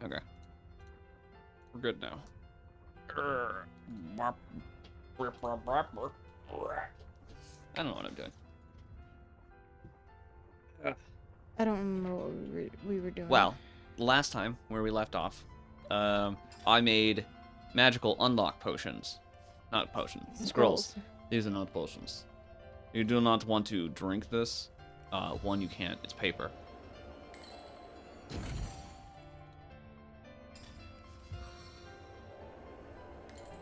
Okay. We're good now. I don't know what I'm doing. I don't remember what we were doing. Well, last time where we left off, I made magical unlock potions. Not potions. Scrolls. These are not potions. You do not want to drink this. One, you can't. It's paper.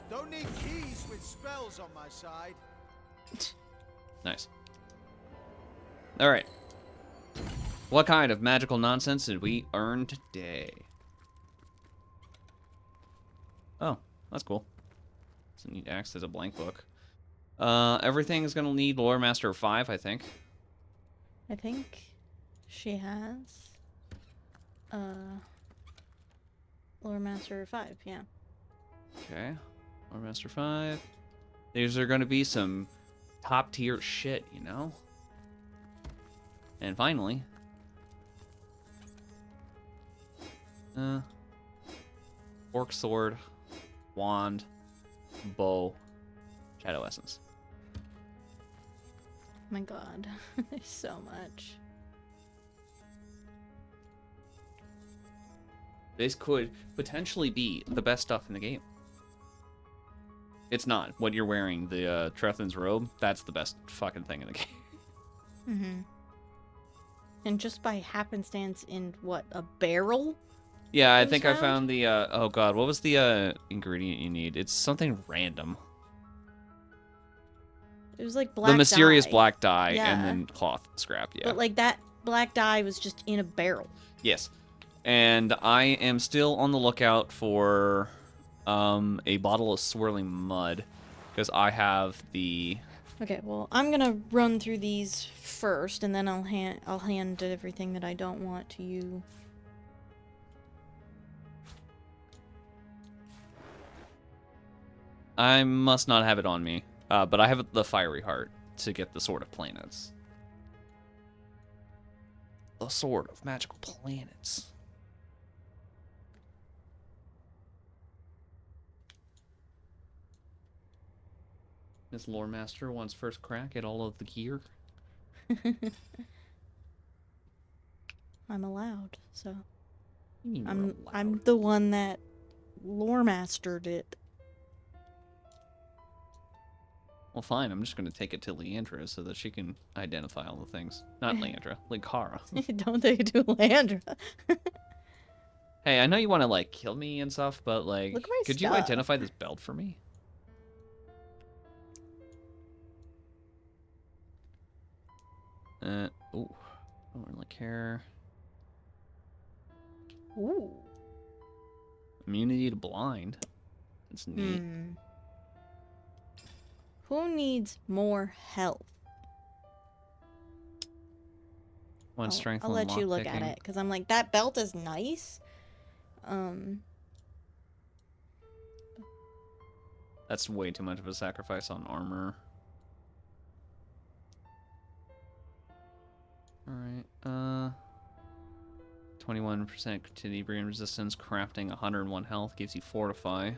Don't need keys with spells on my side. Nice. Alright. What kind of magical nonsense did we earn today? Oh, that's cool. Doesn't need axe, there's a blank book. Everything is gonna need Lore Master 5, I think. I think she has Lore Master 5, yeah. Okay. Lore Master 5. These are gonna be some top tier shit, you know? And finally, Orc Sword, Wand, Bow, Shadow Essence. My god, there's so much. This could potentially be the best stuff in the game. It's not. What you're wearing, the Trethin's robe, that's the best fucking thing in the game. Mm-hmm. And just by happenstance in, what, a barrel? Yeah, I think I found the, oh god, what was the ingredient you need? It's something random. It was like black dye. The mysterious black dye, Yeah. and then cloth scrap, yeah. But like that black dye was just in a barrel. Yes. And I am still on the lookout for a bottle of swirling mud, because I have the... Okay, well, I'm gonna run through these first, and then I'll hand everything that I don't want to you. I must not have it on me, but I have the fiery heart to get the Sword of Planets. The Sword of Magical Planets. This lore master wants first crack at all of the gear. I'm allowed, so You mean you're I'm allowed? the one that lore mastered it. Well, fine. I'm just going to take it to Leandra so that she can identify all the things. Not Leandra, Linkara. Don't take it to Landra. Hey, I know you want to like kill me and stuff, but like, Look at my could you stuff. identify this belt for me? Ooh, I don't really care. Ooh. Immunity to blind. That's neat. Who needs more health? One strength. I'll let you look at it, because I'm like, that belt is nice. That's way too much of a sacrifice on armor. Alright, 21% Tenebrium resistance, crafting 101 health, gives you Fortify.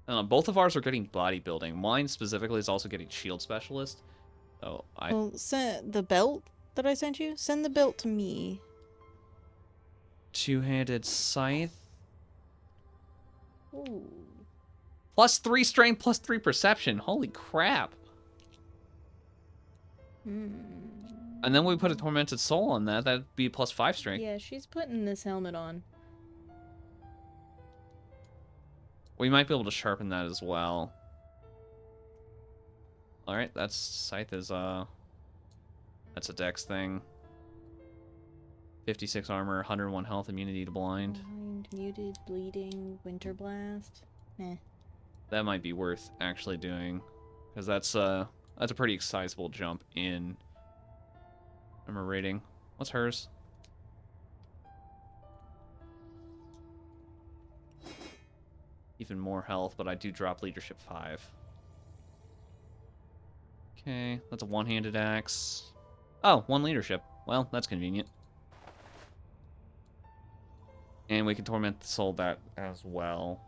I don't know, both of ours are getting bodybuilding. Mine specifically is also getting shield specialist. So Well, send the belt that I sent you? Send the belt to me. Two-handed scythe. Ooh. Plus 3 strength, plus 3 perception. Holy crap. And then we put a tormented soul on that. That'd be plus 5 strength. Yeah, she's putting this helmet on. We might be able to sharpen that as well. Alright, that's scythe is that's a dex thing. 56 armor, 101 health, immunity to blind. Muted, bleeding, winter blast. Eh. That might be worth actually doing, because that's a pretty sizable jump in armor rating. What's hers? Even more health, but I do drop leadership 5. Okay, that's a one-handed axe. Oh, 1 leadership. Well, that's convenient. And we can torment the soul that as well.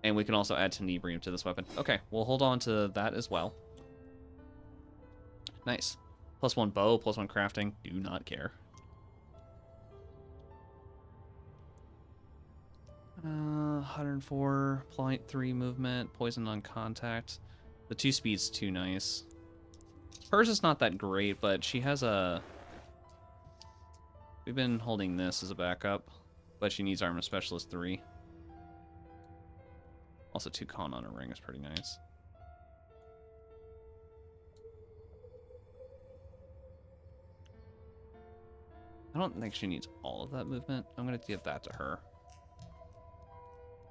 And we can also add Tenebrium to this weapon. Okay, we'll hold on to that as well. Nice. +1 bow, +1 crafting. Do not care. 104.3 movement, poison on contact. The 2 speed's too nice. Hers is not that great, but she has a... We've been holding this as a backup, but she needs Armor Specialist 3. Also, 2 con on a ring is pretty nice. I don't think she needs all of that movement. I'm going to give that to her.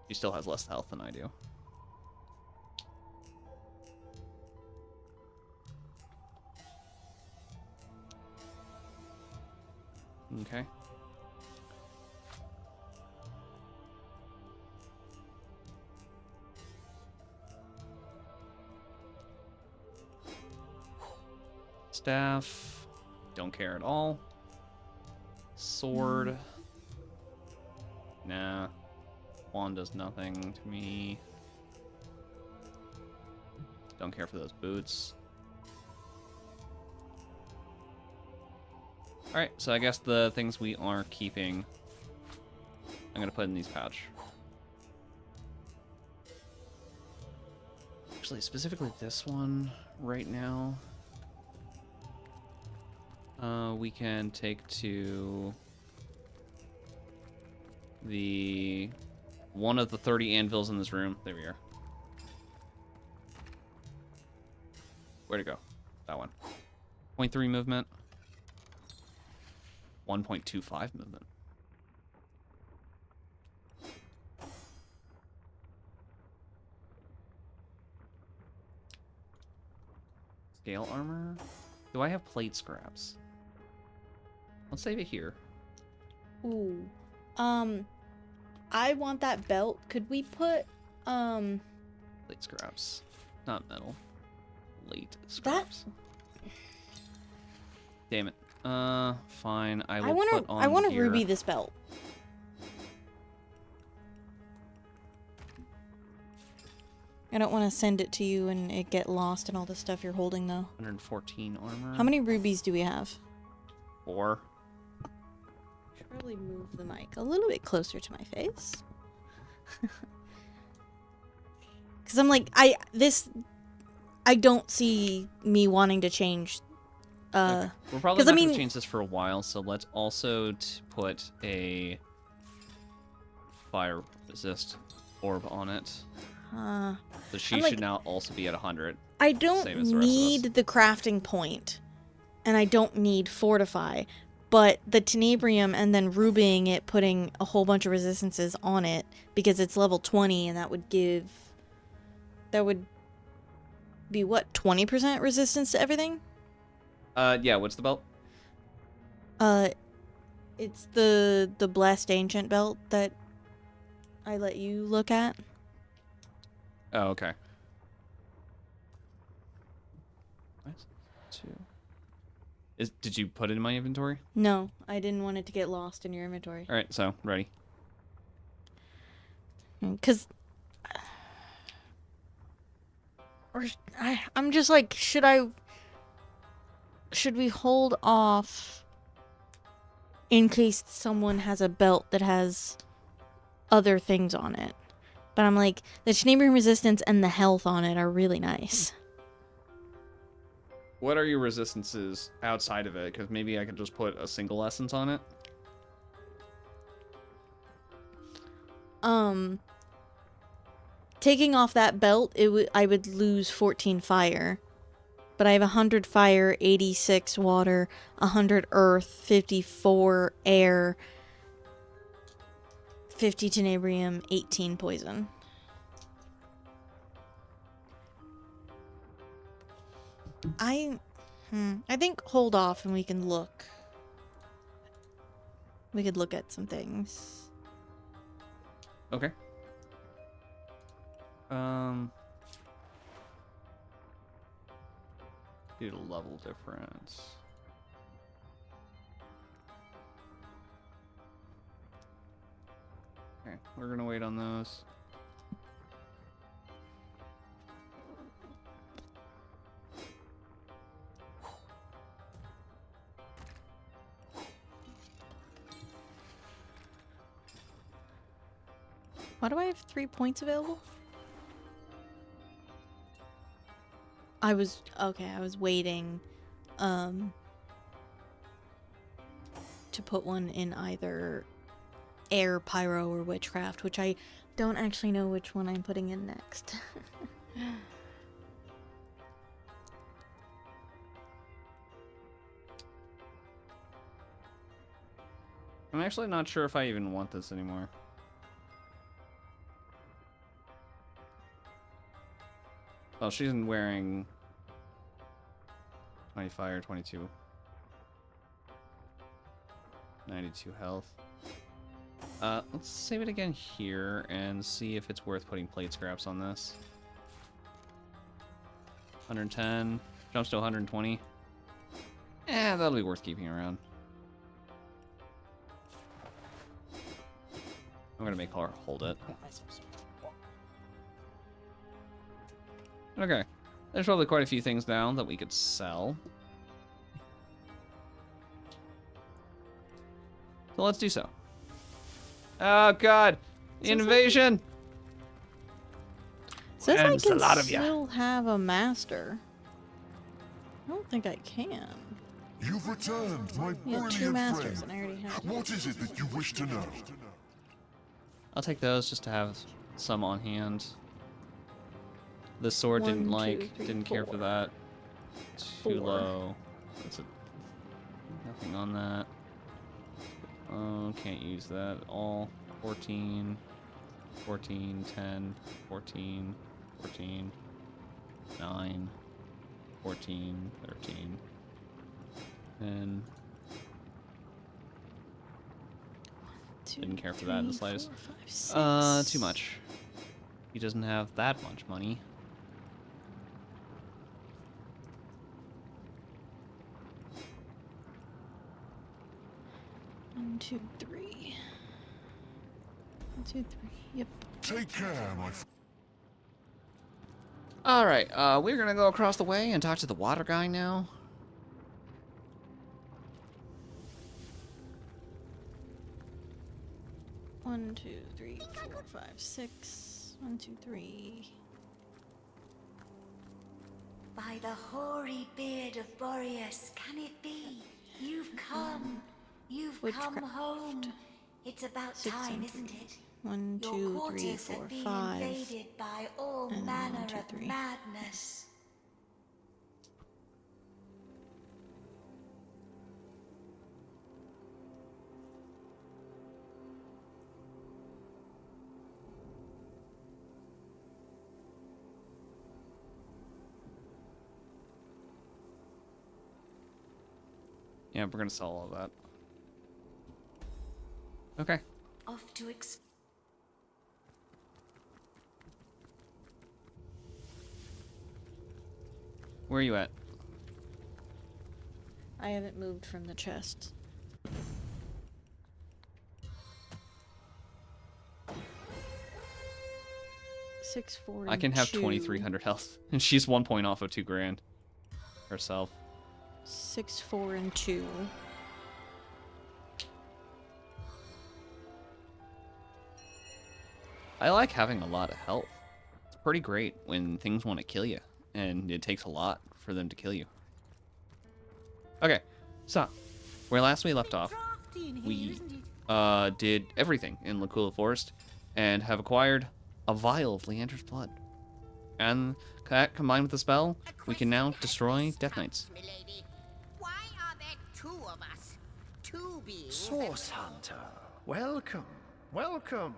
She still has less health than I do. Okay. Staff. Don't care at all. Sword. Nah. Wand does nothing to me. Don't care for those boots. Alright, so I guess the things we are keeping, I'm going to put in these pouch. Actually, specifically this one right now, we can take to the one of the 30 anvils in this room. There we are. Where'd it go? That one. 0.3 movement. 1.25 movement. Scale armor? Do I have plate scraps? Let's save it here. Ooh. I want that belt. Could we put, Plate scraps. Not metal. Plate scraps. Damn it. Fine. I will put on I want to here. ruby this belt. I don't want to send it to you and it get lost in all the stuff you're holding, though. 114 armor. How many rubies do we have? 4. Should probably move the mic a little bit closer to my face. Because I'm like, I don't see me wanting to change. Okay. We're probably 'cause not I going mean- to change this for a while, so let's also put a fire resist orb on it. So she I'm like- should now also be at 100. I don't Same as the rest of us. need the crafting point, and I don't need fortify, but the tenebrium and then rubying it, putting a whole bunch of resistances on it because it's level 20, and that would be what, 20% resistance to everything? Yeah, what's the belt? It's the Blessed Ancient belt that I let you look at. Oh, okay. Did you put it in my inventory? No, I didn't want it to get lost in your inventory. All right, so ready. Because I'm just like, should we hold off in case someone has a belt that has other things on it? But I'm like, the Tenebrium resistance and the health on it are really nice. What are your resistances outside of it? Because maybe I could just put a single essence on it. Taking off that belt, I would lose 14 fire. But I have 100 fire, 86 water, 100 earth, 54 air, 50 tenebrium, 18 poison. I think hold off and we can look. We could look at some things. Okay. Do the level difference. Okay, we're gonna wait on those. Why do I have 3 points available? I was waiting to put one in either air, pyro, or witchcraft, which I don't actually know which one I'm putting in next. I'm actually not sure if I even want this anymore. Well, she's wearing 20 fire, 22. 92 health. Let's save it again here and see if it's worth putting plate scraps on this. 110, jumps to 120. That'll be worth keeping around. I'm gonna make her hold it. Okay. There's probably quite a few things down that we could sell. So let's do so. Oh god! Invasion! Says I And can a lot of ya. still have a master. I don't think I can. You've returned, my Yeah, 2 brilliant masters, and I friend. already have 2. What is it that you wish to know? I'll take those just to have some on hand. The sword didn't 1, 2, like, 3, didn't care for 4. that. Too 4. low. That's nothing on that. Oh, can't use that at all. 14, 14, 10, 14, 14, 9, 14, 13, 10. Didn't care for that in the slightest. 5, 6. Too much. He doesn't have that much money. One, 2, 3. 1, 2, 3. Yep. Take care, my friend. Alright, we're gonna go across the way and talk to the water guy now. One, 2, 3, 4, 5, 6. 1, 2, 3. By the hoary beard of Boreas, can it be? You've come. You've come Witchcraft. home. It's about 6 time, and isn't 3. it? 1, Your 2, 3, quarters 4, have been 5. invaded by all and manner 1, 2, of 3. madness. Yeah, we're gonna sell all of that. Okay. Off to Where are you at? I haven't moved from the chest. Six, 4, I can have 2. 2,300 health. And she's 1 point off of 2 grand. Herself. 6, 4, and 2. I like having a lot of health. It's pretty great when things want to kill you. And it takes a lot for them to kill you. Okay, so where last we left off, we did everything in Lakula Forest and have acquired a vial of Leander's blood. And that combined with the spell, we can now destroy Death Knights. Milady. Why are there 2 of us? 2 beings. Source Hunter, welcome, welcome.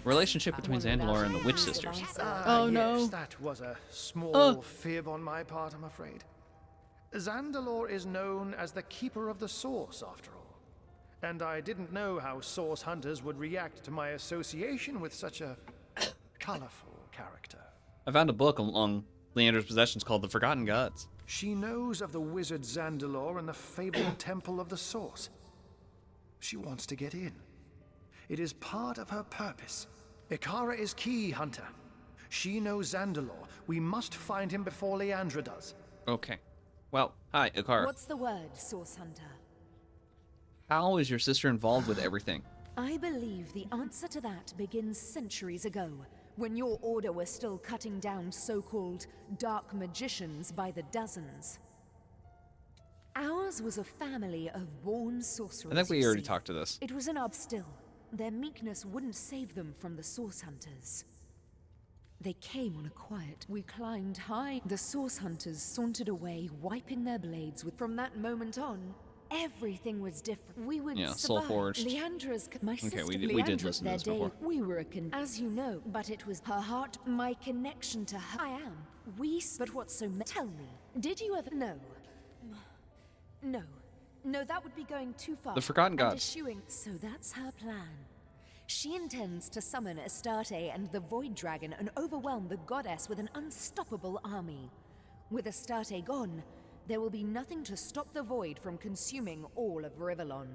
Relationship between Zandelor and the Witch Sisters. Oh, no. Yes, that was a small fib on my part, I'm afraid. Zandelor is known as the Keeper of the Source, after all. And I didn't know how Source Hunters would react to my association with such a colorful character. I found a book along Leander's possessions called The Forgotten Gods. She knows of the wizard Zandelor and the fabled Temple of the Source. She wants to get in. It is part of her purpose. Ikara is key, Hunter. She knows Zandalor. We must find him before Leandra does. Okay. Well, hi, Ikara. What's the word, Source Hunter? How is your sister involved with everything? I believe the answer to that begins centuries ago, when your order was still cutting down so-called dark magicians by the dozens. Ours was a family of born sorcerers. I think we you already see. talked to this. It was an still. Their meekness wouldn't save them from the Source Hunters. They came on a quiet. We climbed high. The Source Hunters sauntered away, wiping their blades with. From that moment on, everything was different. We would Soul survive. Forged. Leandra's my Okay, sister. we did Leandra, listen to their this day, before. We were as you know, but it was her heart, my connection to her. I am. But what's so? Tell me, did you ever? No. No, that would be going too far. The Forgotten And Gods. eschewing. So that's her plan. She intends to summon Astarte and the Void Dragon and overwhelm the goddess with an unstoppable army. With Astarte gone, there will be nothing to stop the Void from consuming all of Rivellon.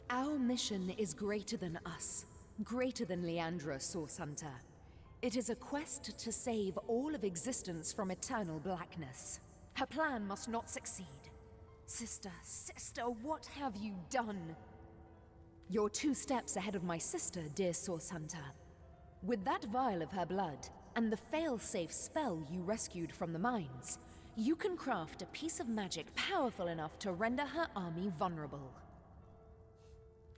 Our mission is greater than us, greater than Leandra, Source Hunter. It is a quest to save all of existence from eternal blackness. Her plan must not succeed. Sister, what have you done? You're 2 steps ahead of my sister, dear Source Hunter. With that vial of her blood, and the fail-safe spell you rescued from the mines, you can craft a piece of magic powerful enough to render her army vulnerable.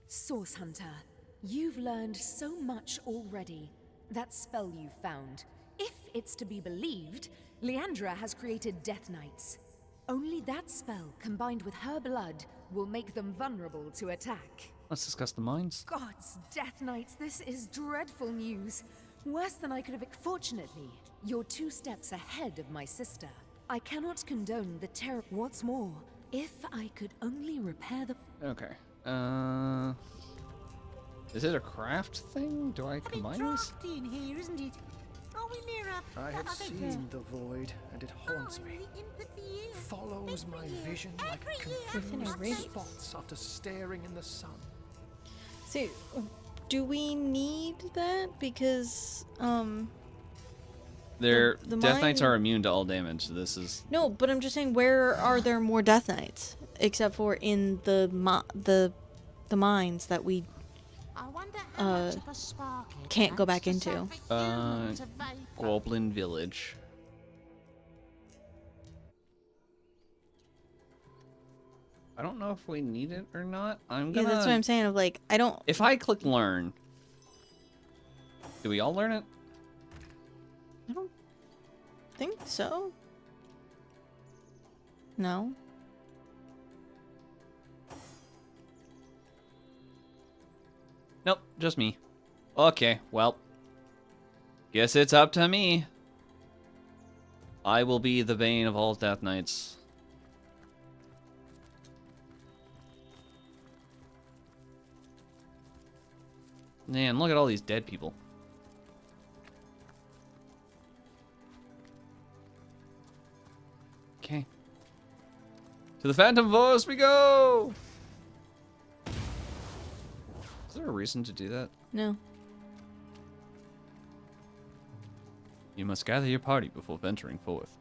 Source Hunter, you've learned so much already. That spell you found, if it's to be believed, Leandra has created Death Knights. Only that spell, combined with her blood, will make them vulnerable to attack. Let's discuss the mines. Gods, Death Knights, this is dreadful news. Worse than I could have. Fortunately, you're 2 steps ahead of my sister. I cannot condone the terror. What's more, if I could only repair the. Okay. Is it a craft thing? Do I combine these? Drafty in here, isn't it? Are we near a... I have seen the void, and it haunts me. The empathy is... Follows my vision like a Within a confused radius. spots after staring in the sun. So, do we need that? Because, Their the Death Knights mine- are immune to all damage. This is No, but I'm just saying, where are there more Death Knights? Except for in the mines that we I wonder how much of a spark it can't go takes back to into. suffer humans of vapor. Goblin Village. I don't know if we need it or not. I'm Yeah, gonna. that's what I'm saying. Of like, I don't If I click learn, do we all learn it? think so. No. Nope, just me. Okay, well, guess it's up to me. I will be the bane of all Death Knights. Man, look at all these dead people. Okay. To the Phantom Forest we go! Is there a reason to do that? No. You must gather your party before venturing forth.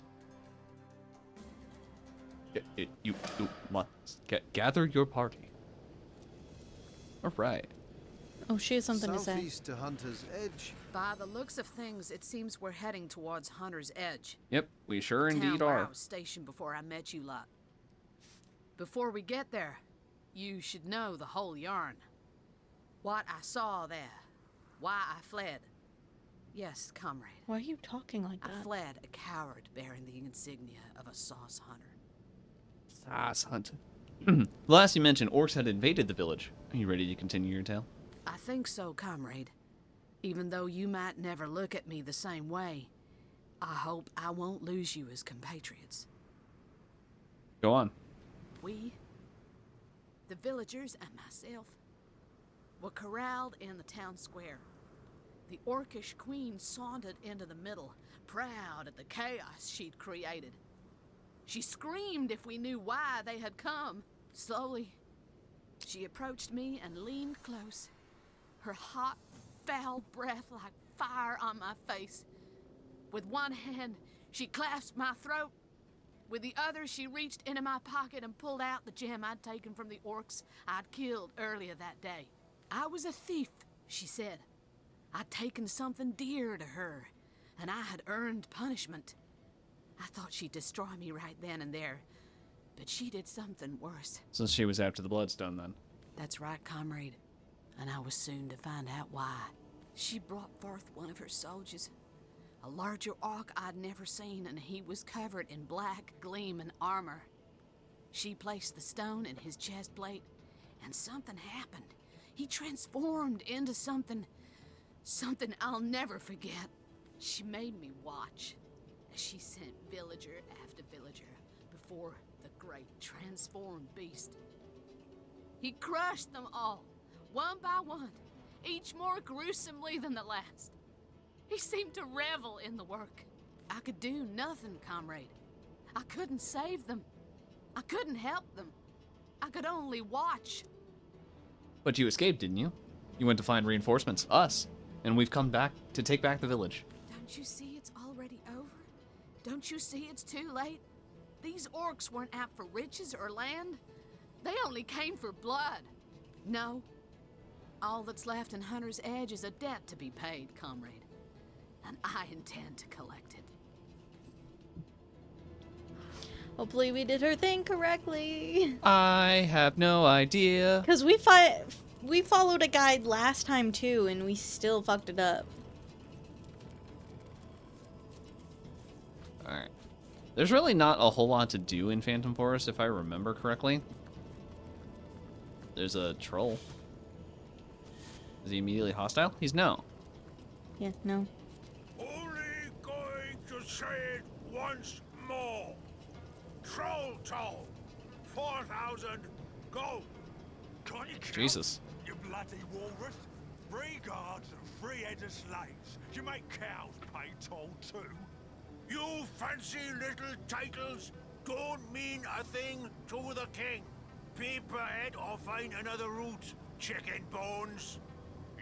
You must gather your party. Alright. Oh, she has something to say. Southeast to Hunter's Edge. By the looks of things, it seems we're heading towards Hunter's Edge. Yep, we sure Town indeed where are. I was stationed before I met you lot. Before we get there, you should know the whole yarn. What I saw there. Why I fled. Yes, comrade. Why are you talking like I that? fled a coward bearing the insignia of a sauce hunter. Sauce hunt. Last you mentioned, orcs had invaded the village. Are you ready to continue your tale? I think so, comrade. Even though you might never look at me the same way, I hope I won't lose you as compatriots. Go on. We, the villagers and myself, were corralled in the town square. The orcish queen sauntered into the middle, proud at the chaos she'd created. She screamed if we knew why they had come. Slowly, she approached me and leaned close. her hot, foul breath like fire on my face. With one hand, she clasped my throat. With the other, she reached into my pocket and pulled out the gem I'd taken from the orcs I'd killed earlier that day. I was a thief, she said. I'd taken something dear to her, and I had earned punishment. I thought she'd destroy me right then and there, but she did something worse. So she was after the Bloodstone then. That's right, comrade, and I was soon to find out why. She brought forth one of her soldiers, a larger orc I'd never seen, and he was covered in black, gleaming armor. She placed the stone in his chest plate, and something happened. He transformed into something I'll never forget. She made me watch as she sent villager after villager before the great transformed beast. He crushed them all, one by one, each more gruesomely than the last. He seemed to revel in the work. I could do nothing, comrade. I couldn't save them. I couldn't help them. I could only watch. But you escaped, didn't you? You went to find reinforcements, us, and we've come back to take back the village. Don't you see it's already over? Don't you see it's too late? These orcs weren't out for riches or land. They only came for blood. No. All that's left in Hunter's Edge is a debt to be paid, comrade. And I intend to collect it. Hopefully we did her thing correctly. I have no idea. Because we followed a guide last time too, and we still fucked it up. Alright. There's really not a whole lot to do in Phantom Forest, if I remember correctly. There's a troll. Is he immediately hostile? He's no. Yeah, no. Only going to say it once more. Troll toll. 4,000 gold. Can't you count, Jesus. you bloody walrus? 3 guards and 3 heads of slaves. Do you make cows pay toll too? You fancy little titles don't mean a thing to the king. Paperhead or find another route, chicken bones.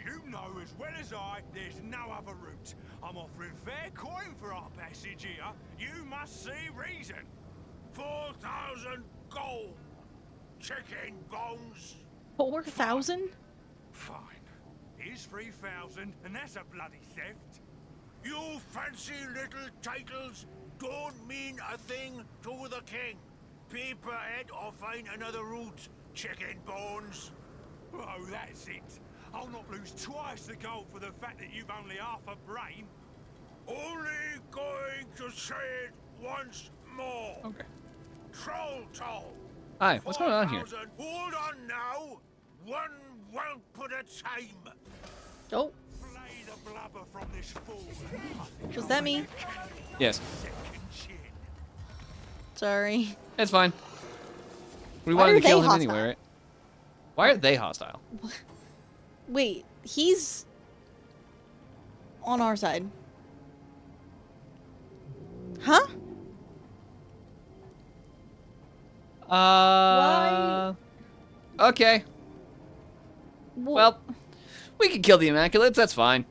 You know as well as I, there's no other route. I'm offering fair coin for our passage here. You must see reason. 4,000 gold. Chicken bones. 4,000? Fine. Here's 3,000, and that's a bloody theft. You fancy little titles don't mean a thing to the king. Paperhead or find another route, chicken bones. Oh, that's it. I'll not lose twice the gold for the fact that you've only half a brain. Only going to say it once more. Okay. Troll toll. Hi, what's going on here? 4,000. Hold on now. One whelp at a time. Oh, Flay the blubber from this fool. was that me? Yes. Second chin. Sorry. It's fine. We Why wanted are to kill they him hostile? anyway, right? Why are they hostile? Wait, he's on our side. Huh? Okay. Well, we can kill the Immaculates, that's fine.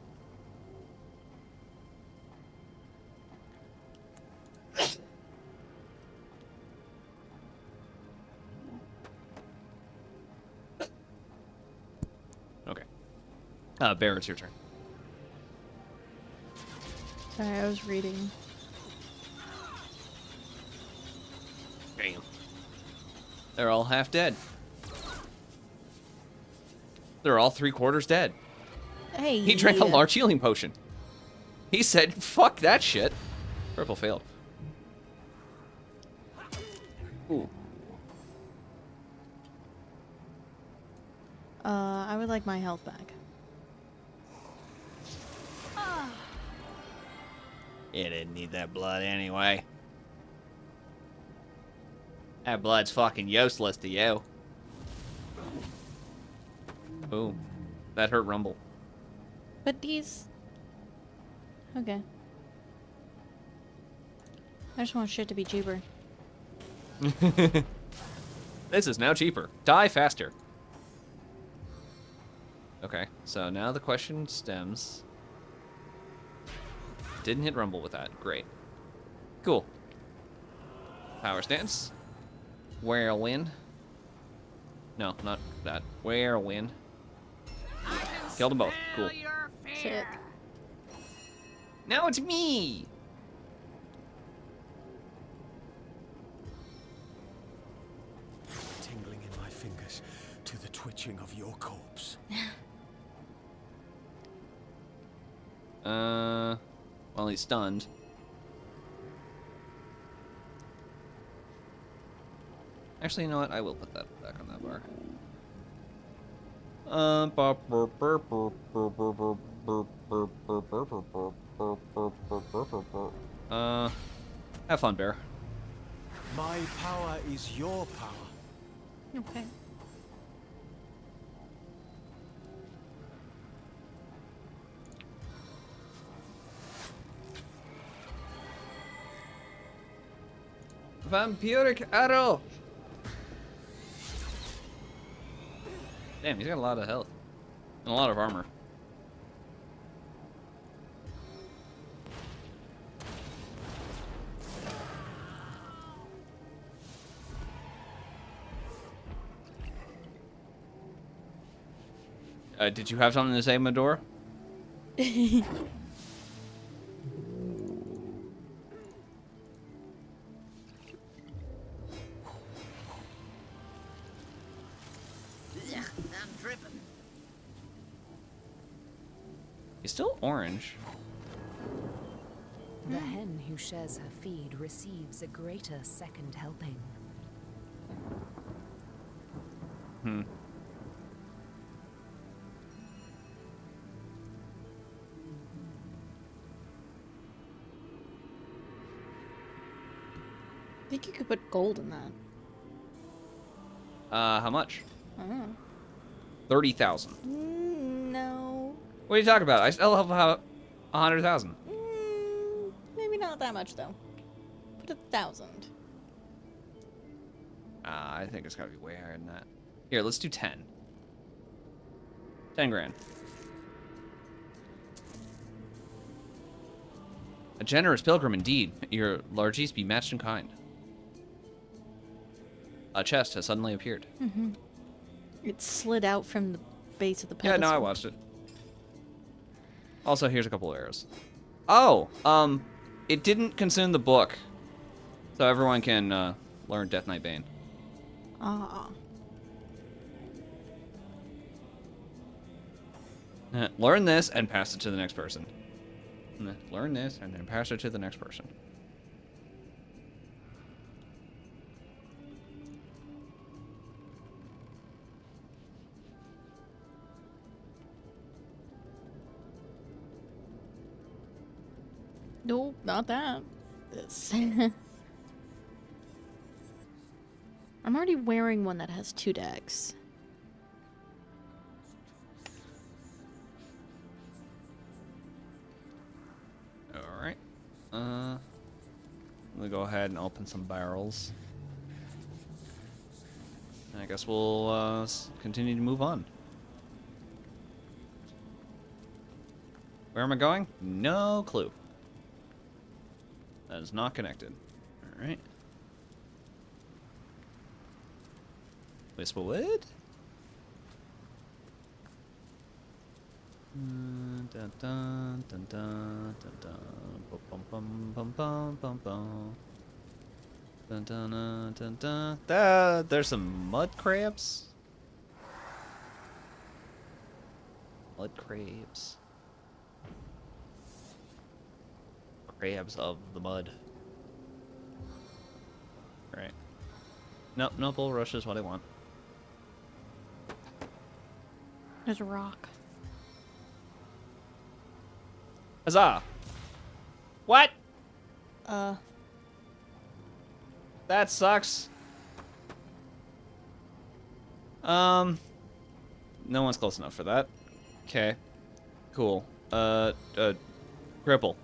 Okay. Bear, it's your turn. Sorry, I was reading. Damn. They're all half dead. They're all 3/4 dead. Hey. He drank a large healing potion. He said, fuck that shit. Purple failed. Ooh. I would like my health back. You didn't need that blood anyway. That blood's fucking useless to you. Boom. That hurt Rumble. But these... Okay. I just want shit to be cheaper. This is now cheaper. Die faster. Okay. So now the question stems. Didn't hit Rumble with that. Great. Cool. Power stance. Whirlwind. No, not that. Whirlwind. Killed them both. Cool. Sick. Now it's me! Tingling in my fingers to the twitching of your corpse. Well, he's stunned. Actually, you know what? I will put that back on that bar. Have fun, Bear. My power is your power. Okay. Vampiric arrow! Damn, he's got a lot of health. And a lot of armor. Did you have something to say, Madora? I'm dripping. He's still orange. The hen who shares her feed receives a greater second helping. Hmm. I think you could put gold in that. How much? I don't know. 30,000. No. What are you talking about? I still have 100,000. Maybe not that much though. Put 1,000. I think it's gotta be way higher than that. Here, let's do 10. 10 grand. A generous pilgrim indeed. Your largesse be matched in kind. A chest has suddenly appeared. Mm-hmm. It slid out from the base of the Yeah, pedestal. no, I watched it. Also, here's a couple of arrows. Oh, it didn't consume the book. So everyone can, learn Death Knight Bane. Ah. Learn this and pass it to the next person. Learn this and then pass it to the next person. No, not that. This. I'm already wearing one that has 2 decks. Alright. We'll go ahead and open some barrels. And I guess we'll continue to move on. Where am I going? No clue. That is not connected. Alright. Whisperwood? Dun dun dun dun dun dun bum bum bum bum bum bum. Dun dun dun dun dun. There's some mud crabs. Mud crabs. Crabs of the mud. Right. Nope, no bull rush is what I want. There's a rock. Huzzah! What? That sucks. No one's close enough for that. Okay. Cool. Cripple.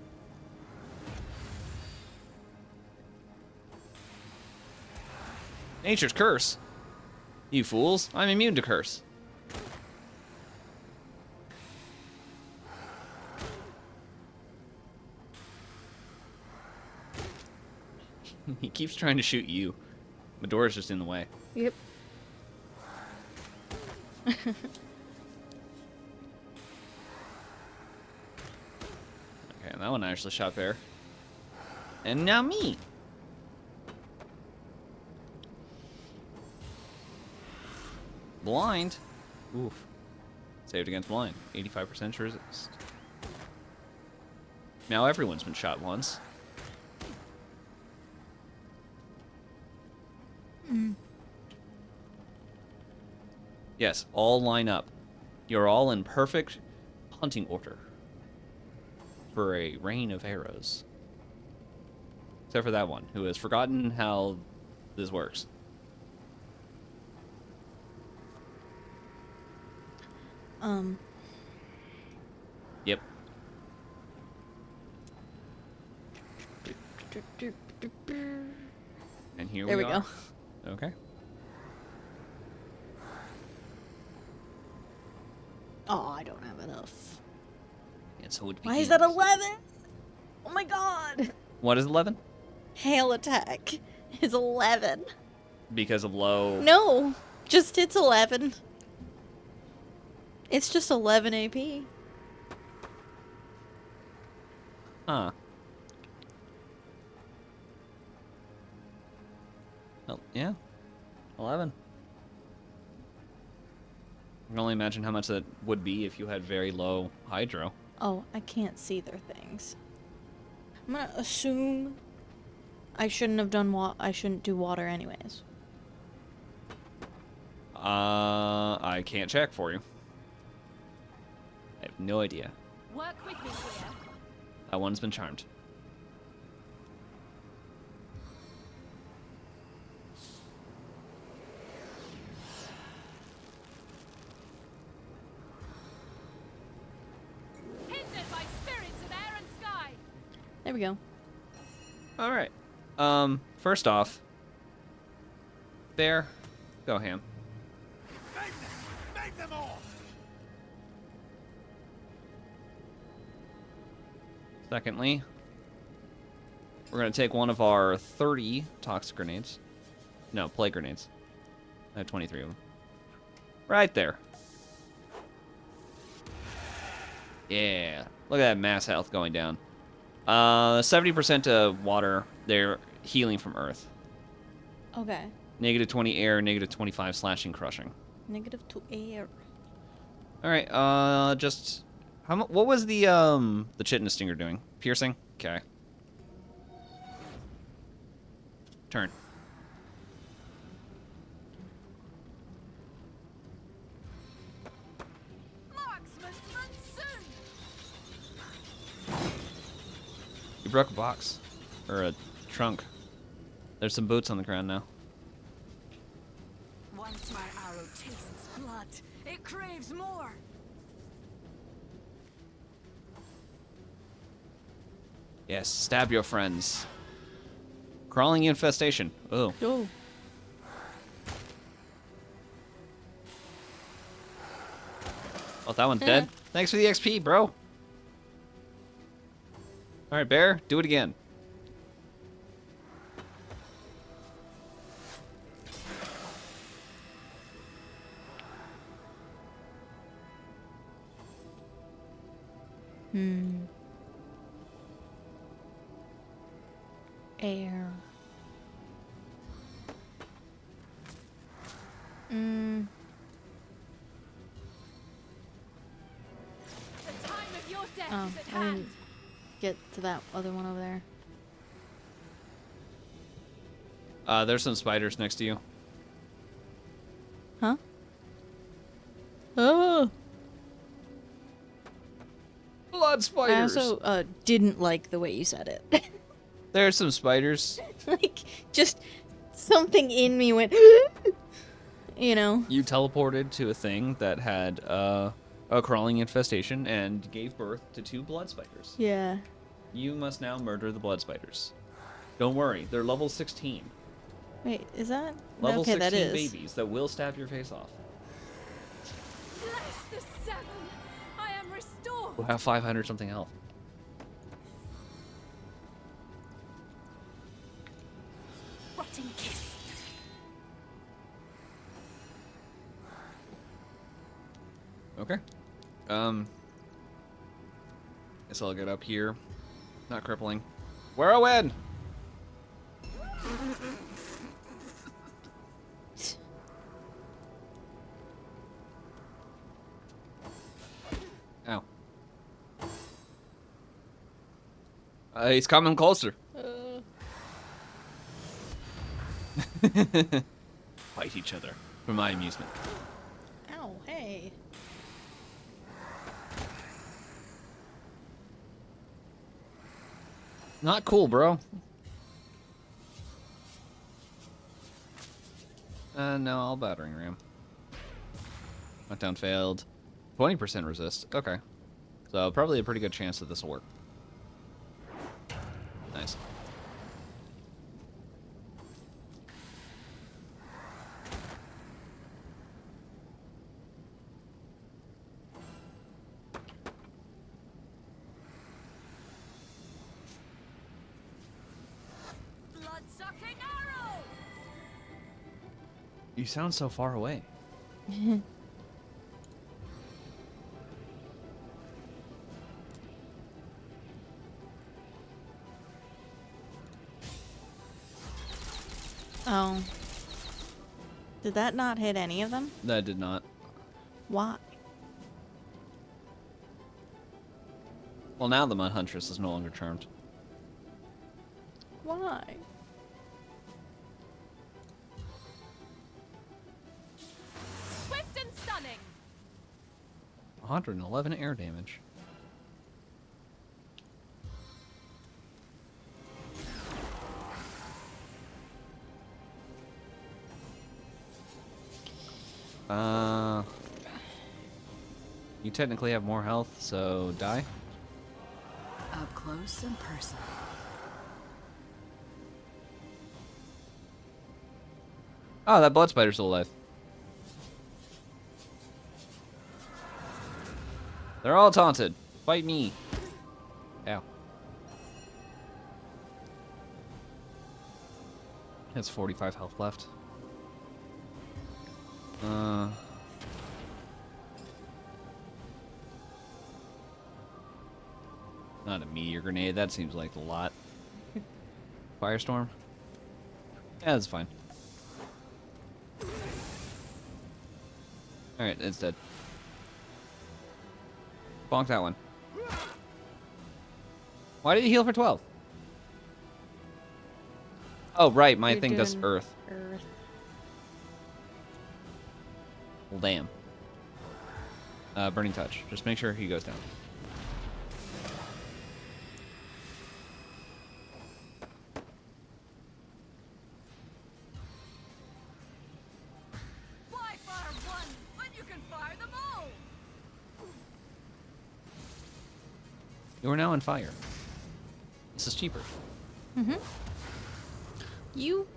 Nature's curse. You fools. I'm immune to curse. He keeps trying to shoot you. Madora's just in the way. Yep. Okay, that one actually shot Bear. And now me. Blind. Oof. Saved against blind. 85% resist. Now everyone's been shot once. Yes, all line up. You're all in perfect hunting order for a rain of arrows. Except for that one, who has forgotten how this works. Yep. And here There we are. go. Okay. Oh, I don't have enough. And so it Why is begins. that 11? Oh my god. What is 11? Hail attack is 11. Because of low. No, just it's 11. It's just 11 AP. Huh. Well, yeah. 11. I can only imagine how much that would be if you had very low hydro. Oh, I can't see their things. I'm gonna assume I shouldn't have done I shouldn't do water anyways. I can't check for you. I have no idea. Work with me here. That one's been charmed. Hindered by spirits of air and sky. There we go. All right. First off, Bear, go ham. Make them all! Secondly, we're going to take one of our 30 toxic grenades. No, plague grenades. I have 23 of them. Right there. Yeah. Look at that mass health going down. 70% of water, they're healing from earth. Okay. Negative 20 air, negative 25 slashing, crushing. Negative to air. All right, just what was the chitin stinger doing? Piercing? Okay. Turn. Marksman's monsoon. You broke a box or a trunk. There's some boots on the ground now. Once my arrow tastes blood, it craves more. Yes, stab your friends. Crawling infestation. Oh. Oh. Oh, that one's dead. Thanks for the XP, bro. All right, Bear, do it again. Air. The time of your death Oh, is at I hand. didn't get to that other one over there. There's some spiders next to you. Huh? Oh! Blood I spiders. also didn't like the way you said it. There's some spiders. Like, just something in me went, you know. You teleported to a thing that had a crawling infestation and gave birth to 2 blood spiders. Yeah. You must now murder the blood spiders. Don't worry, they're level 16. Wait, is that? Level okay, 16 that is. babies that will stab your face off. Bless the seven. I am restored. We'll have 500 something health. Guess I'll get up here. Not crippling. Whirlwind! Ow. He's coming closer. Fight each other for my amusement. Ow, hey. Not cool, bro. No, I'll battering ram. Knockdown failed. 20% resist. Okay. So probably a pretty good chance that this will work. Nice. Blood-sucking arrow! You sound so far away. Oh. Did that not hit any of them? That did not. Why? Well, now the Mud Huntress is no longer charmed. Why? Swift and stunning! 111 air damage. You technically have more health, so die. Up close and personal. Oh, that blood spider's still alive. They're all taunted. Fight me. Ow. Has 45 health left. Not a meteor grenade. That seems like a lot. Firestorm. Yeah, that's fine. Alright, it's dead. Bonk that one. Why did he heal for 12? Oh, right. My You're thing does doing earth. Earth. Well, damn. Burning touch. Just make sure he goes down. Why fire one when you can fire them all? You are now on fire. This is cheaper. Mm-hmm. You...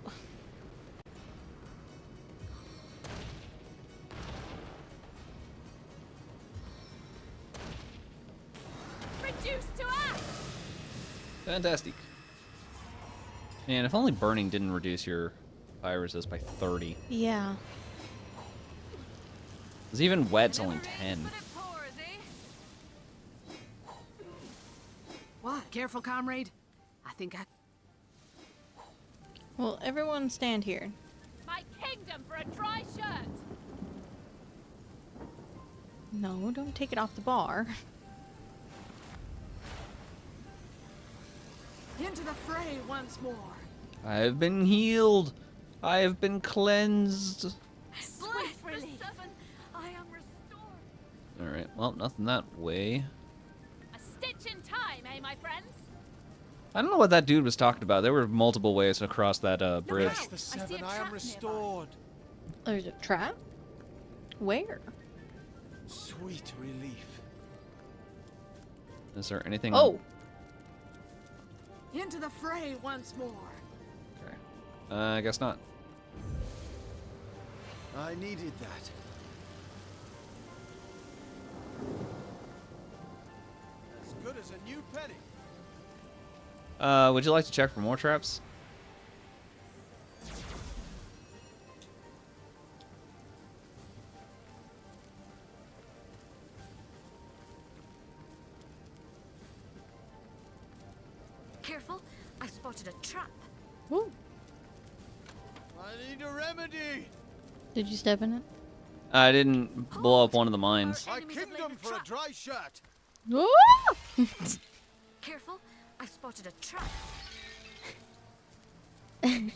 Reduced to ash! Fantastic. Man, if only burning didn't reduce your fire resist by 30. Yeah. Because even wet's only 10. But it pours, eh? What? Careful, comrade. I think I... Well, everyone stand here. My kingdom for a dry shirt! No, don't take it off the bar. Into the fray once more. I have been healed. I have been cleansed. Blood for 7, I am restored. Alright, well, nothing that way. A stitch in time, eh, my friends? I don't know what that dude was talking about. There were multiple ways across that bridge. out. The I see a 7, I trap am restored. There's a trap? Where? Sweet relief. Is there anything? Oh! Into the fray once more. Okay. I guess not. I needed that. As good as a new penny. Would you like to check for more traps? Careful, I spotted a trap. Ooh. I need a remedy. Did you step in it? I didn't blow up one of the mines. My kingdom for a dry shirt. Ooh! Careful, I spotted a trap. I'm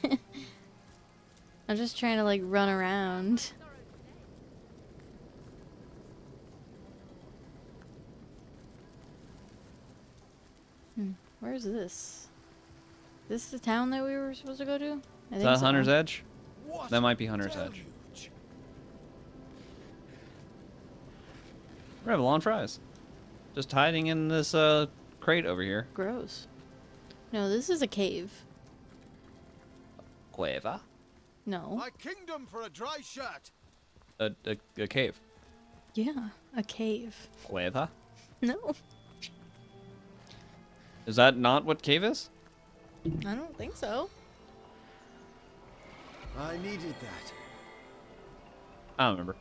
just trying to like run around. Where's this? This the town that we were supposed to go to? I Is think that so. Hunter's Edge? What That might be Hunter's Edge. deluge. Revlon fries. Just hiding in this crate over here. Gross. No, this is a cave. Cueva? No. My kingdom for a dry shirt. A cave. Yeah, a cave. Cueva? No, Is that not what cave is? I don't think so. I needed that. I don't remember.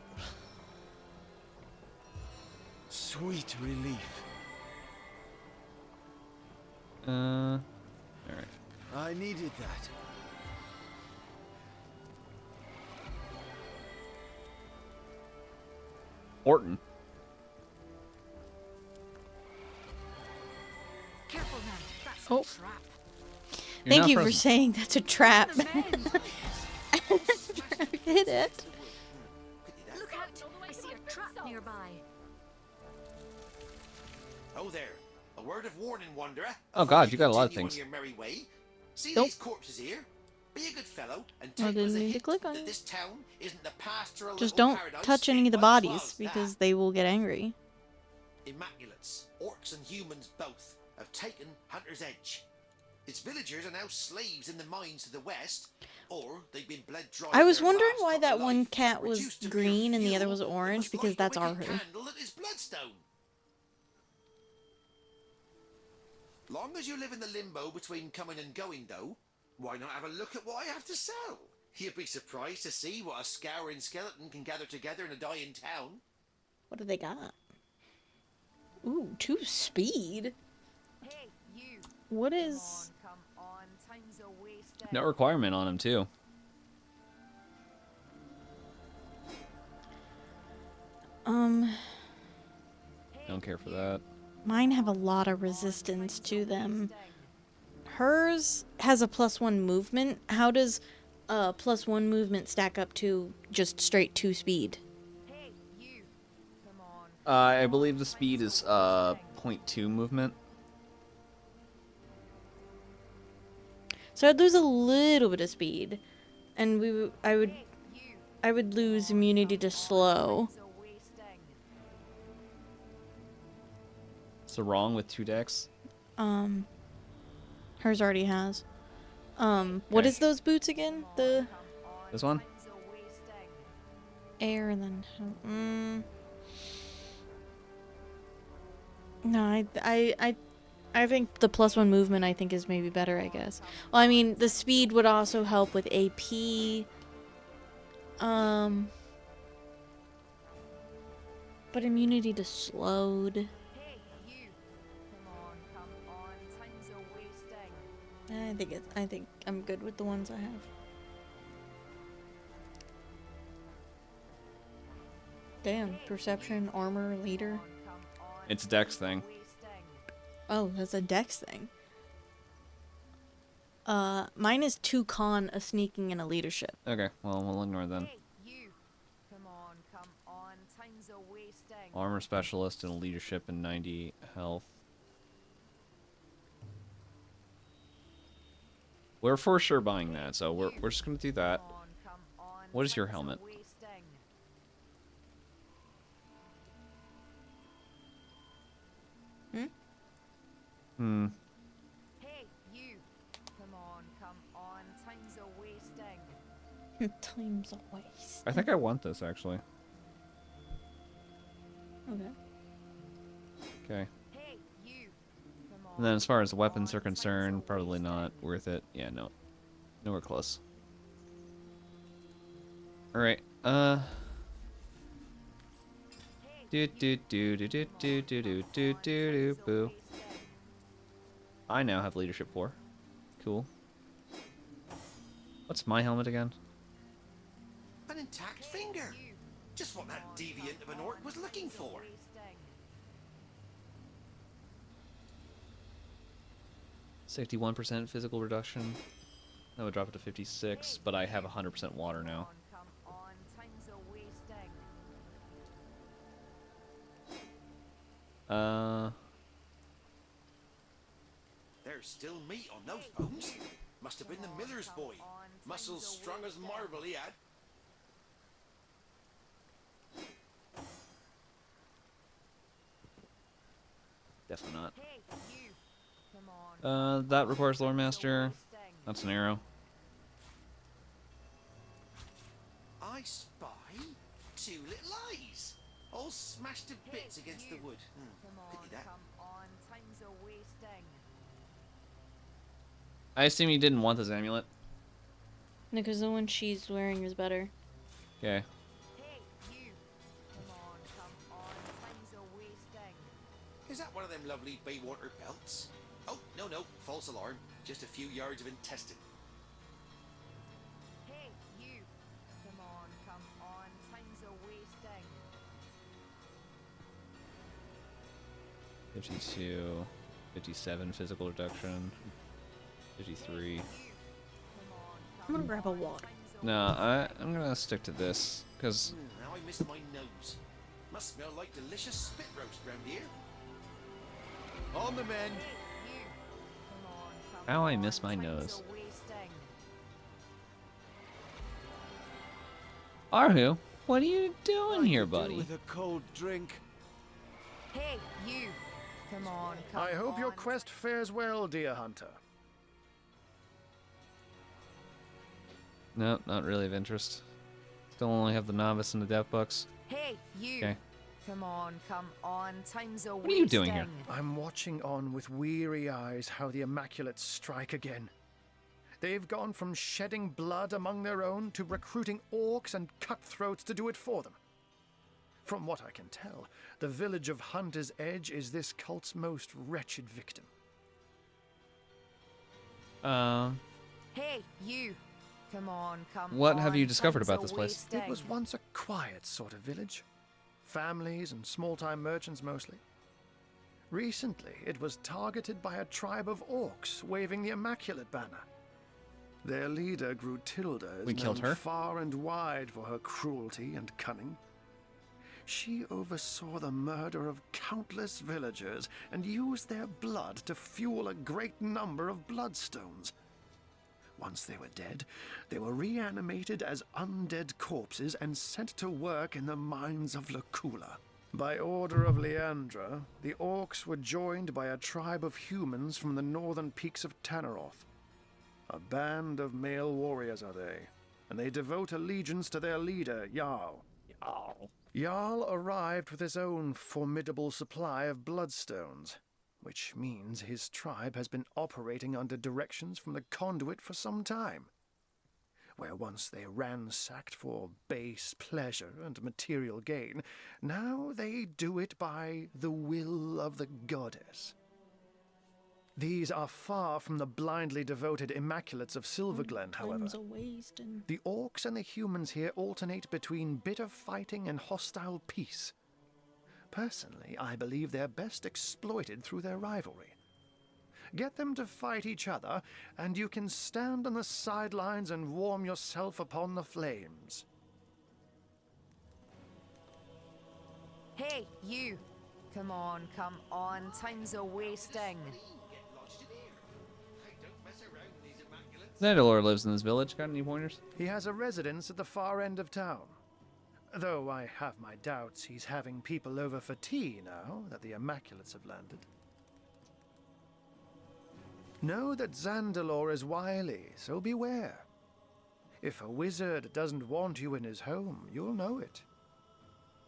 Sweet relief. Alright. I needed that. Orton. Careful now, that's Oh. a trap. You're Thank not you for frozen. saying that's a trap. Hit it. Look out, I see a trap nearby. Oh there. A word of warning, Wanderer. Oh god, you got a lot of Continue on things. your merry way. See Nope. these corpses here? Be a good fellow and I take it as didn't a need to hint click on that it. this town isn't the pastoral Just little don't paradise touch any of the it once bodies was, because that. they will get angry. Immaculates, orcs and humans both, have taken Hunter's Edge. Its villagers are now slaves in the mines to the west, or they've been bled dry. I was their wondering last why drop that of one life, cat was reduced to mere green and the other fuel was that orange must because light that's a our wicked who. candle at his bloodstone. Long as you live in the limbo between coming and going, though, why not have a look at what I have to sell? You'd be surprised to see what a scouring skeleton can gather together in a dying town. What do they got? Ooh, 2 speed. Hey, you. What is... Come on, time's a wasting. No requirement on him too. Don't care for that. Mine have a lot of resistance to them. Hers has a +1 movement. How does +1 movement stack up to just straight 2 speed? Hey, you. Come on. I believe the speed is 0.2 movement. So I'd lose a little bit of speed, and I would lose immunity to slow. Time's a wasting. So wrong with 2 decks. Hers already has. What Okay. is those boots again? The This one? Time's a wasting. air and then no, I think the +1 movement I think is maybe better, I guess. Well, I mean, the speed would also help with AP. But immunity to slowed. Hey, you. Come on, time's a wasting. I think I'm good with the ones I have. Damn, perception, armor, leader. It's a dex thing. Oh, that's a dex thing. Mine is 2 con, a sneaking, and a leadership. Okay, well we'll ignore then. Hey, you. Come on, time's a wasting. Armor specialist and leadership and 90 health. We're for sure buying that, so we're just gonna do that. Come on, What is your time's a helmet? wasting. Hey, you. Come on, time's a wasting. Time's a waste. I think I want this actually. Okay. Okay. Hey, you. Come on. And then as far as the weapons are concerned, probably not worth it. Yeah, no. Nowhere close. Alright, do do do do do do do do do do do boo. I now have leadership 4. Cool. What's my helmet again? An intact finger. Just what that deviant of an orc was looking for. Safety 1% physical reduction. That would drop it to 56, but I have 100% water now. There's still meat on those bones. Must have been the miller's boy. Muscles strong as marble he had. Definitely not. That requires Lore Master. That's an arrow. I spy 2 little eyes, all smashed to bits against the wood. Pity that. I assume you didn't want this amulet. No, because the one she's wearing is better. Okay. Is that one of them lovely Baywater belts? Oh, no, false alarm. Just a few yards of intestine. Hey, you. Come on. Time's a wasting. 52, 57 physical reduction, 53. I'm gonna grab a water. No, I'm gonna stick to this, because... Now I miss my nose. Must smell like delicious spit roast round here. On the mend. How I miss my nose. Arhu, what are you doing here, buddy? With a cold drink. Hey, you. Come on. I hope your quest fares well, dear hunter. No, not really of interest. Still only have the novice and the death bucks. Hey, you. Okay. Come on. Time's a wasting. What are you doing here? I'm watching on with weary eyes how the Immaculates strike again. They've gone from shedding blood among their own to recruiting orcs and cutthroats to do it for them. From what I can tell, the village of Hunter's Edge is this cult's most wretched victim. Hey, you. Come on. What have you discovered about this place? It was once a quiet sort of village. Families and small-time merchants mostly. Recently, it was targeted by a tribe of orcs waving the Immaculate banner. Their leader, Grutilda, is killed known her? far and wide for her cruelty and cunning. She oversaw the murder of countless villagers and used their blood to fuel a great number of bloodstones. Once they were dead, they were reanimated as undead corpses and sent to work in the mines of Lacula. By order of Leandra, the orcs were joined by a tribe of humans from the northern peaks of Tanneroth. A band of male warriors are they, and they devote allegiance to their leader, Jarl. Jarl arrived with his own formidable supply of bloodstones, which means his tribe has been operating under directions from the conduit for some time. Where once they ransacked for base pleasure and material gain, now they do it by the will of the goddess. These are far from the blindly devoted Immaculates of Silverglen, however. The orcs and the humans here alternate between bitter fighting and hostile peace. Personally, I believe they're best exploited through their rivalry. Get them to fight each other, and you can stand on the sidelines and warm yourself upon the flames. Hey, you. Come on. Time's a wasting. Zandalor lives in this village. Got any pointers? He has a residence at the far end of town. Though I have my doubts he's having people over for tea now that the Immaculates have landed. Know that Zandalor is wily, so beware. If a wizard doesn't want you in his home, you'll know it.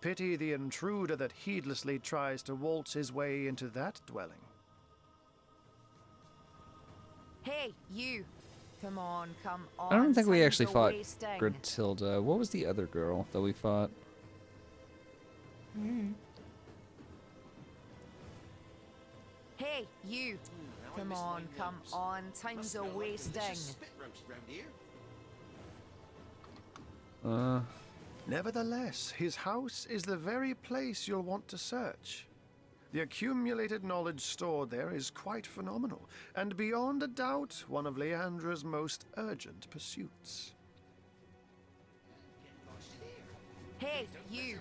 Pity the intruder that heedlessly tries to waltz his way into that dwelling. Hey, you. Come on. I don't think we Time's actually a fought wasting. Gratilda. What was the other girl that we fought? Hey, you. Come on, come on. Time's a wasting. Spit roast round here. Nevertheless, his house is the very place you'll want to search. The accumulated knowledge stored there is quite phenomenal, and beyond a doubt, one of Leandra's most urgent pursuits. Hey, you.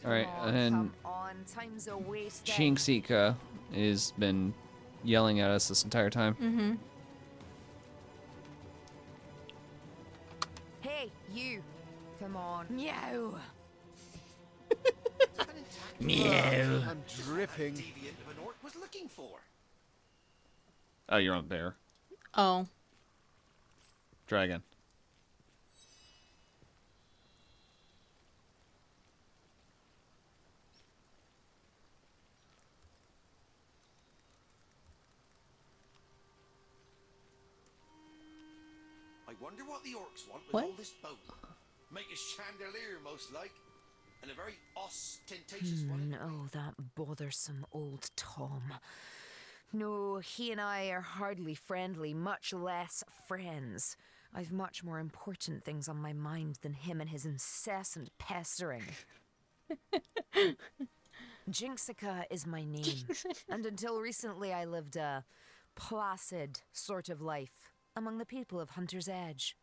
Alright, and Come on, time's a wasting. Chinksika has been yelling at us this entire time. Mm-hmm. Hey, you. Come on. Meow. Meow. I'm dripping. Deviant of an orc was looking for. Oh, you're on bear. Oh. Dragon. I wonder what the orcs want with What? all this bone. Make a chandelier, most like. And a very ostentatious one. No, that bothersome old Tom. No, he and I are hardly friendly, much less friends. I've much more important things on my mind than him and his incessant pestering. Jinxica is my name, and until recently I lived a placid sort of life among the people of Hunter's Edge.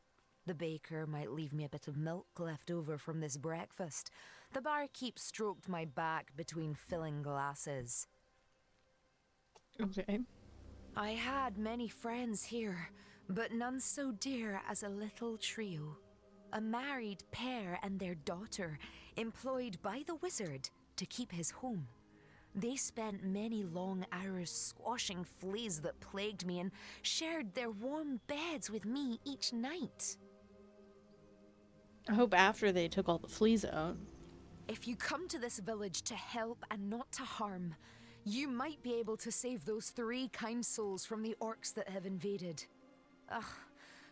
The baker might leave me a bit of milk left over from this breakfast. The barkeep stroked my back between filling glasses. Okay. I had many friends here, but none so dear as a little trio. A married pair and their daughter, employed by the wizard to keep his home. They spent many long hours squashing fleas that plagued me and shared their warm beds with me each night. I hope after they took all the fleas out. If you come to this village to help and not to harm, you might be able to save those 3 kind souls from the orcs that have invaded. Ugh,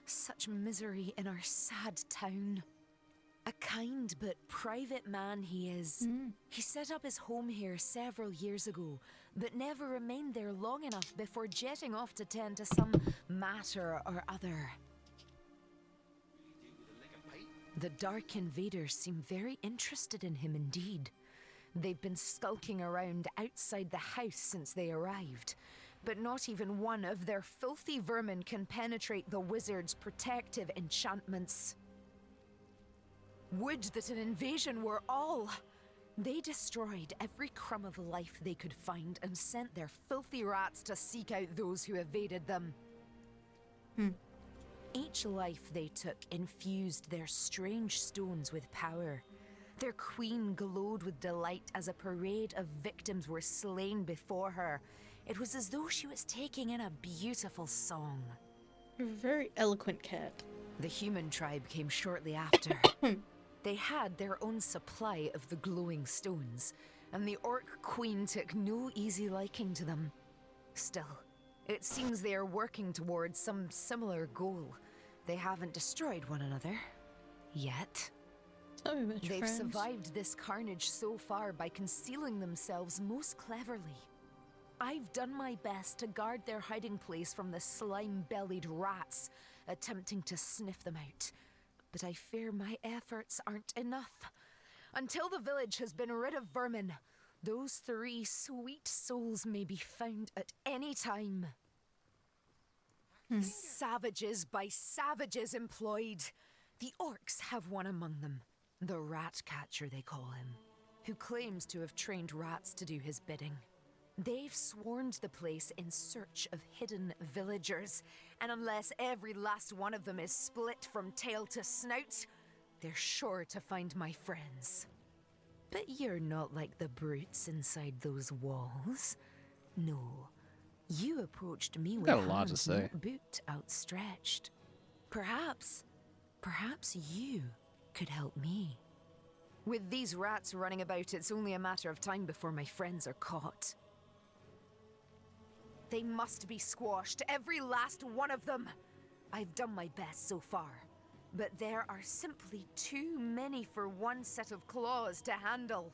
such misery in our sad town. A kind but private man he is. He set up his home here several years ago, but never remained there long enough before jetting off to tend to some matter or other. The Dark Invaders seem very interested in him indeed. They've been skulking around outside the house since they arrived, but not even one of their filthy vermin can penetrate the wizard's protective enchantments. Would that an invasion were all! They destroyed every crumb of life they could find and sent their filthy rats to seek out those who evaded them. Each life they took infused their strange stones with power. Their queen glowed with delight as a parade of victims were slain before her. It was as though she was taking in a beautiful song. You're a very eloquent cat. The human tribe came shortly after. They had their own supply of the glowing stones, and the orc queen took no easy liking to them. Still, it seems they are working towards some similar goal. They haven't destroyed one another. Yet. They've survived this carnage so far by concealing themselves most cleverly. I've done my best to guard their hiding place from the slime-bellied rats attempting to sniff them out. But I fear my efforts aren't enough. Until the village has been rid of vermin, those 3 sweet souls may be found at any time. Savages by savages employed. The orcs have one among them. The rat catcher, they call him, who claims to have trained rats to do his bidding. They've swarmed the place in search of hidden villagers, and unless every last one of them is split from tail to snout, they're sure to find my friends. But you're not like the brutes inside those walls. No, you approached me with got a lot to say. not boot outstretched. Perhaps you could help me. With these rats running about, it's only a matter of time before my friends are caught. They must be squashed, every last one of them. I've done my best so far, but there are simply too many for one set of claws to handle.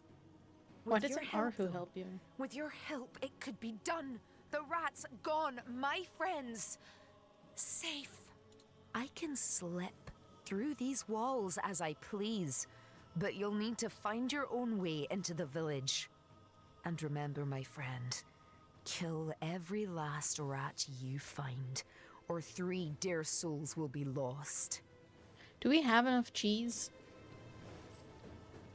Why With doesn't your help, Arhu though, help you? With your help, it could be done. The rats gone, my friends. Safe. I can slip through these walls as I please, but you'll need to find your own way into the village. And remember, my friend, kill every last rat you find, or 3 dear souls will be lost. Do we have enough cheese?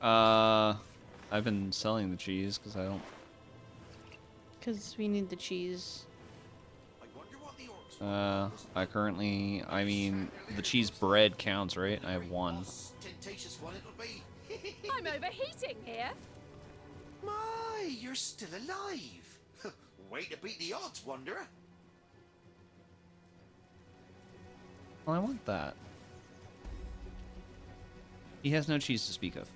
I've been selling the cheese because I don't. Because we need the cheese. I mean, the cheese bread counts, right? I have 1. Temptatious one it'll be. I'm overheating here. My, you're still alive. Way to beat the odds, Wanderer. Well, I want that. He has no cheese to speak of.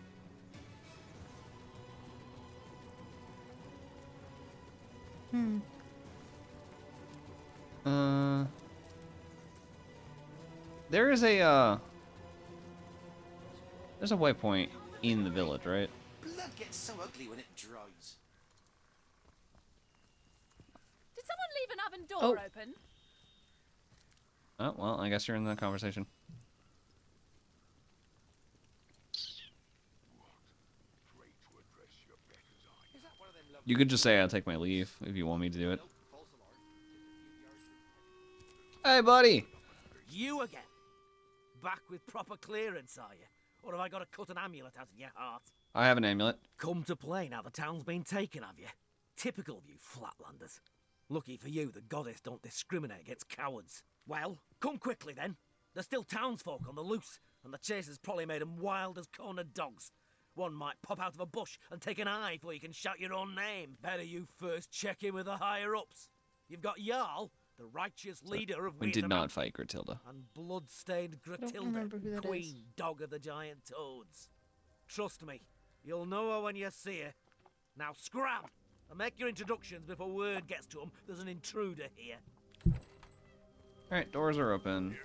There is a there's a waypoint in the village, right? Blood gets so ugly when it dries. Did someone leave an oven door open? Oh, well, I guess you're in the conversation. You could just say I'll take my leave if you want me to do it. Hey, buddy! You again? Back with proper clearance, are you? Or have I got to cut an amulet out of your heart? I have an amulet. Come to play now the town's been taken, have you? Typical of you Flatlanders. Lucky for you, the goddess don't discriminate against cowards. Well, come quickly then. There's still townsfolk on the loose, and the chase has probably made them wild as cornered dogs. One might pop out of a bush and take an eye before you can shout your own name. Better you first check in with the higher-ups. You've got Jarl, the righteous leader of We did not fight Gratilda. and blood-stained Gratilda, queen dog of the giant toads. Trust me, you'll know her when you see her. Now scram, and make your introductions before word gets to them there's an intruder here. Alright, doors are open.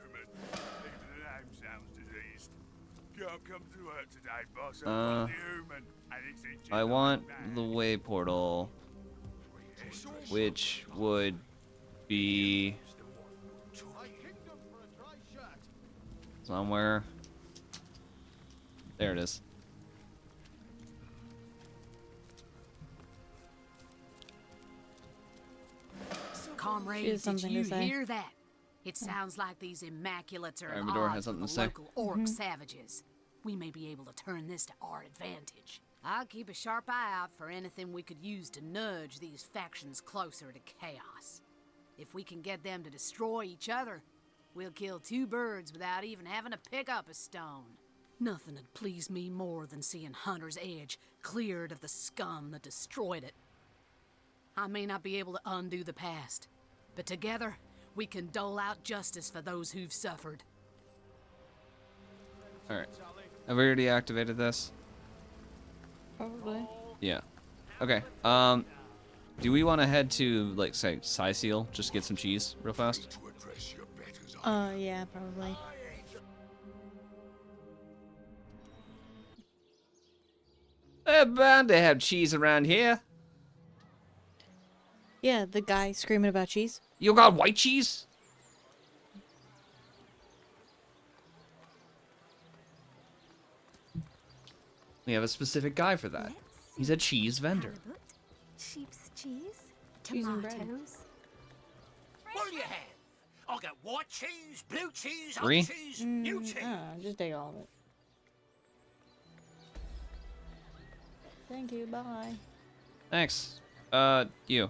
Can't come to work today, boss. I want the human, and it's injured. I want the way portal, which would be somewhere. There it is. Comrade, She has did something you to say. hear that? It sounds like these Immaculates are Alright, at Madora has odds something with to the say. local orc savages. We may be able to turn this to our advantage. I'll keep a sharp eye out for anything we could use to nudge these factions closer to chaos. If we can get them to destroy each other, we'll kill 2 birds without even having to pick up a stone. Nothing would please me more than seeing Hunter's Edge cleared of the scum that destroyed it. I may not be able to undo the past, but together we can dole out justice for those who've suffered. Alright. Have we already activated this? Probably. Yeah. Okay. Do we want to head to, like, say, Seal? Just get some cheese real fast? Yeah, probably. They're bound to have cheese around here. Yeah, the guy screaming about cheese. You got white cheese? We have a specific guy for that. He's a cheese vendor. Halibut, sheep's cheese, Cheese and bread. tomatoes. What do you have? I'll get white cheese, blue cheese, Three? oat cheese, new cheese. Just take all of it. Thank you, bye. Thanks. You.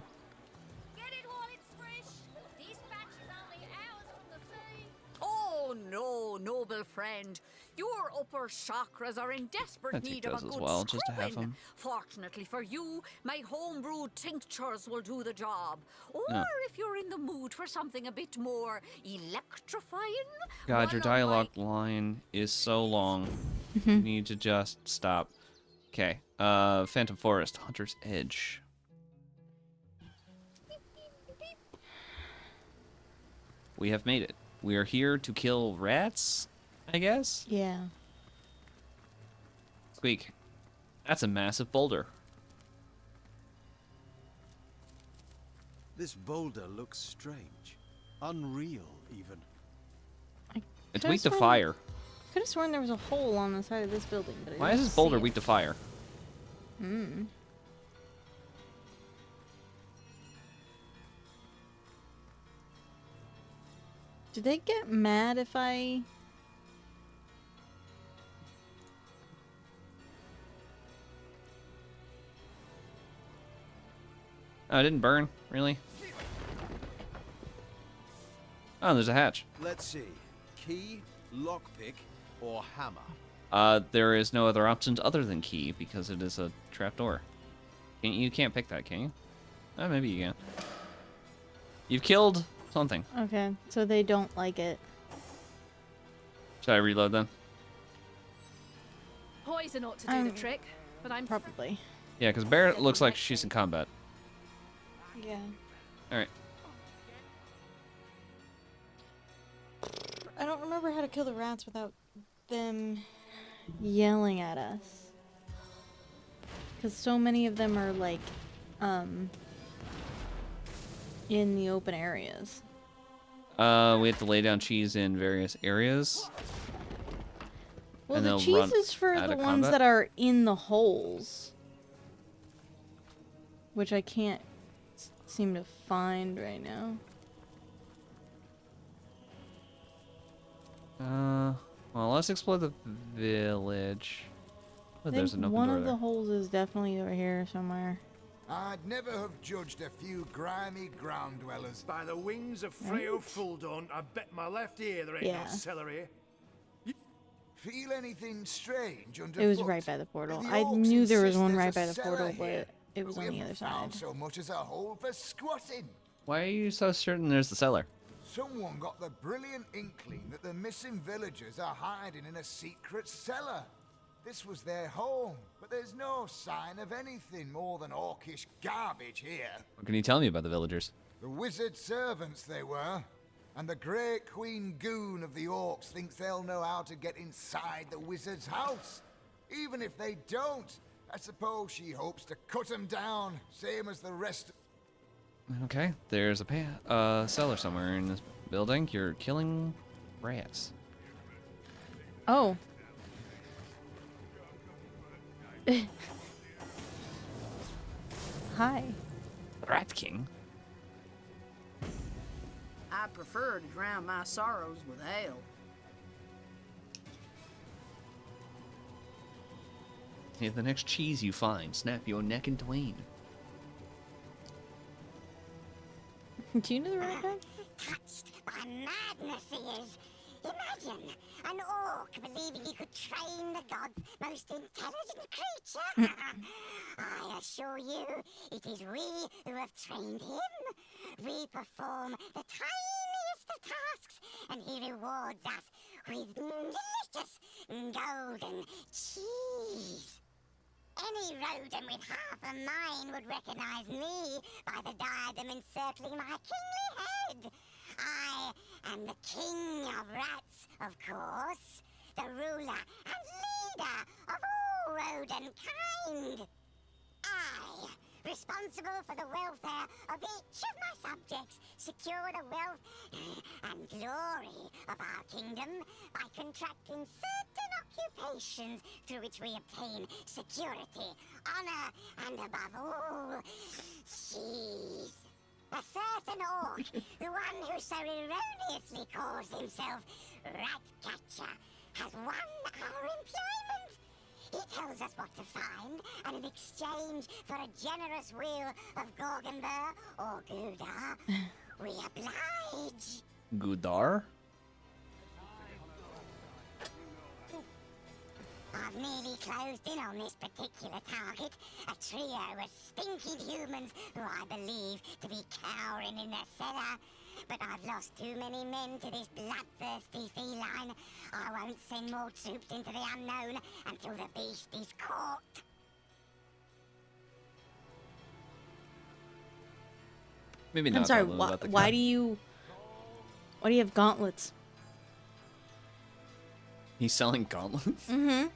Get it while it's fresh. This batch is only hours from the sea. Oh no, noble friend. Your upper chakras are in desperate I take need of a those as good well, just to have scrubbing. them. Fortunately for you, my homebrewed tinctures will do the job. Or No. if you're in the mood for something a bit more electrifying, God, your one of dialogue line is so long. You need to just stop. Okay. Phantom Forest, Hunter's Edge. We have made it. We are here to kill rats, I guess? Yeah. Squeak. That's a massive boulder. This boulder looks strange. Unreal, even. It's weak to fire. Could have sworn there was a hole on the side of this building, but I Why didn't is this boulder see it. weak to fire? Hmm. Do they get mad if I... Oh, it didn't burn? Really? Oh, there's a hatch. Let's see. Key, lockpick, or hammer? There is no other options other than key because it is a trapdoor. You can't pick that, can you? Oh, maybe you can. You've killed something. Okay, so they don't like it. Should I reload then? Poison ought to do the trick, but I'm probably. Yeah, because Barrett looks like she's in combat. Yeah. Alright. I don't remember how to kill the rats without them yelling at us. Because so many of them are like, in the open areas. We have to lay down cheese in various areas. Well, and the they'll cheese run is for out the of ones combat. that are in the holes. Which I can't seem to find right now. Well, let's explore the village. Oh, I there's think an open one door of there. the holes is definitely over here somewhere. I'd never have judged a few grimy ground dwellers. By the wings of Freyo Fulldon, I bet my left ear there ain't Yeah. no celery. Feel anything strange underfoot? It was right by the portal. The I orcs knew there was insist one there's right a by the cellar portal, here, but it was we on the haven't other found side. so much as a hole for squatting. Why are you so certain there's the cellar? Someone got the brilliant inkling that the missing villagers are hiding in a secret cellar. This was their home, but there's no sign of anything more than orcish garbage here. What can you tell me about the villagers? The wizard servants they were. And the great queen goon of the orcs thinks they'll know how to get inside the wizard's house. Even if they don't, I suppose she hopes to cut them down, same as the rest. Okay, there's a cellar somewhere in this building. You're killing rats. Oh. Hi. Rat King? I prefer to drown my sorrows with ale. Yeah, the next cheese you find, snap your neck in twain. Do you know the right guy? Touched by madness he is. Imagine an orc believing he could train the gods' most intelligent creature. I assure you, it is we who have trained him. We perform the tiniest of tasks, and he rewards us with delicious golden cheese. Any rodent with half a mind would recognize me by the diadem encircling my kingly head. I am the king of rats, of course, the ruler and leader of all rodent kind. I, responsible for the welfare of each of my subjects, secure the wealth and glory of our kingdom by contracting certain occupations through which we obtain security, honor, and above all, cheese. A certain orc, the one who so erroneously calls himself Ratcatcher, has won our employment. He tells us what to find, and in exchange for a generous wheel of Gorgonbur or Gouda, we oblige. Gudar? I've nearly closed in on this particular target, a trio of stinking humans who I believe to be cowering in their cellar. But I've lost too many men to this bloodthirsty feline. I won't send more troops into the unknown until the beast is caught. Maybe not. I'm sorry, probably about the why cow. do you have gauntlets? He's selling gauntlets? Mm-hmm.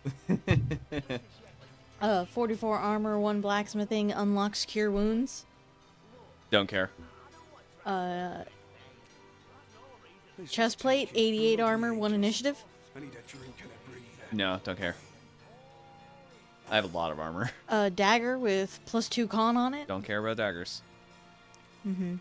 44 armor, 1 blacksmithing, unlocks cure wounds. Don't care. Chest plate, 88 armor, 1 initiative. No, don't care. I have a lot of armor. Dagger with +2 con on it. Don't care about daggers. Mm-hmm.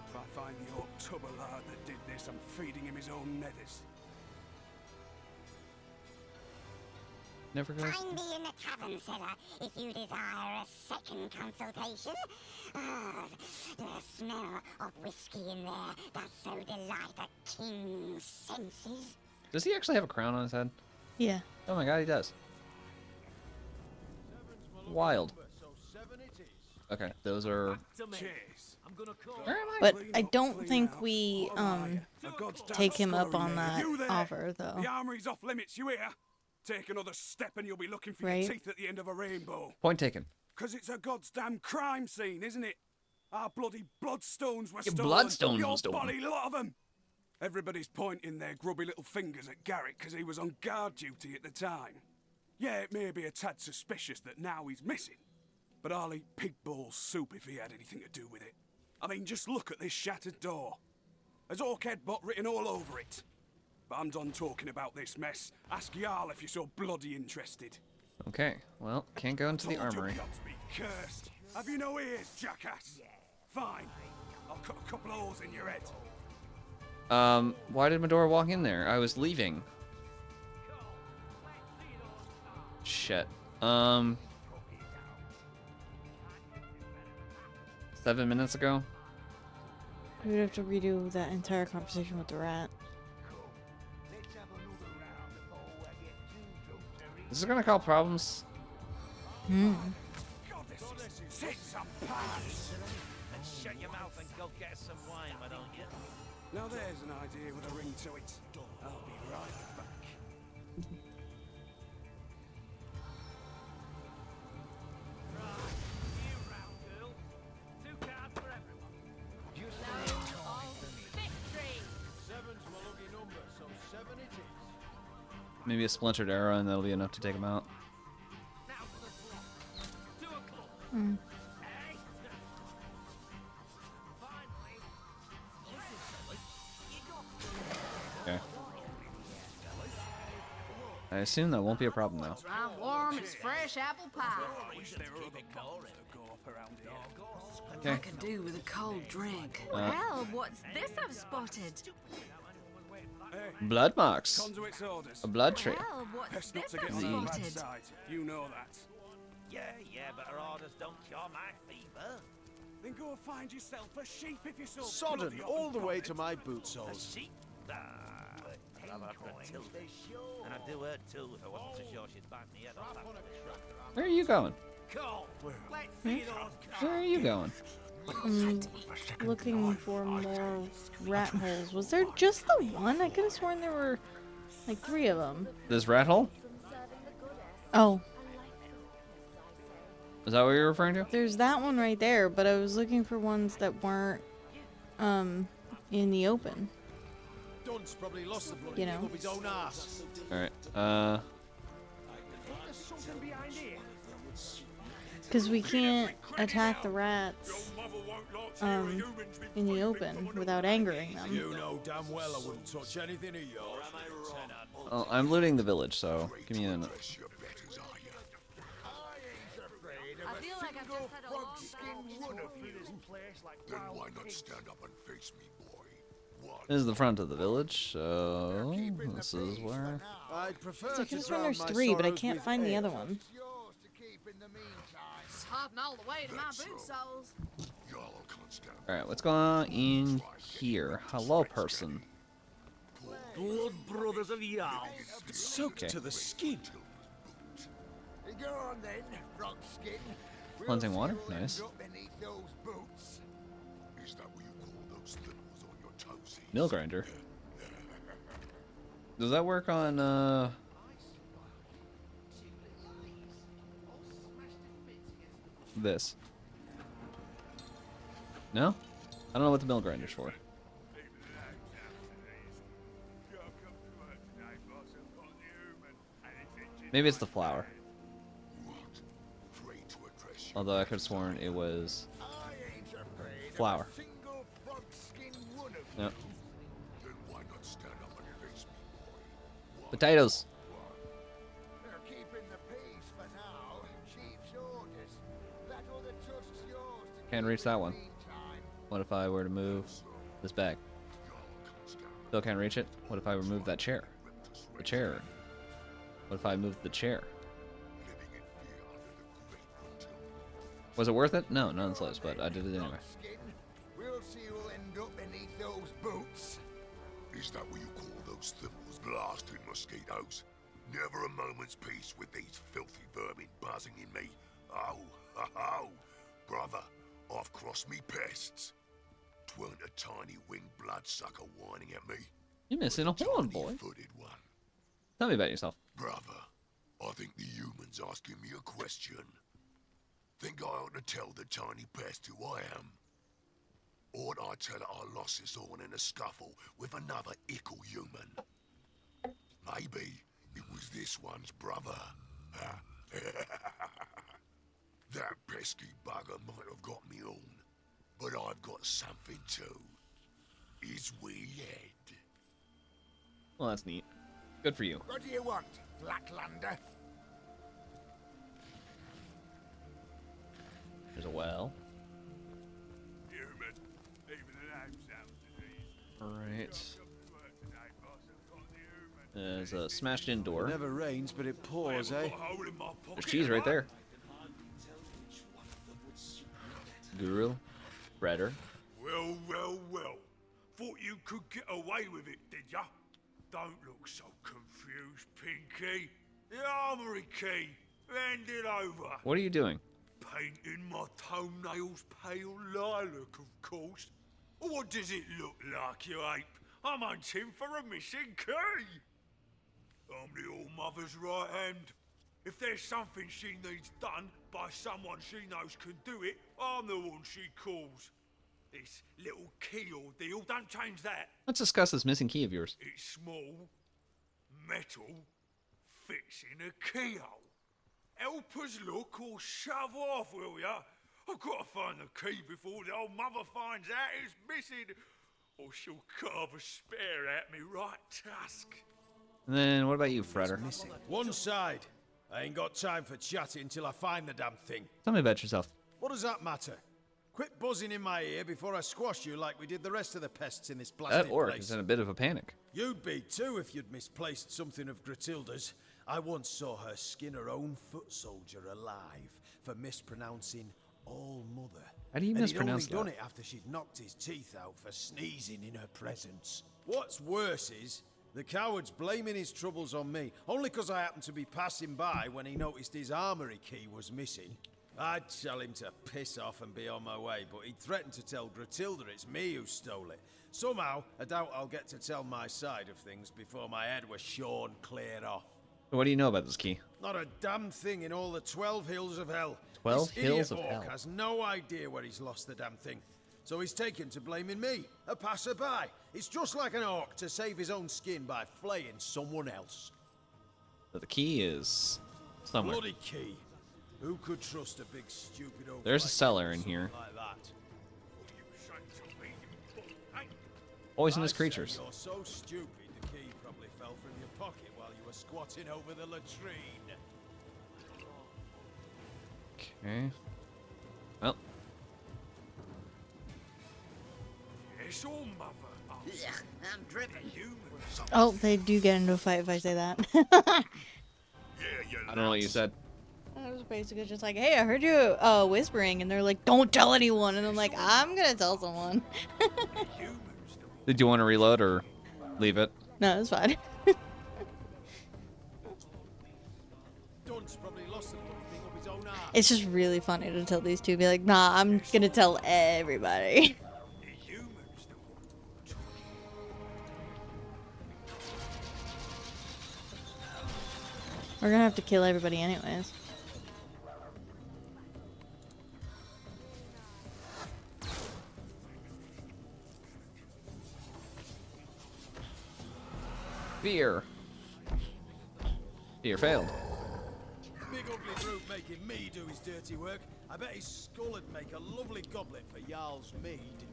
If I find the old tubber lad that did this, I'm feeding him his own nethers. Never goes. Find me in the tavern cellar if you desire a second consultation. Ah, the smell of whiskey in there does so delight a king's senses. Does he actually have a crown on his head? Yeah. Oh my god, he does. Wild. Okay, those are... But I don't think we take him up on that offer, though. The armory's off limits, you hear? Take another step and you'll be looking for Right. your teeth at the end of a rainbow. Point taken. 'Cause it's a goddamn crime scene, isn't it? Our bloody bloodstones were Your stolen. bloodstones Your were stolen. bloody lot of them. Everybody's pointing their grubby little fingers at Garrett 'cause he was on guard duty at the time. Yeah, it may be a tad suspicious that now he's missing, but I'll eat pig ball soup if he had anything to do with it. I mean, just look at this shattered door. There's Orchid Bot written all over it. But I'm done talking about this mess. Ask Jarl if you're so bloody interested. Okay, well, can't go into the Told you armory. gods be cursed. Have you no ears, jackass? Fine. I'll cut a couple of holes in your head. Why did Madora walk in there? I was leaving. Shit. 7 minutes ago? We would have to redo that entire conversation with the rat. This is gonna cause problems. Sit some pants. And shut your mouth and go get us some wine, why don't you? Now there's an idea with a ring to it. I'll be right back. Maybe a splintered arrow and that'll be enough to take him out. Okay. I assume that won't be a problem though. I'm warm as fresh apple pie. Okay. I could do with a cold drink. Well, what's this I've spotted? Blood marks. Conduit's orders. A blood tree. Well, what's Best not this to get I've on the bad spotted? side. You know that. Yeah, but our orders don't cure my fever. Then go find yourself a sheep if you're so Sodden bloody all the way bothered. to my boot A soles. sheep? I'd have her for Tilda. And I'd do her too if I wasn't so sure she'd bite me head off that way. Where are you going? Cool. Let's see those Where are you going? Looking for more rat holes. Was there just the one? I could have sworn there were like 3 of them. This rat hole? Oh, Is that what you're referring to? there's that one right there, but I was looking for ones that weren't in the open. Dunce probably lost the bloody You know. thing up his own ass. Alright, There's something behind here. Because we can't attack the rats in the open without angering them. You know damn well I wouldn't touch anything of yours. oh, I'm looting the village, so give me a minute. I feel like I've just had a long Then why not stand up and face me, boy? This is the front of the village, so this is where... I'd prefer So I to can swear drown there's my 3, but I sorrows can't with find the ale. other one. It's hopping all the way to my boot soles. Alright, what's going on in here? Hello, person. blood brothers of Jarl. Soaked Okay. to the skin. Go on then, frog skin. Cleansing water? Nice. Beneath those boots. Is that what you call those thistles on your toesies? Mill grinder. Does that work on, this? No? I don't know what the mill grinder's for. Maybe it's the flour. Although I could have sworn it was flour. Yep. Potatoes. Can't reach that one. What if I were to move this bag? Still can't reach it. What if I remove that chair? The chair. What if I moved the chair? Was it worth it? No, none of those, but I did it anyway. We'll see who'll end up beneath those boots. Is that what you call those thimbles blasting mosquitoes? Never a moment's peace with these filthy vermin buzzing in me. Oh, brother, I've crossed me pests. 'Tweren't a tiny winged bloodsucker whining at me. You're missing a horn, boy. Footed one. Tell me about yourself. Brother, I think the human's asking me a question. Think I ought to tell the tiny pest who I am? Or ought I tell her I lost this horn in a scuffle with another ickle human? Maybe it was this one's brother. That pesky bugger might have got me on, but I've got something too. His wee head. Well, that's neat. Good for you. What do you want, Flatlander? There's a well. Alright. There's a smashed in door. It never rains, but it pours, eh? There's cheese right there. Guru. Breader. Well. Thought you could get away with it, did ya? Don't look so confused, Pinky. The armory key. Hand it over. What are you doing? Painting my toenails pale lilac, of course. What does it look like, you ape? I'm hunting for a missing key. I'm the All-Mother's right hand. If there's something she needs done by someone she knows can do it, I'm the one she calls. This little key ordeal, don't change that. Let's discuss this missing key of yours. It's small, metal, fits in a keyhole. Help us look or shove off, will ya? I've got to find the key before the old mother finds out it's missing, or she'll carve a spear at me right tusk. And then what about you, Fretter? One side. I ain't got time for chatting until I find the damn thing. Tell me about yourself. What does that matter? Quit buzzing in my ear before I squash you like we did the rest of the pests in this blasted That orc place. is in a bit of a panic. You'd be too if you'd misplaced something of Gratilda's. I once saw her skin her own foot soldier alive for mispronouncing All Mother. How do you mispronounce he'd only that? done it after she'd knocked his teeth out for sneezing in her presence. What's worse is, the coward's blaming his troubles on me, only because I happened to be passing by when he noticed his armory key was missing. I'd tell him to piss off and be on my way, but he threatened to tell Gratilda it's me who stole it. Somehow, I doubt I'll get to tell my side of things before my head was shorn clear off. What do you know about this key? Not a damn thing in all the 12 hills of hell. 12 This hills idiot of orc hell. has no idea where he's lost the damn thing. So he's taken to blaming me, a passerby. It's just like an orc to save his own skin by flaying someone else. So the key is somewhere. Bloody key. Who could trust a big stupid oaf There's a like cellar you in with here. something like that? Poisonous I say creatures. You're so stupid the key probably fell from your pocket while you were squatting over the latrine. Okay. Well, It's all mother. I'm dripping. Oh, they do get into a fight if I say that. I don't know what you said. I was basically just like, hey, I heard you whispering, and they're like, don't tell anyone. And I'm like, I'm gonna tell someone. Did you want to reload or leave it? No, it's fine. Dunce probably lost the bloody thing up his own arse. It's just really funny to tell these two, be like, nah, I'm gonna tell everybody. We're gonna have to kill everybody anyways. Fear. Fear failed. Big ugly brute making me do his dirty work. I bet his skull would make a lovely goblet for Jarl's mead.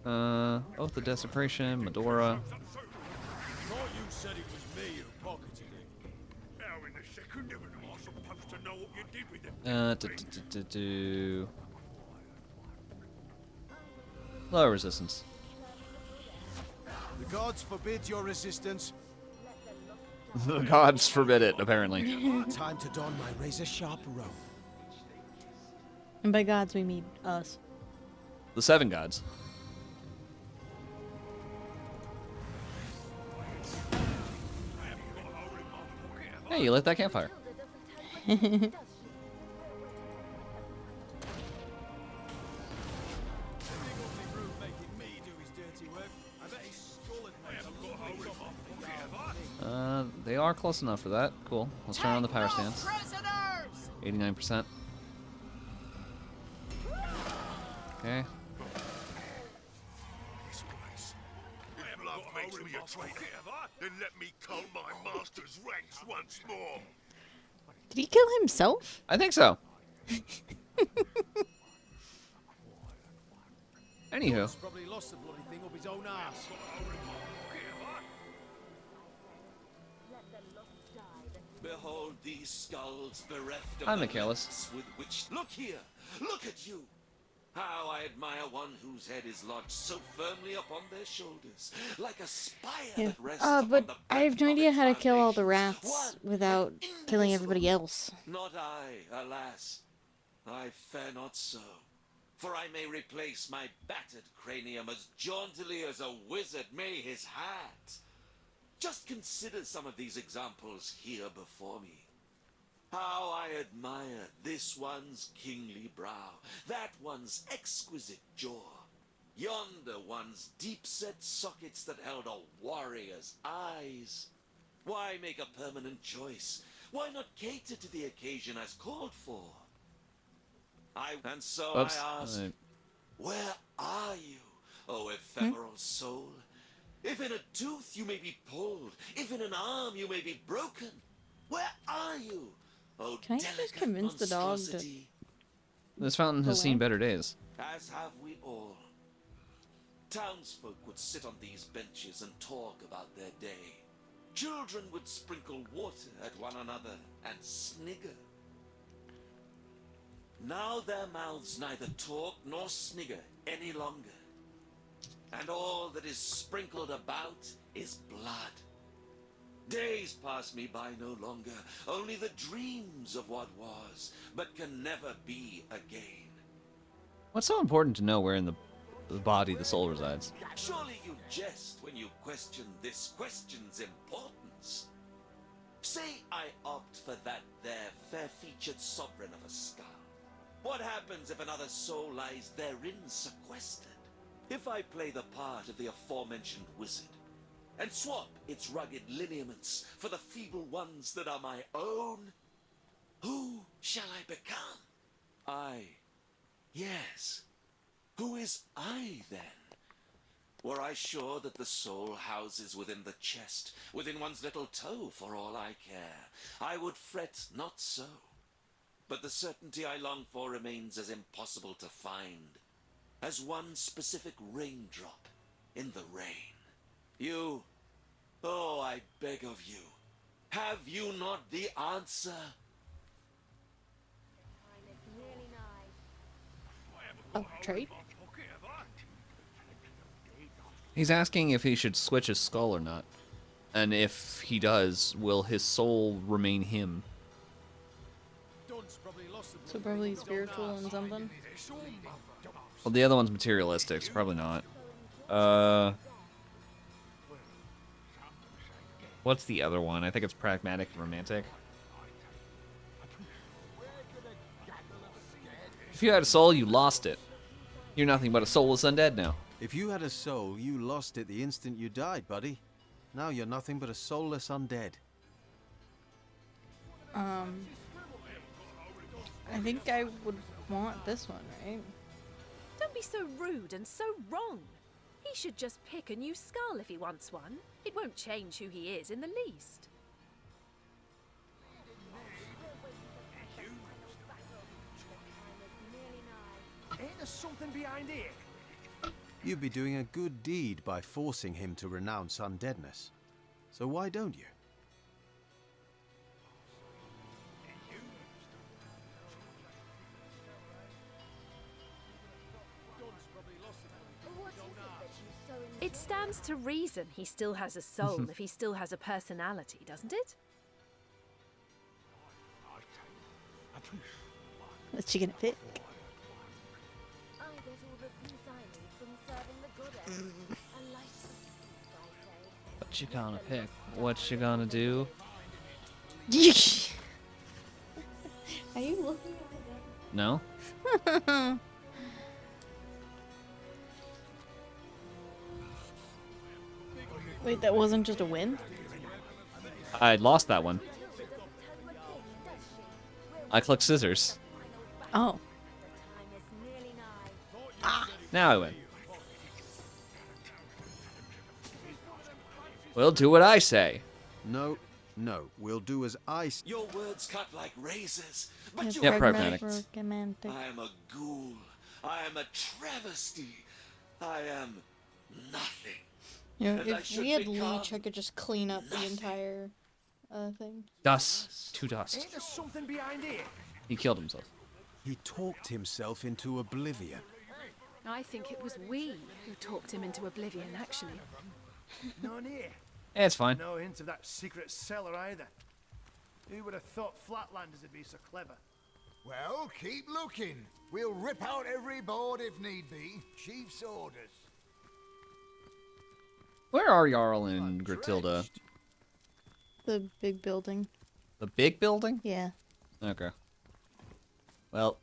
Oath of Desecration, Madora. Thought you said it was me who pocketed it. How in the second heaven am I supposed to know what you did with them? Low resistance. The gods forbid your resistance. The gods forbid it, apparently. Time to don my razor-sharp robe. And by gods, we mean us. The 7 gods. Hey, you lit that campfire. They are close enough for that. Cool. Let's turn on the power stance. 89%. Okay. This place. If love makes me a traitor, then let me count my master's ranks once more. Did he kill himself? I think so. Anywho. Probably lost the bloody thing up his own ass. Behold these skulls bereft of I'm the Michaelis. lance with which. Look here! Look at you! How I admire one whose head is lodged so firmly upon their shoulders, like a spire that rests upon But the I have no breadth of idea its how to kill all the foundations. rats One, without killing invisible. everybody else. Not I, alas. I fare not so. For I may replace my battered cranium as jauntily as a wizard may his hat. Just consider some of these examples here before me. How I admire this one's kingly brow, that one's exquisite jaw, yonder one's deep-set sockets that held a warrior's eyes. Why make a permanent choice? Why not cater to the occasion as called for? And so Oops. I ask, where are you, O ephemeral soul? If in a tooth you may be pulled, if in an arm you may be broken, where are you, O Can I just convince the dog to... monstrosity? This fountain has seen better days. As have we all. Townsfolk would sit on these benches and talk about their day. Children would sprinkle water at one another and snigger. Now their mouths neither talk nor snigger any longer. And all that is sprinkled about is blood. Days pass me by no longer, only the dreams of what was, but can never be again. What's so important to know where in the body the soul resides? Surely you jest when you question this question's importance. Say I opt for that there fair-featured sovereign of a skull. What happens if another soul lies therein sequestered? If I play the part of the aforementioned wizard, and swap its rugged lineaments for the feeble ones that are my own, who shall I become? I. Yes. Who is I, then? Were I sure that the soul houses within the chest, within one's little toe, for all I care, I would fret not so. But the certainty I long for remains as impossible to find as one specific raindrop in the rain. You, oh, I beg of you, have you not the answer? Oh, trade? He's asking if he should switch his skull or not. And if he does, will his soul remain him? So probably spiritual and something? Well, the other one's materialistic, so probably not. What's the other one? I think it's pragmatic and romantic. If you had a soul, you lost it. You're nothing but a soulless undead now. If you had a soul, you lost it the instant you died, buddy. Now you're nothing but a soulless undead. I think I would want this one, right? Don't be so rude and so wrong. He should just pick a new skull if he wants one. It won't change who he is in the least. Ain't there something behind here? You'd be doing a good deed by forcing him to renounce undeadness. So why don't you? It stands to reason he still has a soul if he still has a personality, doesn't it? What's she gonna pick? What you gonna pick? What you gonna do? Are you looking at No? me? Wait, that wasn't just a win? I lost that one. I clicked scissors. Oh. Now I win. We'll do what I say. No, no. We'll do as I say. Your words cut like razors, but You're you Yeah, are pragmatic. romantic. I am a ghoul. I am a travesty. I am nothing. You know, And I if should we had become Leech, I could just clean up the entire thing. Dust to dust. Ain't there something behind here? He killed himself. He talked himself into oblivion. I think it was we who talked him into oblivion, actually. None here. Yeah, it's fine. No hint of that secret cellar either. Who would have thought Flatlanders would be so clever? Well, keep looking. We'll rip out every board if need be. Chief's orders. Where are Jarl and Gratilda? The big building. The big building? Yeah. Okay. Well,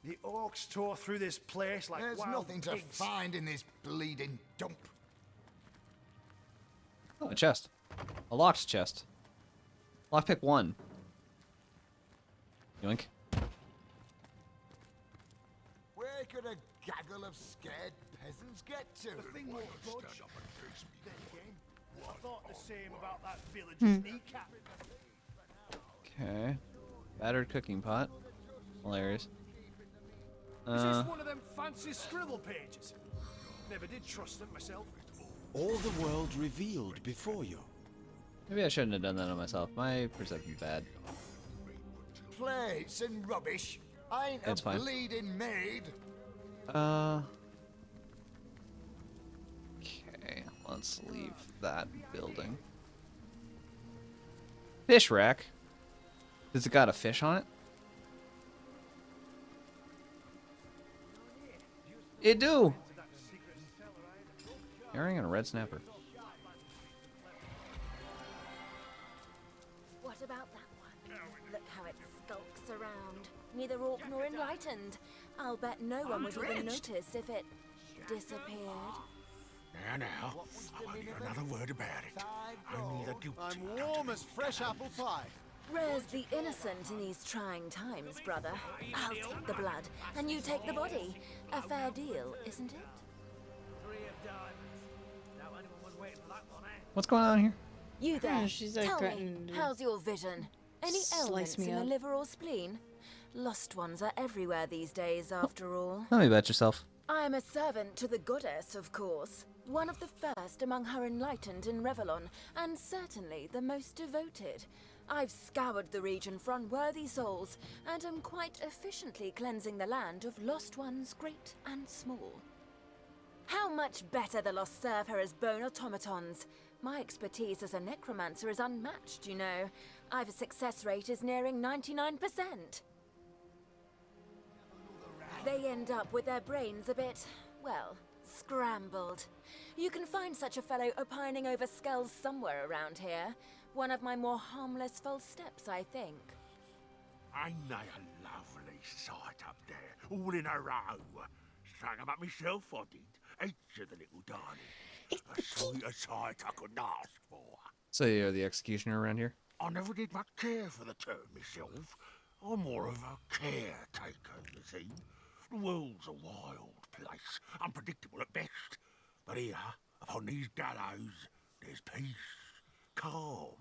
The orcs tore through this place like There's wild nothing to pigs. find in this bleeding dump. oh, a chest. A locked chest. Lockpick 1. Yoink. Where could a gaggle of scared peasants get to? The thing won't budge. Then again, I thought the same about that village's kneecap. Okay. Battered cooking pot. Hilarious. Is this one of them fancy scribble pages? Never did trust them myself. All the world revealed before you. Maybe I shouldn't have done that on myself. My perception's bad. Plates and rubbish. I ain't That's a fine. bleeding maid. Okay, let's leave that building. Fish rack. Does it got a fish on it? It do. Herring and a red snapper. What about that one? Look how it skulks around. Neither orc nor enlightened. I'll bet no one would even notice if it disappeared. Now, I won't hear another word about it. Only the guilty. I'm warm as fresh apple pie. Rare's the innocent in these trying times, brother. I'll take the blood, and you take the body. A fair deal, isn't it? What's going on here? You there, she's like tell me, threatening to how's your vision? Any slice ailments me in the up. liver or spleen? Lost ones are everywhere these days, after all. Tell me about yourself. I am a servant to the goddess, of course. One of the first among her enlightened in Revelon, and certainly the most devoted. I've scoured the region for unworthy souls, and am quite efficiently cleansing the land of lost ones great and small. How much better the lost serve her as bone automatons. My expertise as a necromancer is unmatched, you know. I've a success rate is nearing 99%. They end up with their brains a bit, well, scrambled. You can find such a fellow opining over skulls somewhere around here. One of my more harmless false steps, I think. Ain't they a lovely sight up there, all in a row? Strung 'em up myself, I did. Each of the little darlings. A sweeter sight I couldn't ask for. So you're the executioner around here? I never did much care for the term myself. I'm more of a caretaker, you see. The world's a wild place, unpredictable at best. But here, upon these gallows, there's peace, calm.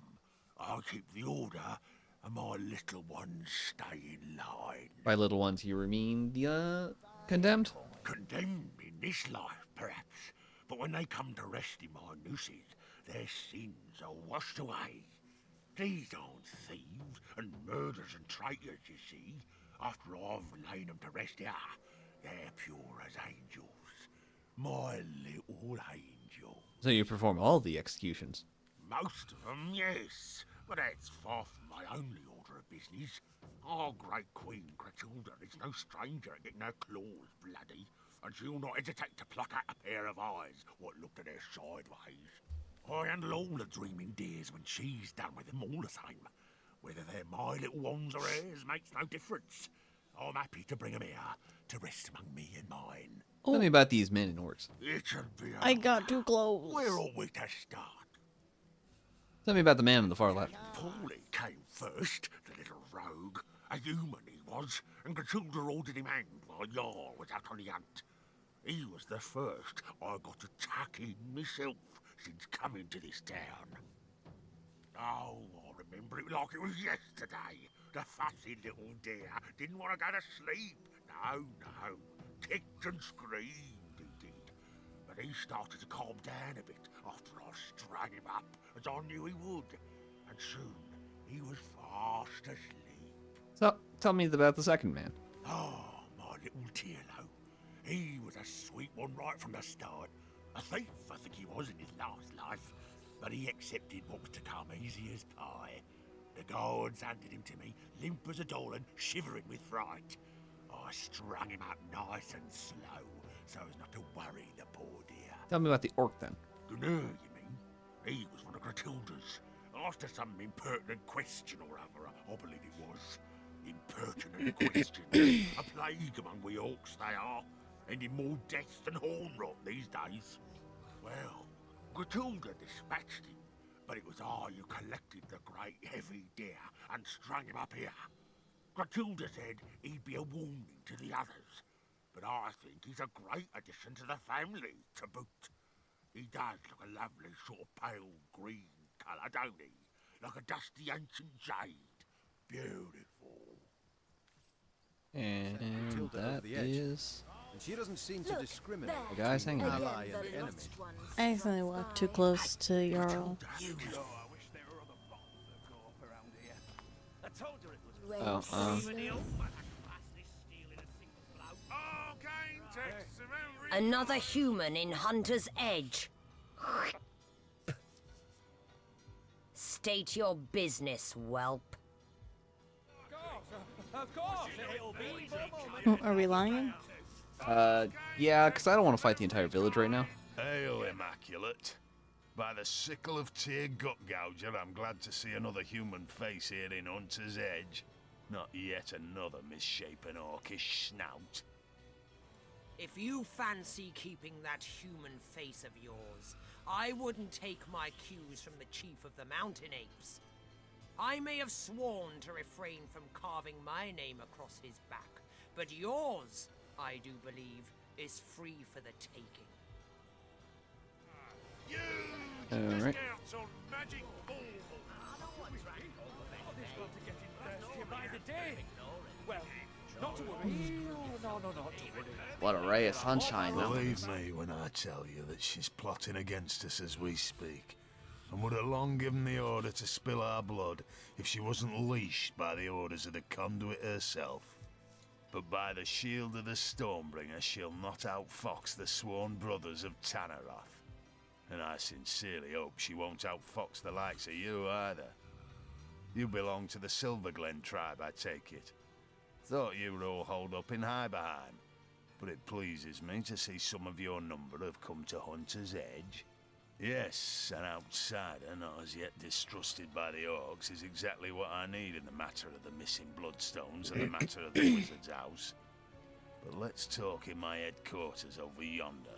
I keep the order, and my little ones stay in line. By little ones, you mean the condemned? Condemned in this life, perhaps. But when they come to rest in my nooses, their sins are washed away. These aren't thieves and murderers and traitors, you see. After I've laid them to rest here, they're pure as angels. My little angels. So you perform all the executions. Most of them, yes. But that's far from my only order of business. Our great Queen Grachilda is no stranger at getting her claws bloody, and she'll not hesitate to pluck out a pair of eyes what looked at her sideways. I handle all the dreaming dears when she's done with them all the same. Whether they're my little ones or hers makes no difference. I'm happy to bring them here to rest among me and mine. Tell me about these men and orcs. I got too close. Where are we to start? Tell me about the man on the far left. Paulie came first, the little rogue. A human he was, and Grachilda ordered him hanged while Jarl was out on the hunt. He was the first I got to tuck in myself since coming to this town. Oh, I remember it like it was yesterday. The fussy little dear didn't want to go to sleep. No, no. Kicked and screamed, he did. But he started to calm down a bit after I strung him up, as I knew he would. And soon, he was fast asleep. So, tell me about the second man. Oh, my little Tierlo. He was a sweet one right from the start. A thief, I think he was in his last life. But he accepted what was to come easy as pie. The guards handed him to me, limp as a doll and shivering with fright. I strung him out nice and slow, so as not to worry the poor dear. Tell me about the orc then. Gunnar, you mean? He was one of Grachilda's. After some impertinent question or other, I believe it was. Impertinent question. A plague among we orcs they are, ending more death than horn rot these days. Well, Grachilda dispatched him, but it was I who collected the great heavy deer and strung him up here. Grachilda said he'd be a warning to the others, but I think he's a great addition to the family, to boot. He does look a lovely sort of pale green colour, don't he? Like a dusty ancient jade. Beautiful. And that is... And she doesn't seem to discriminate. The guy's hanging out. Ally and enemy. I accidentally walked too close to Jarl. Oh, Another human in Hunter's Edge. State your business, whelp. Are we lying? Yeah, because I don't want to fight the entire village right now. Hail, Immaculate. By the sickle of Tyr Gutgouger, I'm glad to see another human face here in Hunter's Edge. Not yet another misshapen orcish snout. If you fancy keeping that human face of yours, I wouldn't take my cues from the chief of the mountain apes. I may have sworn to refrain from carving my name across his back, but yours, I do believe, is free for the taking. All right. What a ray of sunshine that Believe was. me when I tell you that she's plotting against us as we speak, and would have long given the order to spill our blood if she wasn't leashed by the orders of the conduit herself. But by the shield of the Stormbringer, she'll not outfox the sworn brothers of Tanneroth. And I sincerely hope she won't outfox the likes of you either. You belong to the Silverglen tribe, I take it. Thought you were all holed up in Hyberheim, but it pleases me to see some of your number have come to Hunter's Edge. Yes, an outsider not as yet distrusted by the orcs is exactly what I need in the matter of the missing bloodstones and the matter of the wizard's house. But let's talk in my headquarters over yonder,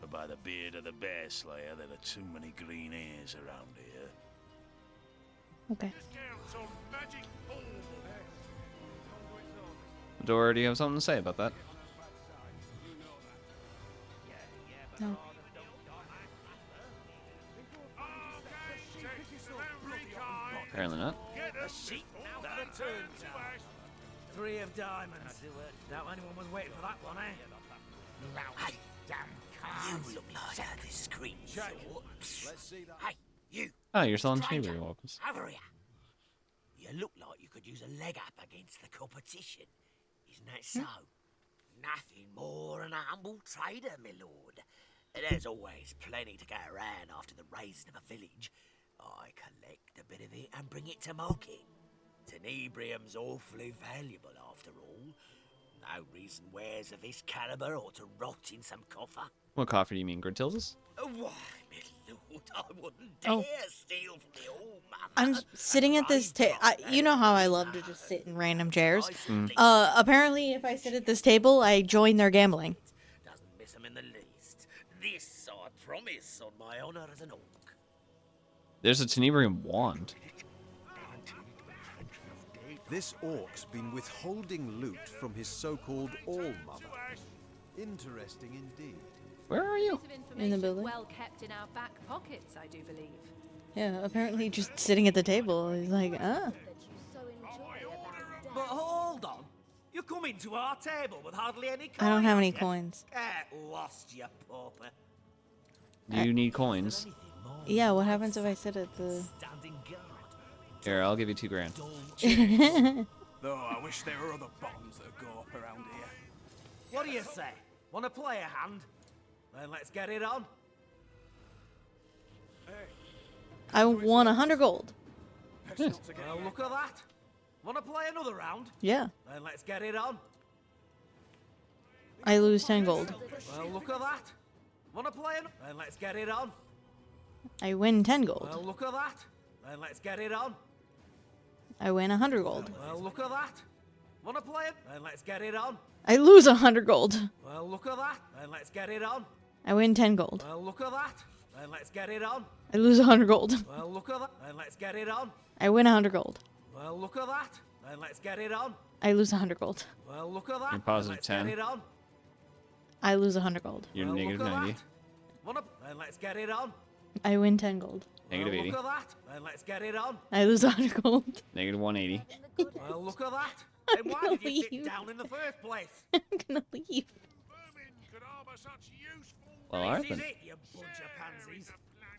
for by the beard of the Bear Slayer there are too many green ears around here. Okay. Madora, do you have something to say about that? No. Apparently not. A sheep that a turn tower. 3 of diamonds. Doubt anyone was waiting for that one, eh? Hey, you look like a discreet sort. Let's see that. Hey, you. Oh, you're selling stranger, Tenebria welcomes. over here. You look like you could use a leg up against the competition. Isn't that so? Nothing more than a humble trader, my lord. There's always plenty to go around after the raising of a village. I collect a bit of it and bring it to market. Tenebrium's awfully valuable after all. No reason wares of this caliber ought to rot in some coffer. What coffee do you mean, Gruntilda's? Why, my lord, I wouldn't dare steal from the old mother. I'm sitting at this table. You know how I love to just sit in random chairs. Mm. Apparently, if I sit at this table, I join their gambling. Doesn't miss 'em in the least. This I promise on my honor as an orc. There's a Tenebrium wand. This orc's been withholding loot from his so-called all-mother. Interesting indeed. Where are you? In the building. Well kept in our back pockets, I do believe. Yeah, apparently just sitting at the table. He's like, ah. But hold on. You come into our table with hardly any coins. I don't have any yeah? coins. Get lost, you pauper. Do you need coins? Yeah, what happens if I sit at the... Here, I'll give you $2,000. Though I wish there were other bombs that go up around here. What do you say? Want to play a hand? Then let's get it on. I won 100 gold. Well, look at that. Want to play another round? Yeah. Then let's get it on. I lose 10 gold. Well, look at that. Want to play Then let's get it on. I win 10 gold. Well, look at that. Then let's get it on. I win 100 gold. Well, look at that. Want to play it? Then let's get it on. I lose 100 gold. Well, look at that. Then let's get it on. I win 10 gold. Well, look at that. Then let's get it on. I lose 100 gold. Well, look at that. Then let's get it on. I win 100 gold. Well, look at that. Then let's get it on. I lose 100 gold. Well, look at that. You're positive Let's 10. get it on. I lose 100 gold. You're Well, negative look at 90. that. Then let's get it on. I win 10 gold. Negative Well, 80. look at that. Then let's get it on. I lose 100 gold. Negative 180. Well, look at that. Then why did you sit down in the first place? I'm gonna leave. Well, alright This is then. it, you bunch of pansies.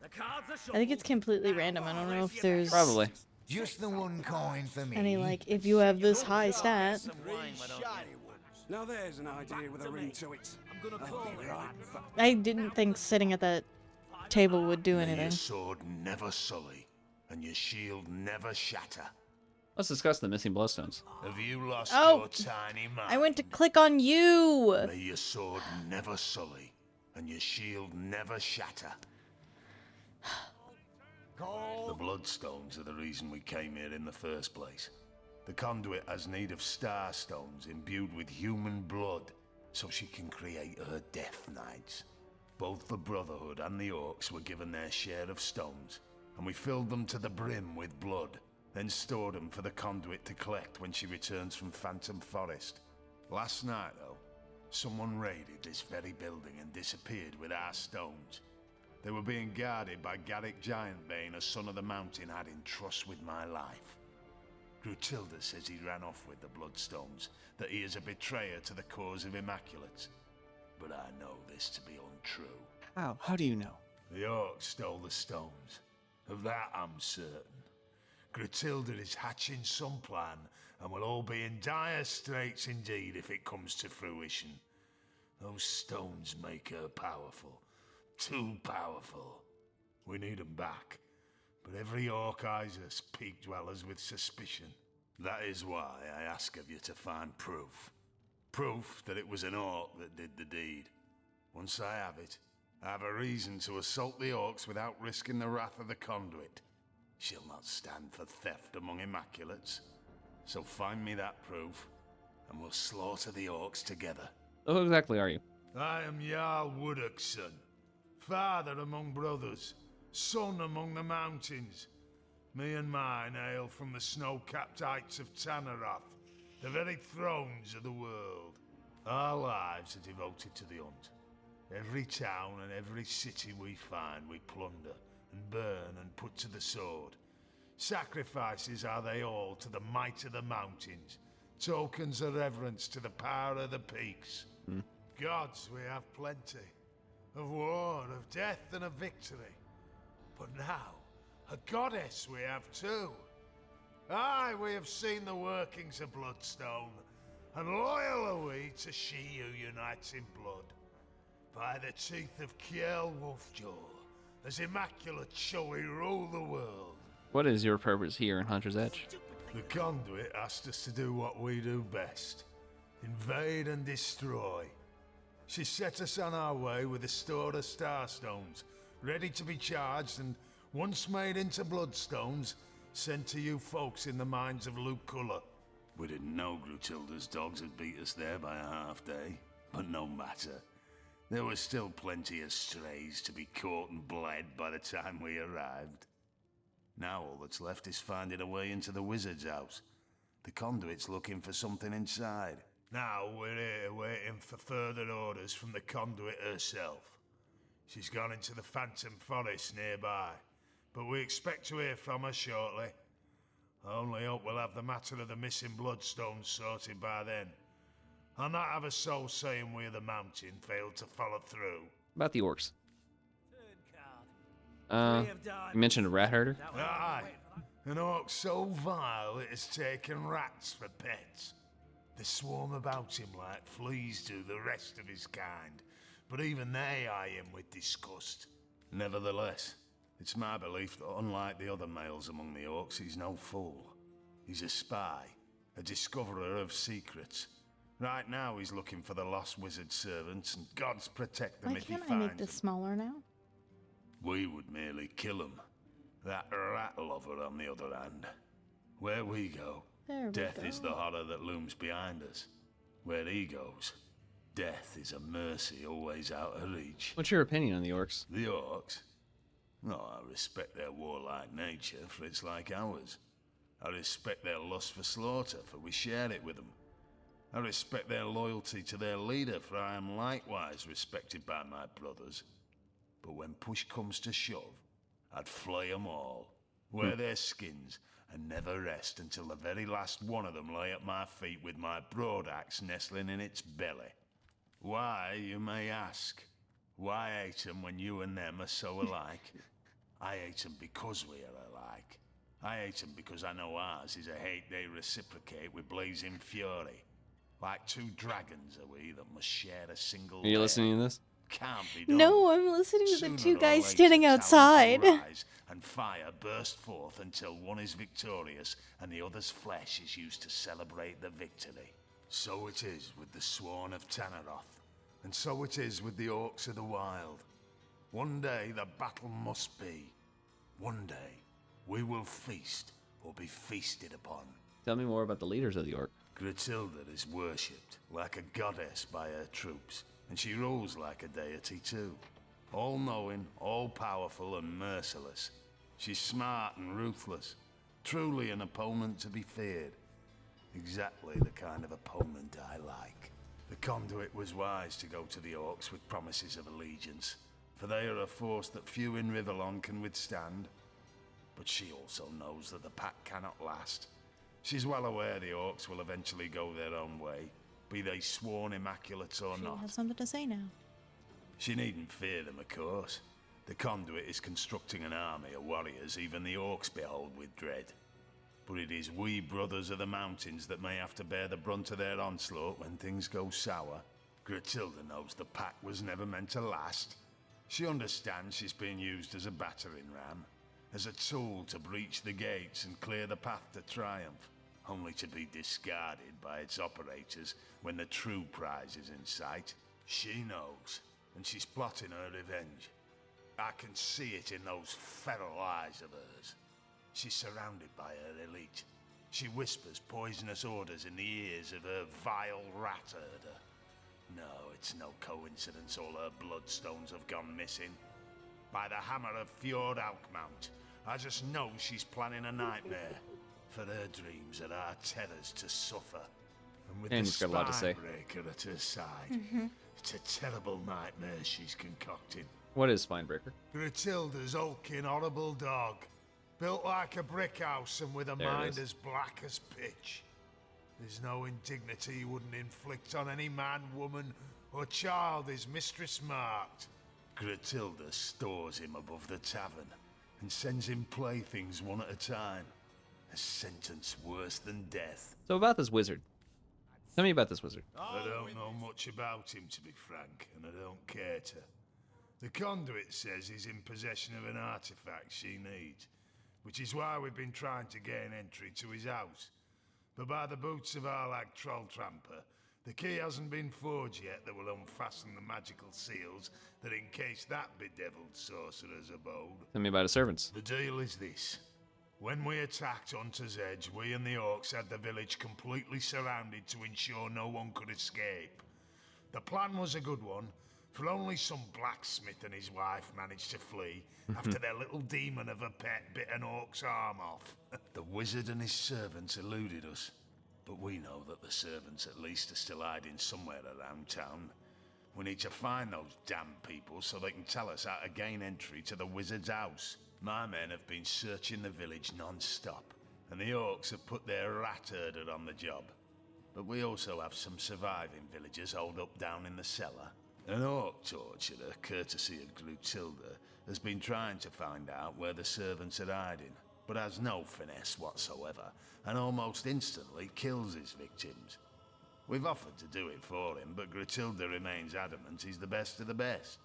The cards are I shuffled. think it's completely random. I don't know if there's Probably. Just the one coin for me. any, like, if you have this high stat. Now there's an idea with a ring to it. I'm gonna call it. I didn't think sitting at that table would do May anything. your sword never sully, and your shield never shatter. Let's discuss the missing bloodstones. Have you lost Oh, your tiny mind? I went to click on you. May your sword never sully, and your shield never shatter. The bloodstones are the reason we came here in the first place. The conduit has need of star stones imbued with human blood, so she can create her death knights. Both the Brotherhood and the Orcs were given their share of stones, and we filled them to the brim with blood, then stored them for the conduit to collect when she returns from Phantom Forest. Last night, though, someone raided this very building and disappeared with our stones. They were being guarded by Garrick Giantbane, a son of the mountain had in trust with my life. Grutilda says he ran off with the bloodstones, that he is a betrayer to the cause of Immaculates. But I know this to be untrue. How? How do you know? The Orcs stole the stones. Of that I'm certain. Grutilda is hatching some plan, and we'll all be in dire straits indeed if it comes to fruition. Those stones make her powerful. Too powerful. We need them back. But every Orc eyes us peak dwellers with suspicion. That is why I ask of you to find proof. Proof that it was an Orc that did the deed. Once I have it, I have a reason to assault the Orcs without risking the wrath of the conduit. She'll not stand for theft among Immaculates. So find me that proof, and we'll slaughter the Orcs together. Who exactly are you? I am Jarl Woodokson, father among brothers, son among the mountains. Me and mine hail from the snow-capped heights of Tanarath, the very thrones of the world. Our lives are devoted to the hunt. Every town and every city we find, we plunder and burn and put to the sword. Sacrifices are they all to the might of the mountains, tokens of reverence to the power of the peaks. Gods we have plenty, of war, of death and of victory. But now, a goddess we have too. Aye, we have seen the workings of Bloodstone, and loyal are we to she who unites in blood. By the teeth of Kiel Wolfjaw, as immaculate shall we rule the world. What is your purpose here in Hunter's Edge? The Conduit asked us to do what we do best. Invade and destroy. She set us on our way with a store of Starstones, ready to be charged and, once made into Bloodstones, sent to you folks in the mines of Luculla. We didn't know Grutilda's dogs had beat us there by a half day, but no matter. There were still plenty of strays to be caught and bled by the time we arrived. Now all that's left is finding a way into the wizard's house. The Conduit's looking for something inside. Now we're here waiting for further orders from the Conduit herself. She's gone into the Phantom Forest nearby, but we expect to hear from her shortly. I only hope we'll have the matter of the missing Bloodstones sorted by then. I'll not have a soul saying we're the mountain failed to follow through. About the orcs. You mentioned a rat herder? Aye. An orc so vile it has taken rats for pets. They swarm about him like fleas do the rest of his kind, but even they eye him with disgust. Nevertheless, it's my belief that unlike the other males among the orcs, he's no fool. He's a spy, a discoverer of secrets. Right now he's looking for the lost wizard servants, and gods protect them Why if he can't finds I make this smaller now? We would merely kill him. That rat lover on the other hand. Where we go, death is the horror that looms behind us. Where he goes, death is a mercy always out of reach. What's your opinion on the orcs? The orcs? No, I respect their warlike nature, for it's like ours. I respect their lust for slaughter, for we share it with them. I respect their loyalty to their leader, for I am likewise respected by my brothers. But when push comes to shove, I'd flay them all, wear their skins, and never rest until the very last one of them lay at my feet with my broadaxe nestling in its belly. Why, you may ask? Why hate them when you and them are so alike? I hate them because we are alike. I hate them because I know ours is a hate they reciprocate with blazing fury. Like two dragons are we that must share a single Are you listening to this? Can't be done. No, I'm listening to the Sooner two or guys later, standing towers outside. will rise and fire burst forth until one is victorious and the other's flesh is used to celebrate the victory. So it is with the Sworn of Tanneroth, and so it is with the Orcs of the Wild. One day the battle must be. One day we will feast or be feasted upon. Tell me more about the leaders of the orc. Grutilda is worshipped like a goddess by her troops, and she rules like a deity too. All-knowing, all-powerful and merciless. She's smart and ruthless, truly an opponent to be feared. Exactly the kind of opponent I like. The Conduit was wise to go to the Orcs with promises of allegiance, for they are a force that few in Rivellon can withstand. But she also knows that the pack cannot last. She's well aware the Orcs will eventually go their own way, be they sworn immaculates or She not. has something to say now. She needn't fear them, of course. The Conduit is constructing an army of warriors even the Orcs behold with dread. But it is we brothers of the mountains that may have to bear the brunt of their onslaught when things go sour. Grutilda knows the pack was never meant to last. She understands she's being used as a battering ram, as a tool to breach the gates and clear the path to triumph, only to be discarded by its operators when the true prize is in sight. She knows, and she's plotting her revenge. I can see it in those feral eyes of hers. She's surrounded by her elite. She whispers poisonous orders in the ears of her vile rat herder. No, it's no coincidence all her bloodstones have gone missing. By the hammer of Fjord Alkmount, I just know she's planning a nightmare. For her dreams are our terrors to suffer. And with And the he's got a lot to say. Spinebreaker at her side, It's a terrible nightmare she's concocting. What is Spinebreaker? Gratilda's hulking, horrible dog. Built like a brick house and with a There it mind is. as black as pitch. There's no indignity he wouldn't inflict on any man, woman, or child his mistress marked. Gratilda stores him above the tavern and sends him playthings one at a time. A sentence worse than death. So about this wizard. Tell me about this wizard. I don't know much about him, to be frank, and I don't care to. The conduit says he's in possession of an artifact she needs, which is why we've been trying to gain entry to his house. But by the boots of our lag troll tramper, the key hasn't been forged yet that will unfasten the magical seals that encase that bedeviled sorcerer's abode. Tell me about his servants. The deal is this. When we attacked Hunter's Edge, we and the orcs had the village completely surrounded to ensure no one could escape. The plan was a good one, for only some blacksmith and his wife managed to flee after their little demon of a pet bit an orc's arm off. The wizard and his servants eluded us, but we know that the servants at least are still hiding somewhere around town. We need to find those damn people so they can tell us how to gain entry to the wizard's house. My men have been searching the village non-stop, and the orcs have put their rat herder on the job. But we also have some surviving villagers holed up down in the cellar. An orc torturer, courtesy of Gratilda, has been trying to find out where the servants are hiding, but has no finesse whatsoever, and almost instantly kills his victims. We've offered to do it for him, but Gratilda remains adamant he's the best of the best.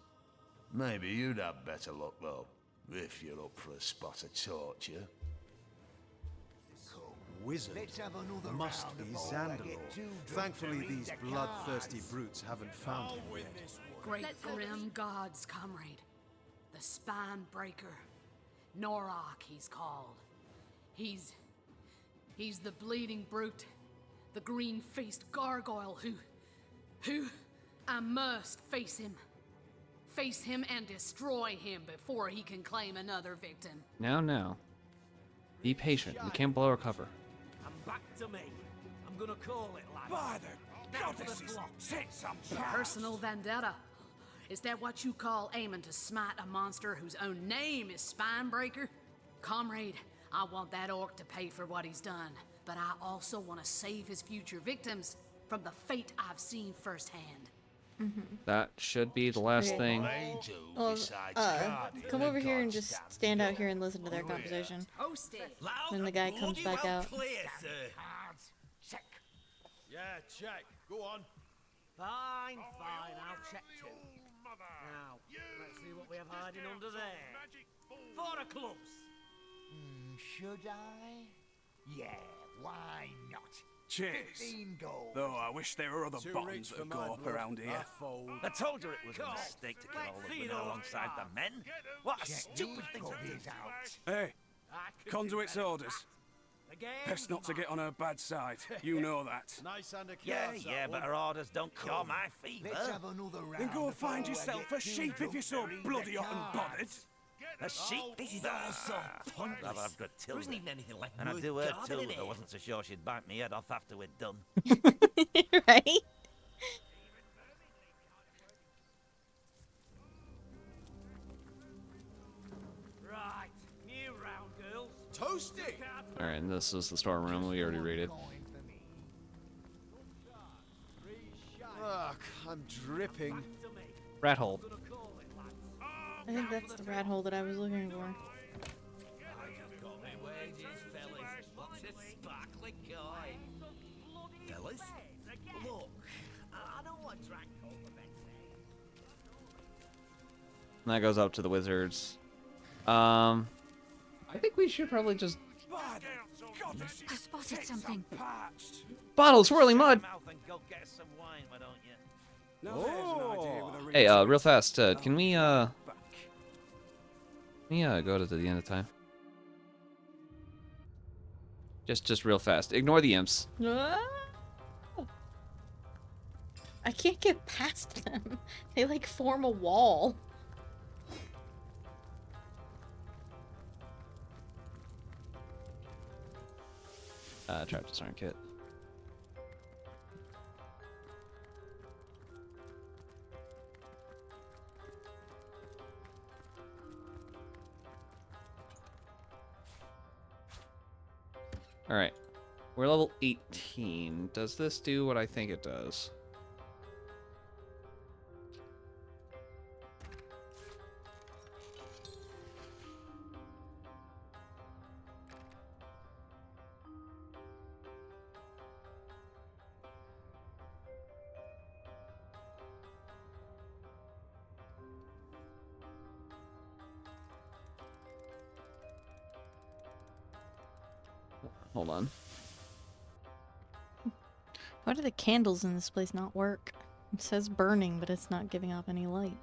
Maybe you'd have better luck, though. If you're up for a spot of torture. Wizard must be Xandalor. Thankfully, these bloodthirsty brutes haven't found him yet. Great grim gods, comrade. The spine breaker. Norok, he's called. He's the bleeding brute. The green-faced gargoyle who I must face him. Face him and destroy him before he can claim another victim. Now. Be patient. We can't blow our cover. And back to me. I'm gonna call it, lad. By the goddesses, set some Personal vendetta. Is that what you call aiming to smite a monster whose own name is Spinebreaker? Comrade, I want that orc to pay for what he's done, but I also want to save his future victims from the fate I've seen firsthand. That should be the last thing. Well, come over here and just stand out here and listen to their conversation. Then the guy comes back out. Yeah, check. Go on. Fine, I'll check too. Now, let's see what we have hiding under there. 4 of clubs. Should I? Yeah, why not? Cheers. 15 gold. Though I wish there were other bottoms that go up around here. I told you it was a mistake to kill all the women alongside the men. What a stupid thing to do. Hey, Conduit's orders. Best not to get on her bad side. You know that. Nice and a Yeah, but her orders don't cure my fever. Let's have another round. Then go before find I yourself get a too sheep if drunk you're so to read bloody the hot and bothered. cards. A sheep? This is all so pointless. There isn't even anything like And I'd do her too in if I it. wasn't so sure she'd bite me head off after we'd done. Right? Right, new round, girls. Toasty! Alright, and this is the storeroom. We already raided. Ugh, I'm dripping. Rat hole. I think that's the rat hole that I was looking for. Got me wages, fellas. What's a sparkling guy? Fellas? Look, I know what drank all the best. And that goes up to the wizards. I think we should probably just... I spotted something. Bottle swirling mud! Go get some wine, why don't you? Hey, real fast, can we go to the end of time? Just real fast. Ignore the imps. Ah! I can't get past them. They like form a wall. Trap disarm kit. Alright. We're level 18. Does this do what I think it does? Hold on. Why do the candles in this place not work? It says burning, but it's not giving off any light.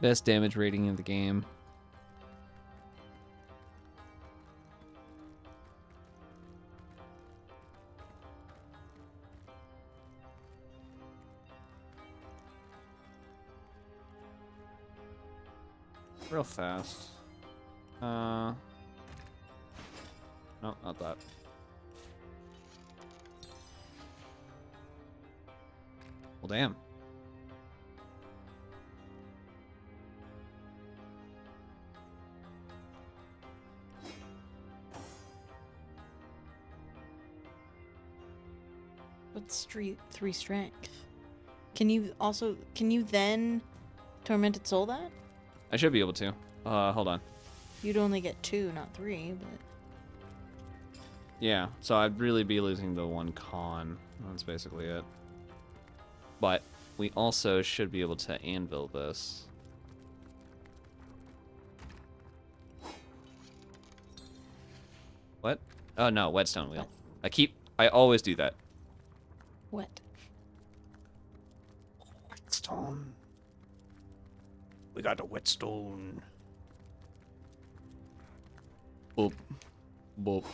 Best damage rating in the game. Real fast. No, not that. Well, damn. What's 3 strength? Can you then Tormented Soul that? I should be able to. Hold on. You'd only get 2, not 3, but... Yeah, so I'd really be losing the 1 con. That's basically it. But we also should be able to anvil this. What? Oh no, whetstone wheel. I always do that. What? Whetstone. We got a whetstone. Boop. Boop.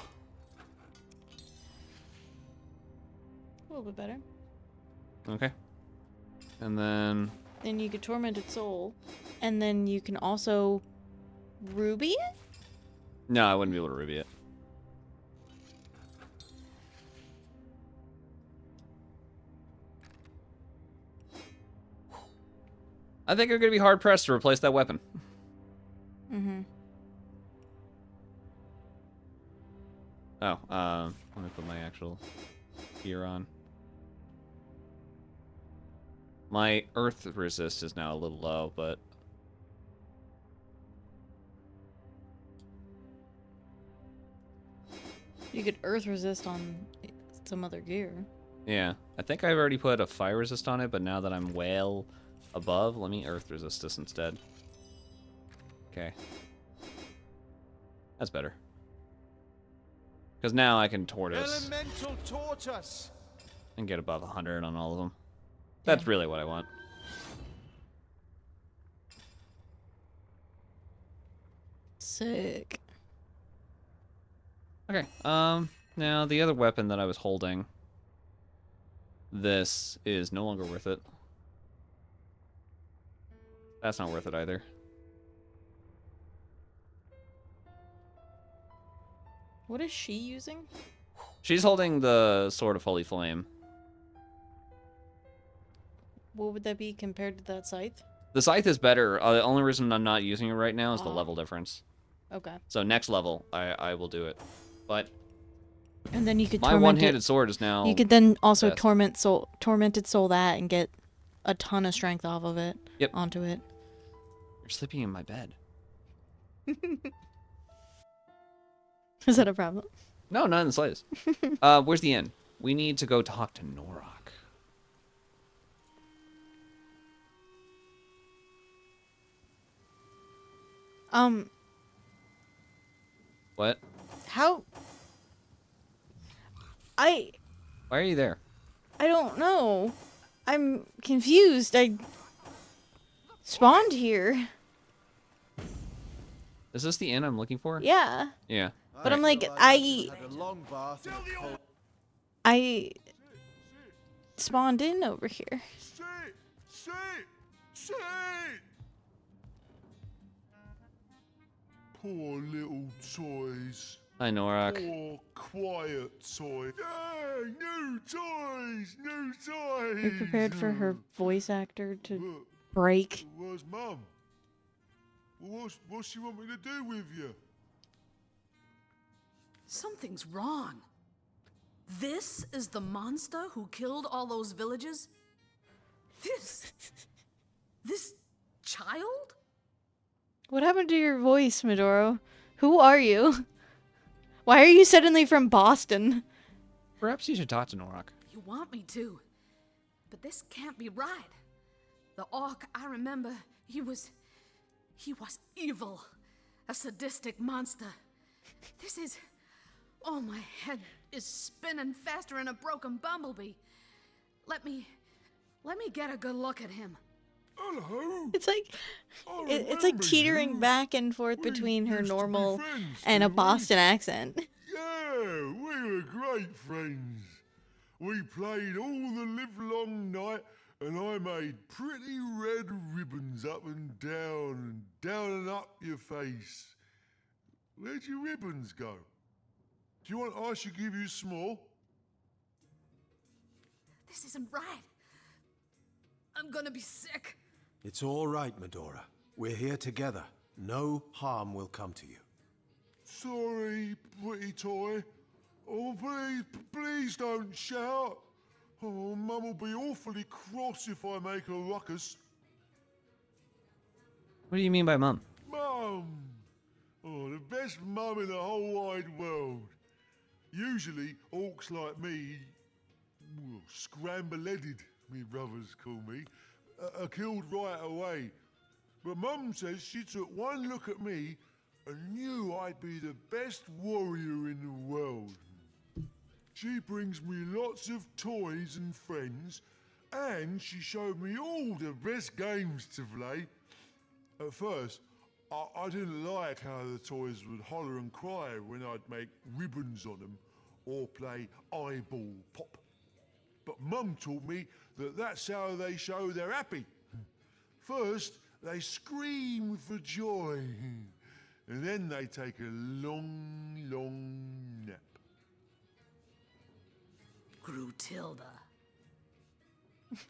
A little bit better. Okay. And then... Then you get Tormented Soul, and then you can also ruby it? No, I wouldn't be able to ruby it. I think I'm going to be hard-pressed to replace that weapon. Mm-hmm. Oh, let me put my actual gear on. My earth resist is now a little low, but... You could earth resist on some other gear. Yeah, I think I've already put a fire resist on it, but now that I'm well above, let me earth resist this instead. Okay. That's better. Because now I can tortoise Elemental tortoise. and get above 100 on all of them. That's really what I want. Sick. Okay, now the other weapon that I was holding, this is no longer worth it. That's not worth it either. What is she using? She's holding the Sword of Holy Flame. What would that be compared to that scythe? The scythe is better. The only reason I'm not using it right now is the level difference. Okay. So next level, I will do it. But And then you could my one-handed sword is now. You could then also best. tormented soul that and get a ton of strength off of it. Yep. Onto it. You're sleeping in my bed. Is that a problem? No, not in the slightest. Where's the inn? We need to go talk to Norok. What? How? Why are you there? I don't know. I'm confused. I spawned here. Is this the inn I'm looking for? Yeah. Yeah. But I'm like, I spawned in over here. Poor little toys. Hi, Norok. Poor quiet toy. Ah, new toys, new toys. Are you prepared for her voice actor to break? Where's Mum? What's she want me to do with you? Something's wrong. This is the monster who killed all those villagers? This child? What happened to your voice, Madora? Who are you? Why are you suddenly from Boston? Perhaps you should talk to Norok. You want me to, but this can't be right. The orc I remember, he was evil, a sadistic monster. This is... Oh, my head is spinning faster than a broken bumblebee. Let me get a good look at him. Hello. It's like teetering back and forth between her normal and a Boston accent. Yeah, we were great friends. We played all the livelong night, and I made pretty red ribbons up and down and up your face. Where'd your ribbons go? Do you want I should give you some more? This isn't right. I'm gonna be sick. It's all right, Madora. We're here together. No harm will come to you. Sorry, pretty toy. Oh, please don't shout. Oh, Mum will be awfully cross if I make a ruckus. What do you mean by Mum? Mum! Oh, the best mum in the whole wide world. Usually, orcs like me, well, scramble-headed, me brothers call me, are killed right away. But Mum says she took one look at me and knew I'd be the best warrior in the world. She brings me lots of toys and friends, and she showed me all the best games to play. At first, I didn't like how the toys would holler and cry when I'd make ribbons on them or play eyeball pop. But Mum taught me that that's how they show they're happy. First, they scream for joy, and then they take a long, long nap. Grutilda.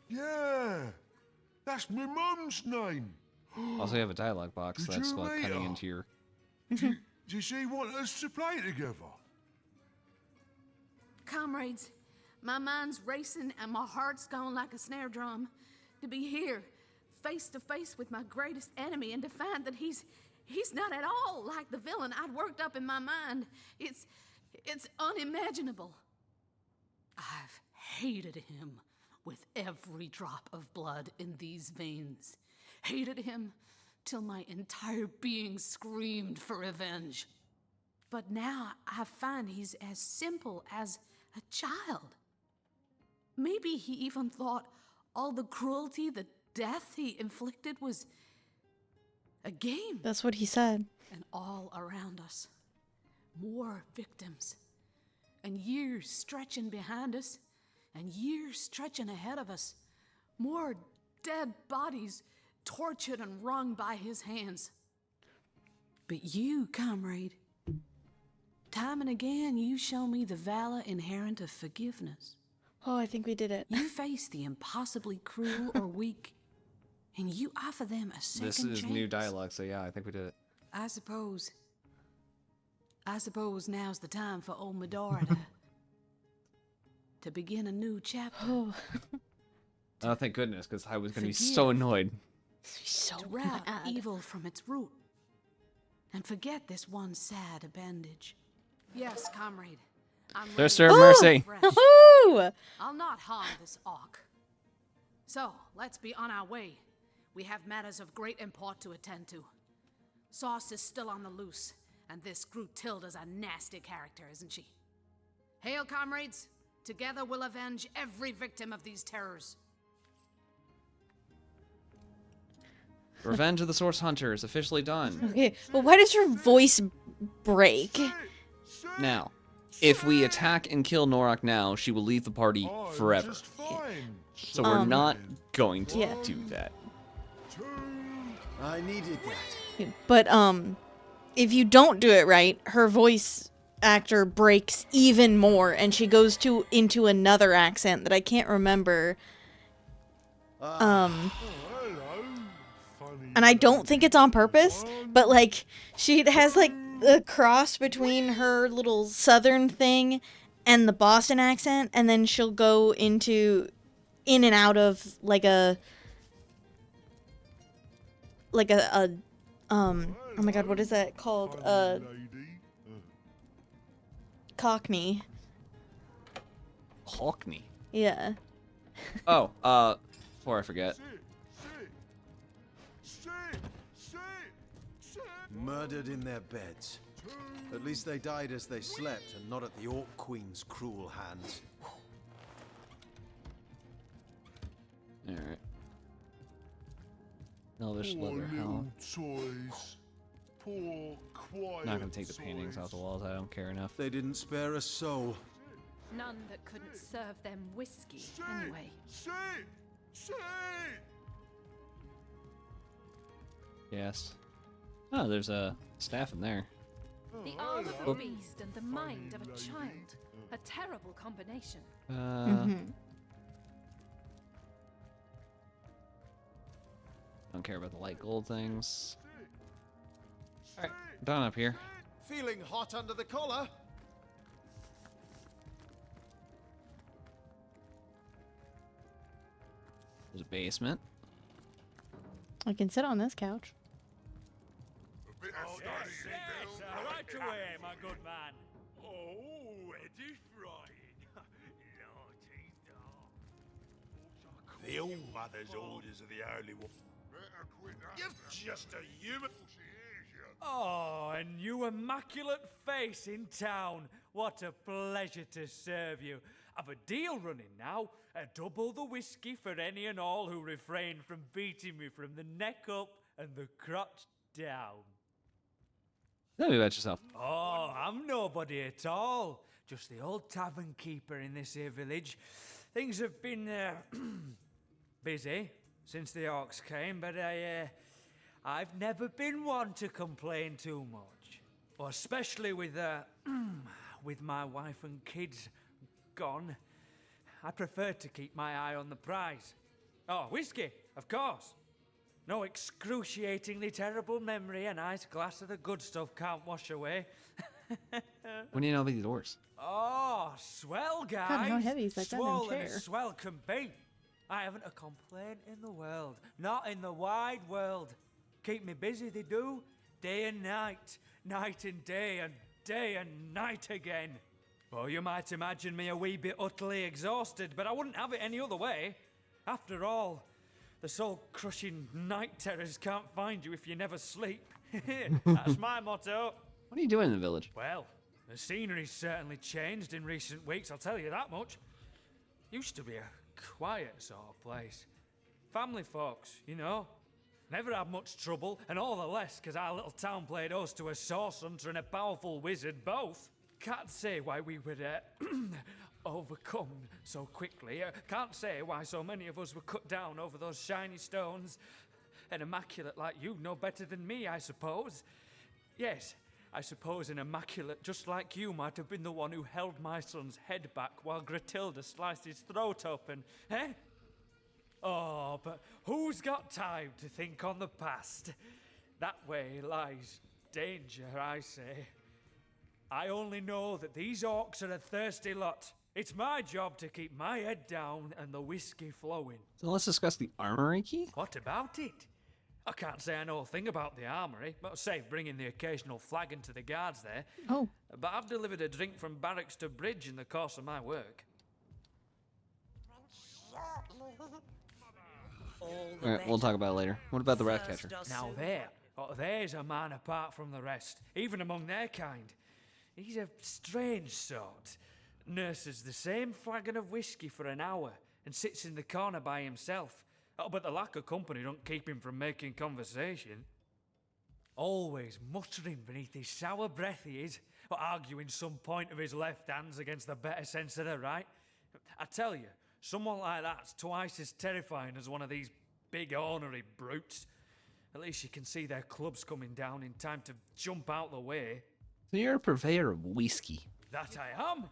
Yeah, that's my mum's name. Also, you have a dialogue box Did that's you like meet cutting her? into your... Does she want us to play together? Comrades, my mind's racing and my heart's going like a snare drum. To be here, face to face with my greatest enemy and to find that he's not at all like the villain I'd worked up in my mind. It's unimaginable. I've hated him with every drop of blood in these veins. Hated him till my entire being screamed for revenge. But now I find he's as simple as a child. Maybe he even thought all the cruelty, the death he inflicted was a game. That's what he said. And all around us, more victims. And years stretching behind us, and years stretching ahead of us. More dead bodies tortured and wrung by his hands. But you, comrade, time and again you show me the valor inherent of forgiveness. Oh, I think we did it. You face the impossibly cruel or weak, and you offer them a second This is chance. new dialogue, so yeah, I think we did it. I suppose now's the time for old Madora to begin a new chapter. Oh, Thank goodness, because I was going to be so annoyed. so to rout mad. evil from its root and forget this one sad appendage. Yes, comrade. I'm There, ready sir, to mercy. fresh. Woohoo! I'll not harm this orc. So, let's be on our way. We have matters of great import to attend to. Sauce is still on the loose, and this Grutilda's a nasty character, isn't she? Hail, comrades! Together we'll avenge every victim of these terrors. Revenge of the Source Hunter is officially done. Okay, well, why does her voice break? Now, if we attack and kill Norok now, she will leave the party forever. So we're not going to do that. I needed that. But if you don't do it right, her voice actor breaks even more, and she goes into another accent that I can't remember. Hello, and I don't think it's on purpose, but like she has like a cross between her little southern thing and the Boston accent, and then she'll go in and out of like a oh my god, what is that called? Cockney. Cockney. Yeah. Oh, before I forget. Murdered in their beds. At least they died as they slept and not at the Orc Queen's cruel hands. Alright. Elvish leather helm. Toys. Poor, quiet Not gonna take the paintings off the walls, I don't care enough. They didn't spare a soul. None that couldn't serve them whiskey, anyway. Yes. Oh, there's a staff in there. The arm of a beast and the mind of a child. A terrible combination. Don't care about the light gold things. Alright, done up here. Feeling hot under the collar? There's a basement. I can sit on this couch. Right away, my good man. Oh, it is frying. The old mother's orders are the only one. You're just a human. Oh, a new immaculate face in town. What a pleasure to serve you. I've a deal running now. Double the whiskey for any and all who refrain from beating me from the neck up and the crotch down. Tell me about yourself. Oh, I'm nobody at all. Just the old tavern keeper in this here village. Things have been busy since the orcs came, but I've never been one to complain too much. Well, especially with with my wife and kids gone. I prefer to keep my eye on the prize. Oh, whiskey, of course. No excruciatingly terrible memory a nice glass of the good stuff can't wash away. When do you know about these doors? Oh, swell, guys. God, how heavy is that goddamn Swollen chair? as swell can be. I haven't a complaint in the world. Not in the wide world. Keep me busy, they do. Day and night. Night and day and night again. Well, you might imagine me a wee bit utterly exhausted, but I wouldn't have it any other way. After all, the soul-crushing night terrors can't find you if you never sleep. That's my motto. What are you doing in the village? Well, the scenery's certainly changed in recent weeks, I'll tell you that much. Used to be a quiet sort of place. Family folks, you know. Never had much trouble, and all the less because our little town played host to a source hunter and a powerful wizard, both. Can't say why we were overcome so quickly. Can't say why so many of us were cut down over those shiny stones. An immaculate like you know better than me, I suppose. Yes, I suppose an immaculate just like you might have been the one who held my son's head back while Gratilda sliced his throat open, eh? Oh, but who's got time to think on the past? That way lies danger, I say. I only know that these orcs are a thirsty lot. It's my job to keep my head down and the whiskey flowing. So let's discuss the armory key. What about it? I can't say I know a thing about the armory, but save bringing the occasional flagon to the guards there. Oh. But I've delivered a drink from barracks to bridge in the course of my work. Alright, we'll talk about it later. What about the rat catcher? Now there's a man apart from the rest, even among their kind. He's a strange sort. Nurses the same flagon of whiskey for an hour and sits in the corner by himself. Oh, but the lack of company don't keep him from making conversation. Always muttering beneath his sour breath he is, or arguing some point of his left hands against the better sense of the right. I tell you, someone like that's twice as terrifying as one of these big ornery brutes. At least you can see their clubs coming down in time to jump out the way. So you're a purveyor of whiskey. That I am.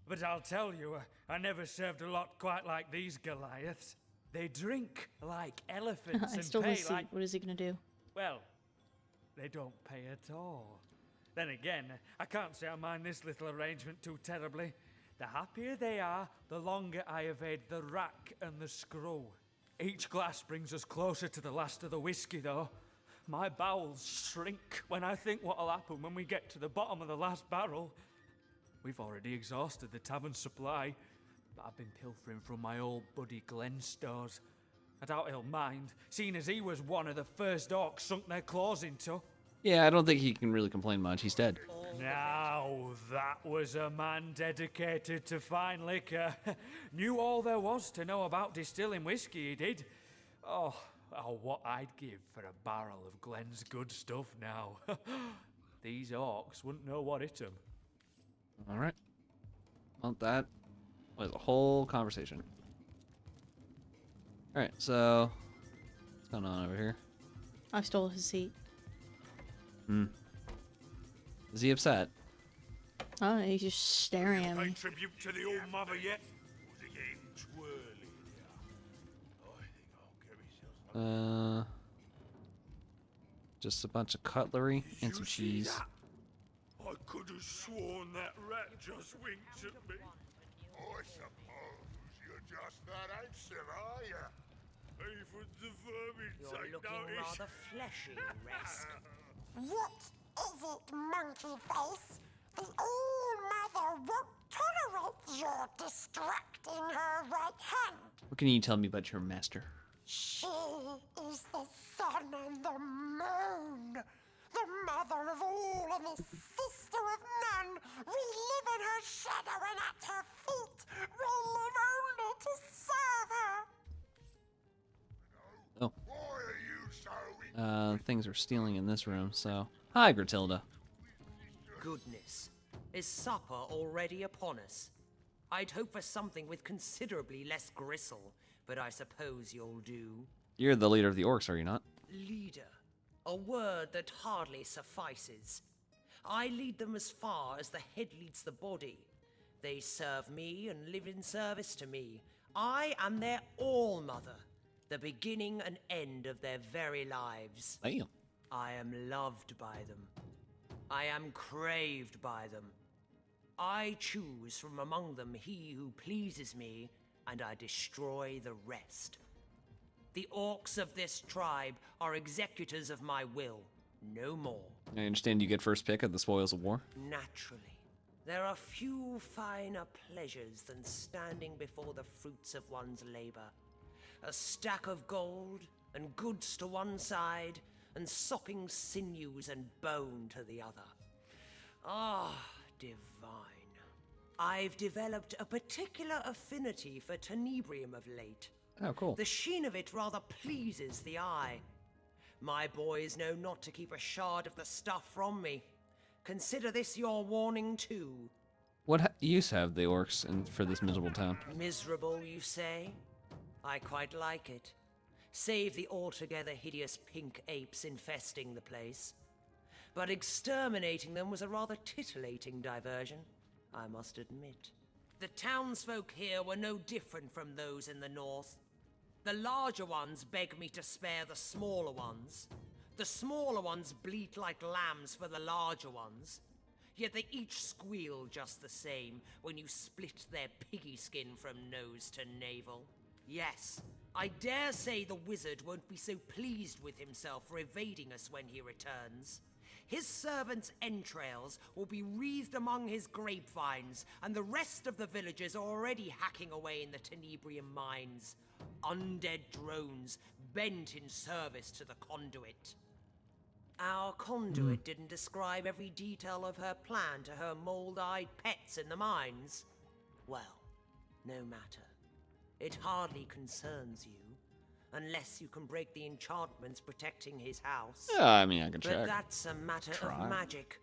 But I'll tell you, I never served a lot quite like these Goliaths. They drink like elephants I and stole pay his seat. like... What is he gonna do? Well, they don't pay at all. Then again, I can't say I mind this little arrangement too terribly. The happier they are, the longer I evade the rack and the screw. Each glass brings us closer to the last of the whiskey, though. My bowels shrink when I think what'll happen when we get to the bottom of the last barrel. We've already exhausted the tavern supply, but I've been pilfering from my old buddy Glenn's stores. I doubt he'll mind, seeing as he was one of the first orcs sunk their claws into. Yeah, I don't think he can really complain much. He's dead. Now, that was a man dedicated to fine liquor. Knew all there was to know about distilling whiskey, he did. Oh, what I'd give for a barrel of Glenn's good stuff now. These orcs wouldn't know what hit them. All right. Well, that was a whole conversation. All right, so what's going on over here? I stole his seat. Is he upset? Oh, he's just staring at Pay me. tribute to the old mother yet? Was it getting twirly here? I think I'll get myself Just a bunch of cutlery and some cheese. I could have sworn that rat just winked at me. I suppose you're just that handsome, are you? Even the vermin You're take looking notice. rather fleshy, Resk. What is it, monkey face? The All-Mother won't tolerate your distracting her right hand. What can you tell me about your master? She is the sun and the moon, the mother of all and the sister of none. We live in her shadow and at her feet. We live only to serve her. Oh. Why are you so Things are stealing in this room, so... Hi, Gratilda. Goodness. Is supper already upon us? I'd hope for something with considerably less gristle, but I suppose you'll do. You're the leader of the orcs, are you not? Leader. A word that hardly suffices. I lead them as far as the head leads the body. They serve me and live in service to me. I am their all-mother, the beginning and end of their very lives. Damn. I am loved by them. I am craved by them. I choose from among them he who pleases me, and I destroy the rest. The orcs of this tribe are executors of my will, no more. I understand you get first pick at the spoils of war. Naturally. There are few finer pleasures than standing before the fruits of one's labor. A stack of gold, and goods to one side, and sopping sinews and bone to the other. Ah, divine. I've developed a particular affinity for tenebrium of late. Oh, cool. The sheen of it rather pleases the eye. My boys know not to keep a shard of the stuff from me. Consider this your warning too. What use have the orcs for this miserable town? Miserable, you say? I quite like it. Save the altogether hideous pink apes infesting the place. But exterminating them was a rather titillating diversion, I must admit. The townsfolk here were no different from those in the north. The larger ones beg me to spare the smaller ones. The smaller ones bleat like lambs for the larger ones. Yet they each squeal just the same when you split their piggy skin from nose to navel. Yes, I dare say the wizard won't be so pleased with himself for evading us when he returns. His servants' entrails will be wreathed among his grapevines, and the rest of the villagers are already hacking away in the Tenebrium mines. Undead drones bent in service to the conduit. Our conduit didn't describe every detail of her plan to her mold-eyed pets in the mines. Well, no matter. It hardly concerns you, unless you can break the enchantments protecting his house. Yeah, I mean, I can check. But that's a matter of magic,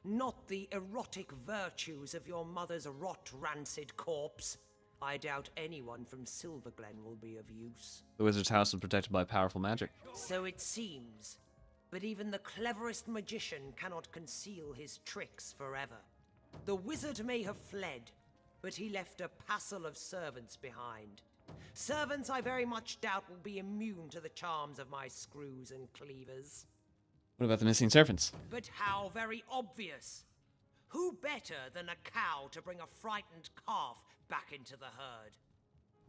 not the erotic virtues of your mother's rot-rancid corpse. I doubt anyone from Silverglen will be of use. The wizard's house is protected by powerful magic. So it seems. But even the cleverest magician cannot conceal his tricks forever. The wizard may have fled, but he left a passel of servants behind. Servants I very much doubt will be immune to the charms of my screws and cleavers. What about the missing servants? But how very obvious! Who better than a cow to bring a frightened calf back into the herd?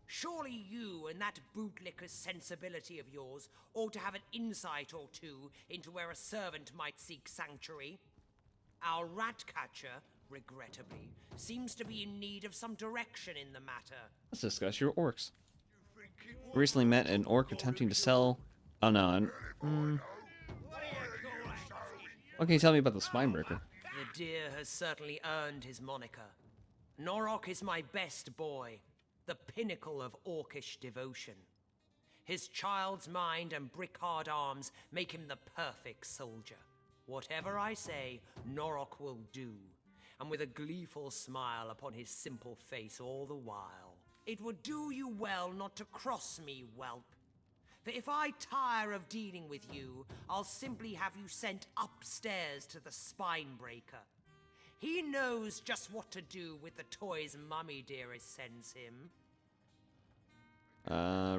Surely you and that bootlicker's sensibility of yours ought to have an insight or two into where a servant might seek sanctuary. Our rat catcher, regrettably, seems to be in need of some direction in the matter. Let's discuss your orcs. Recently met an orc attempting to sell... Oh no. What can you tell me about the Spinebreaker? The deer has certainly earned his moniker. Norok is my best boy, the pinnacle of orcish devotion. His child's mind and brick-hard arms make him the perfect soldier. Whatever I say, Norok will do, and with a gleeful smile upon his simple face all the while. It would do you well not to cross me, whelp. For if I tire of dealing with you, I'll simply have you sent upstairs to the Spinebreaker. He knows just what to do with the toys Mummy Dearest sends him.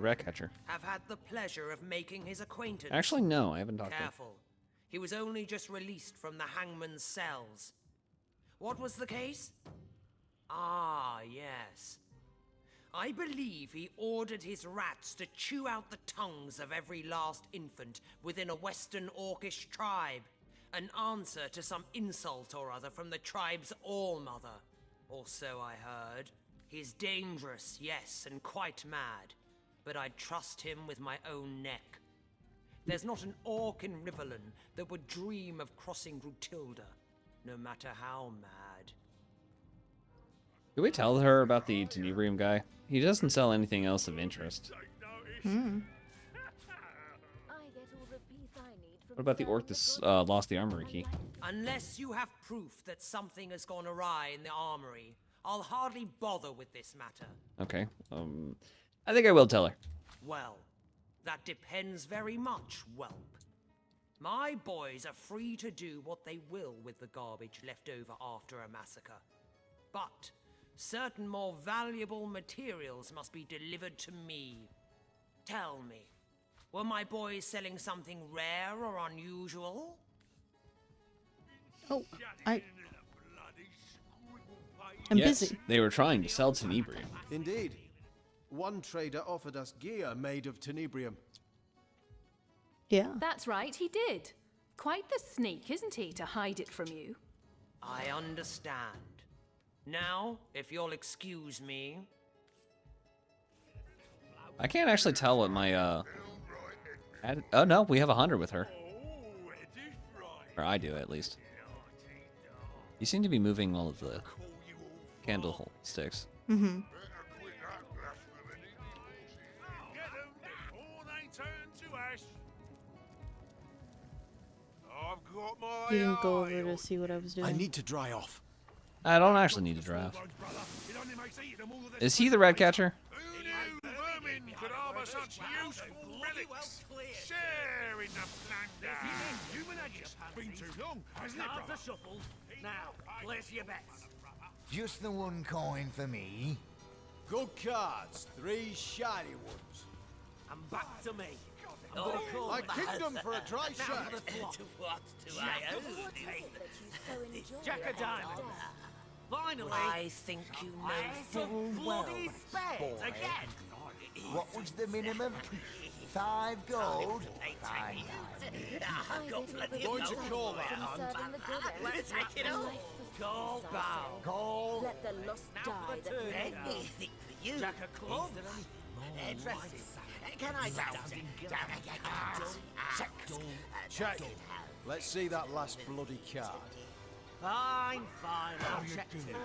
Ratcatcher. Have had the pleasure of making his acquaintance. Actually, no, I haven't talked to him. Careful. He was only just released from the hangman's cells. What was the case? Ah, yes. I believe he ordered his rats to chew out the tongues of every last infant within a Western Orcish tribe. An answer to some insult or other from the tribe's all-mother. Or so I heard. He's dangerous, yes, and quite mad. But I'd trust him with my own neck. There's not an orc in Riverland that would dream of crossing Rutilda, no matter how mad. Did we tell her about the Tenebrium guy? He doesn't sell anything else of interest. What about the orc that lost the armory key? Unless you have proof that something has gone awry in the armory, I'll hardly bother with this matter. Okay. I think I will tell her. Well, that depends very much, whelp. My boys are free to do what they will with the garbage left over after a massacre. But certain more valuable materials must be delivered to me. Tell me, were my boys selling something rare or unusual? Oh, I'm yes, busy. They were trying to sell Tenebrium. Indeed. One trader offered us gear made of Tenebrium. Yeah. That's right, he did. Quite the sneak, isn't he, to hide it from you? I understand. Now, if you'll excuse me... I can't actually tell what my, Oh no, we have 100 with her. Or I do, at least. You seem to be moving all of the candle sticks. Mm-hmm. You didn't go over to see what I was doing. I need to dry off. I don't actually need to dry off. Is he the rat catcher? Could harbor such useful relics. Share in the plunder. Human Aegis. Been too long, hasn't it, brother? Cards are shuffled. Now, place your bets. Just the one coin for me. Good cards. 3 shiny ones. And back to me. My kingdom for a dry shot. What do I owe? Jack of diamonds. Finally. I think you know full well, boy. Again. What was the minimum? 5 gold? Fine. Going to call that, Hunt. Let's take it all. Call bow. Call. Let the lost die. Anything for you. Jack of clubs. Dresses. Can I Check. Let's see that last bloody card. Fine, I'll check too. Now,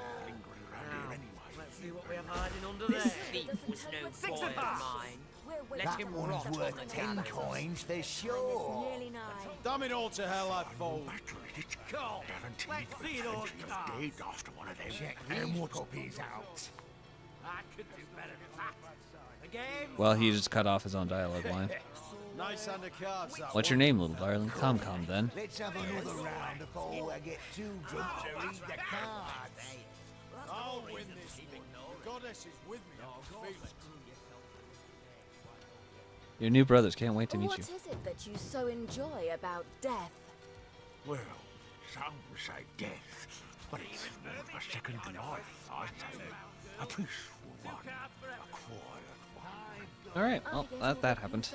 let's see what we have hiding under there. This thief was no 6 boy of of hearts. mine. Let That him one's rot on worth the 10 gallows. coins for sure. Nearly nigh. Damn it all to hell, I fold. Cool. Let's see those cards. After one of them. Check these puppies out. I could do better than that. Again. Well, he just cut off his own dialogue line. Nice hand of cards, that What's your name, little darling? Tom then. Let's have another round before I get too drunk to read the cards. I'll win this one. The goddess is with me. I can feel it. Your new brothers can't wait to meet What you. is it that you so enjoy about death? Well, some say death, but it's more of a second life, I say. A peaceful one, a quiet one. All right, well, that happened.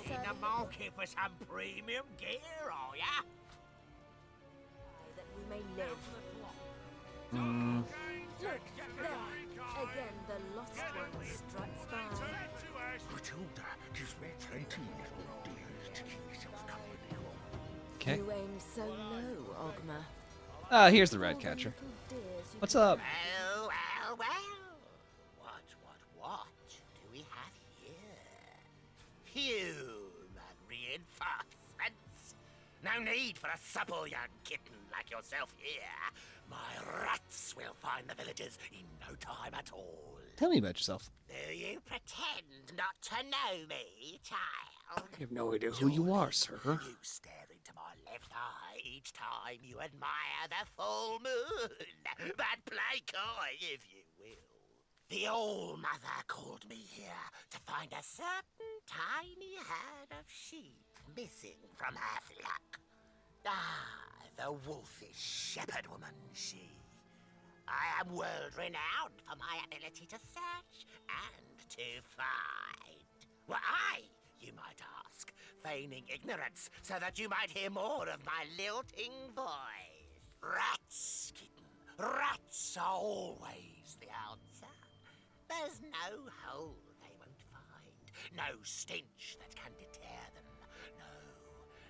In the market for some premium gear, are ya? That we may live. Mm, Look, there. Again, the lost one struts by. Matilda gives me plenty little deals to keep yourself company on. okay. You aim so low, Ogma. Here's the rat catcher. What's up? Well, well, well. What do we have here? Human reinforcements. No need for a supple young kitten like yourself here. My rats will find the villagers in no time at all. Tell me about yourself. Do you pretend not to know me, child? I have no idea who you are, sir. You stare into my left eye each time you admire the full moon. But play coy, if you will. The All-Mother called me here to find a certain tiny herd of sheep missing from her flock. The wolfish shepherd woman, she. I am world-renowned for my ability to search and to find. Well, you might ask, feigning ignorance so that you might hear more of my lilting voice. Rats, kitten, rats are always the answer. There's no hole they won't find, no stench that can deter them. No,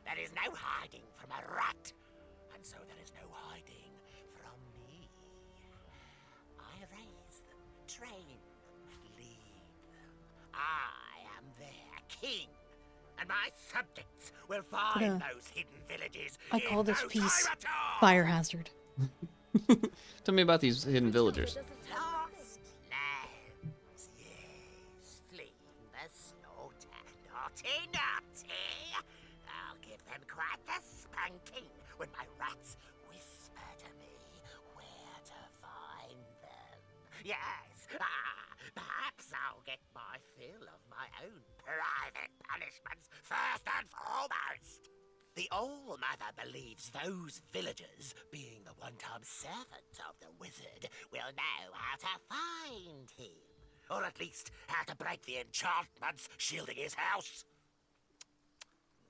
there is no hiding from a rat, and so there is no hiding from me. I raise them, train them, lead them. I am their king, and my subjects will find those hidden villages. I call this no piece time at all. fire hazard. Tell me about these hidden villagers. Lost lambs, yes, fleeing the slaughter. Naughty. I'll give them quite the spanking when my rats whisper to me where to find them. Yes, perhaps I'll get my fill of my own private punishments first and foremost. The All-Mother believes those villagers, being the one-time servants of the wizard, will know how to find him. Or at least how to break the enchantments shielding his house.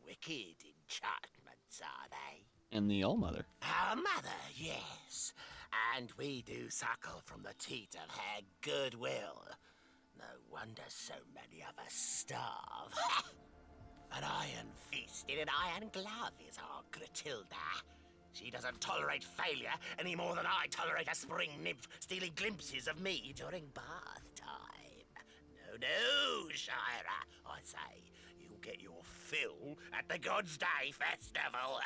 Wicked enchantments, are they? And the All-Mother. Our mother, yes. And we do suckle from the teat of her goodwill. No wonder so many of us starve. An iron fist in an iron glove is our Gratilda. She doesn't tolerate failure any more than I tolerate a spring nymph stealing glimpses of me during bath time. No, Shira, I say, you'll get your fill at the God's Day Festival.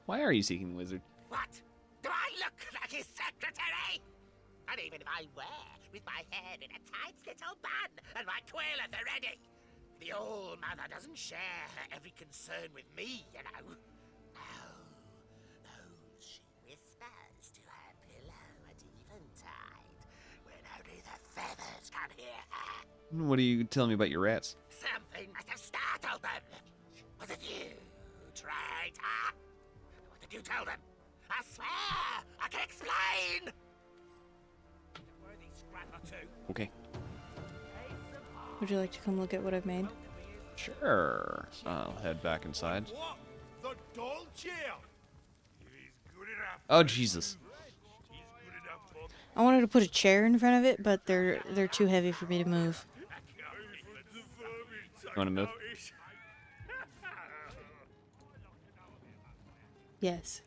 Why are you seeking the wizard? What? Do I look like his secretary? And even if I were, with my head in a tight little bun and my quill at the ready, the All-Mother doesn't share her every concern with me, you know. No, those she whispers to her pillow at eventide, when only the feathers can hear her. What are you telling me about your rats? Something must have startled them. Was it you, traitor? What did you tell them? I swear, I can explain! Okay. Would you like to come look at what I've made? Sure. I'll head back inside. The doll chair. Oh, Jesus. I wanted to put a chair in front of it, but they're too heavy for me to move. You want to move? Yes.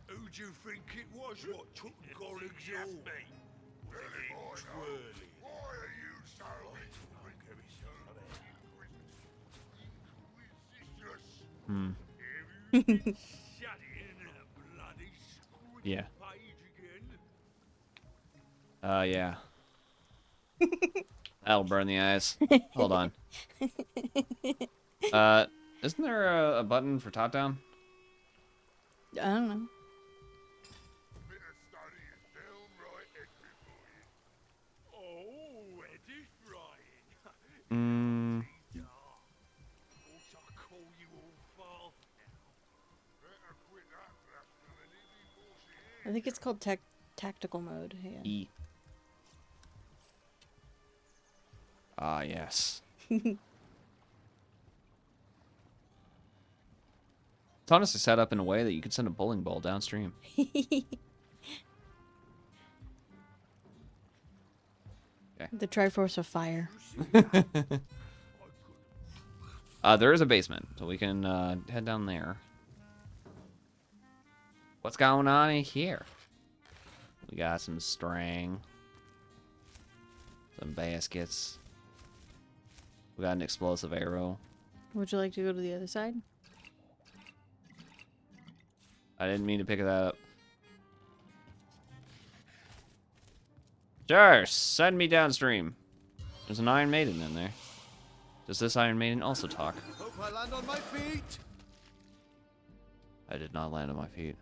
Who do you think it was what took Golling's all? Why are you so Yeah. Yeah. That'll burn the eyes. Hold on. Isn't there a button for top down? I don't know. Mm. I think it's called tactical mode. Yeah. E. Ah, yes. It's honestly set up in a way that you could send a bowling ball downstream. Okay. The Triforce of Fire. There is a basement, so we can head down there. What's going on in here? We got some string. Some baskets. We got an explosive arrow. Would you like to go to the other side? I didn't mean to pick that up. Sure, send me downstream. There's an Iron Maiden in there. Does this Iron Maiden also talk? Hope I land on my feet. I did not land on my feet.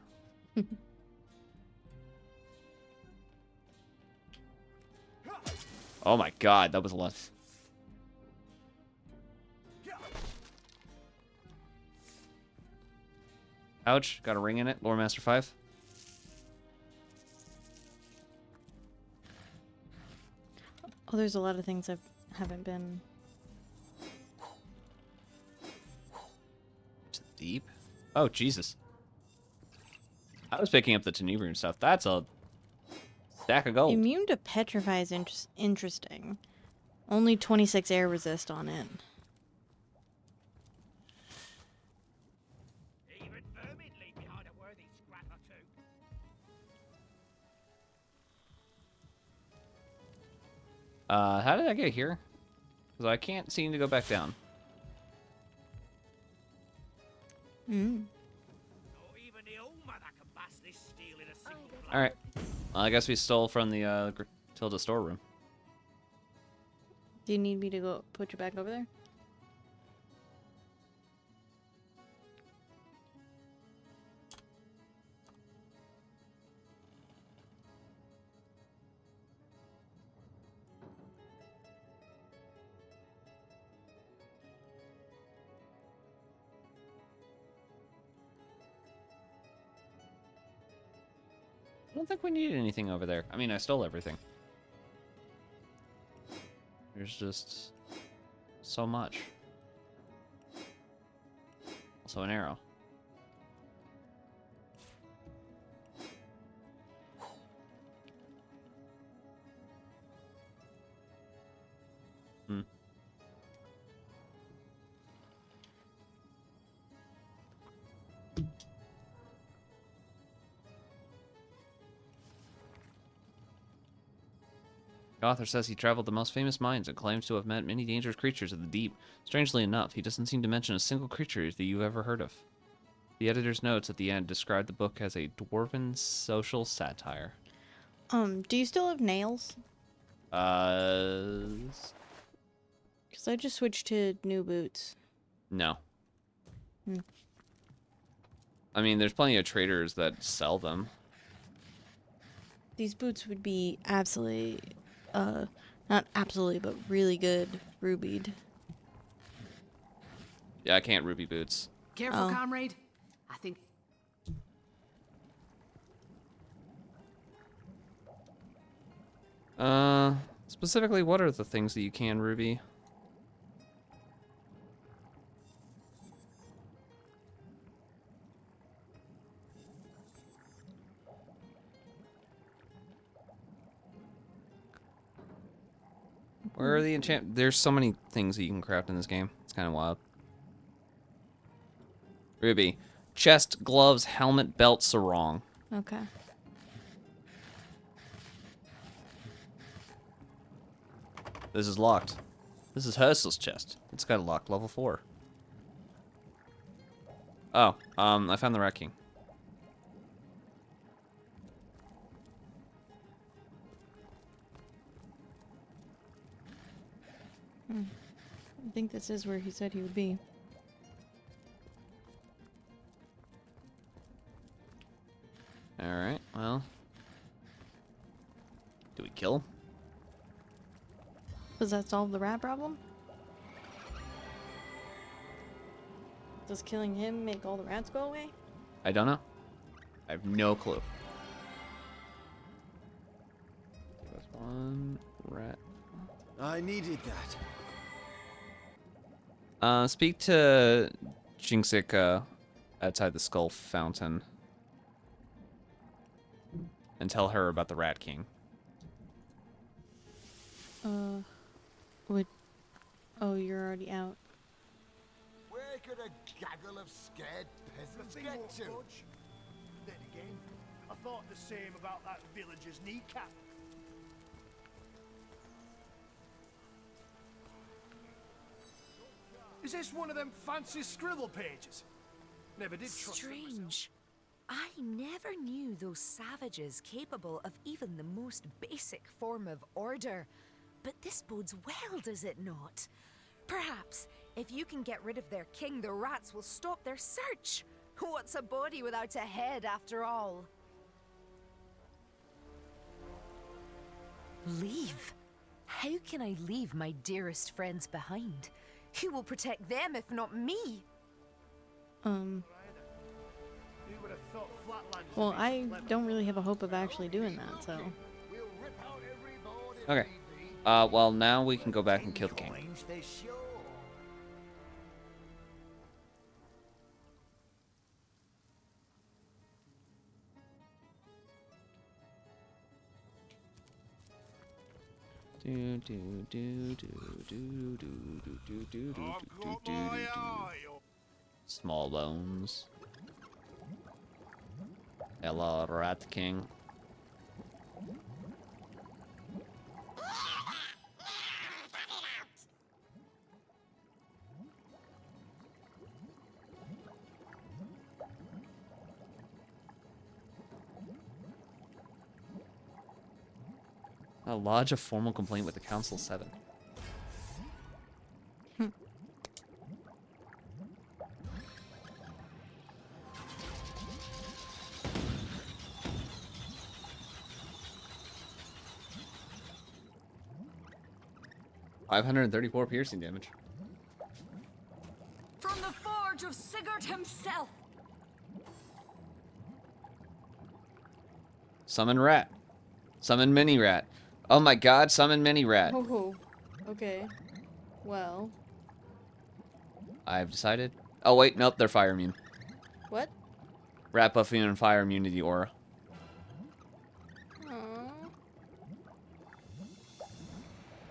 Oh my god, that was a lot. Ouch, got a ring in it, Lore Master 5. Oh, there's a lot of things I haven't been. Deep? Oh, Jesus. I was picking up the Tenebrium stuff. That's a stack of gold. Immune to petrify is interesting. Only 26 air resist on it. How did I get here? Because I can't seem to go back down. Alright. Well, I guess we stole from the Tilda storeroom. Do you need me to go put you back over there? I don't think we needed anything over there. I mean, I stole everything. There's just so much. Also an arrow. Hmm. The author says he traveled the most famous mines and claims to have met many dangerous creatures of the deep. Strangely enough, he doesn't seem to mention a single creature that you've ever heard of. The editor's notes at the end describe the book as a dwarven social satire. Do you still have nails? Because I just switched to new boots. No. Hmm. I mean, there's plenty of traders that sell them. These boots would be absolutely, not absolutely, but really good rubied. Yeah, I can't ruby boots. Careful, comrade. I think. Specifically, what are the things that you can ruby? Where are the enchant? There's so many things that you can craft in this game. It's kind of wild. Ruby. Chest, gloves, helmet, belt, sarong. Okay. This is locked. This is Hersel's chest. It's got a lock, level 4. Oh, I found the Rat King. I think this is where he said he would be. Alright, well. Do we kill him? Does that solve the rat problem? Does killing him make all the rats go away? I don't know. I have no clue. That's one rat. I needed that. Speak to Jinxik outside the Skull Fountain. And tell her about the Rat King. Oh, you're already out. Where could a gaggle of scared peasants get to? Then again, I thought the same about that villager's kneecap. Is this one of them fancy scribble pages? Never did trust them myself. Strange. I never knew those savages capable of even the most basic form of order. But this bodes well, does it not? Perhaps, if you can get rid of their king, the rats will stop their search. What's a body without a head, after all? Leave? How can I leave my dearest friends behind? Who will protect them if not me? Well, I don't really have a hope of actually doing that, so. Okay. Well, now we can go back and kill the king. Small bones. Hello, Rat King. Lodge a formal complaint with the Council 7. 534 piercing damage. From the forge of Sigurd himself. Summon rat. Summon mini rat. Oh my god, summon mini rat. Oh, okay. Well. I've decided. Oh wait, nope, they're fire immune. What? Rat buff immune and fire immunity aura.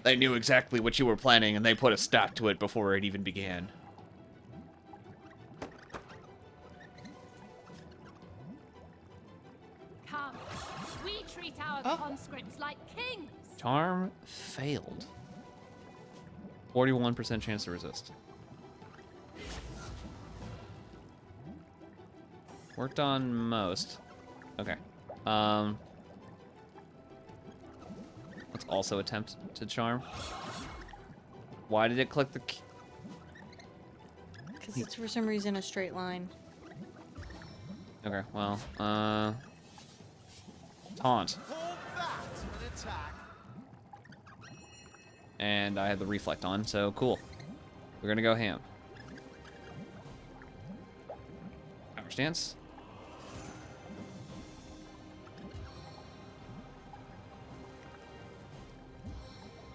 They knew exactly what you were planning, and they put a stop to it before it even began. Come, we treat our conscripts like kings. Charm failed. 41% chance to resist. Worked on most. Okay. Let's also attempt to charm. Why did it click the key? Because it's for some reason a straight line. Okay, well, taunt. And I had the reflect on, so cool. We're gonna go ham. Power stance.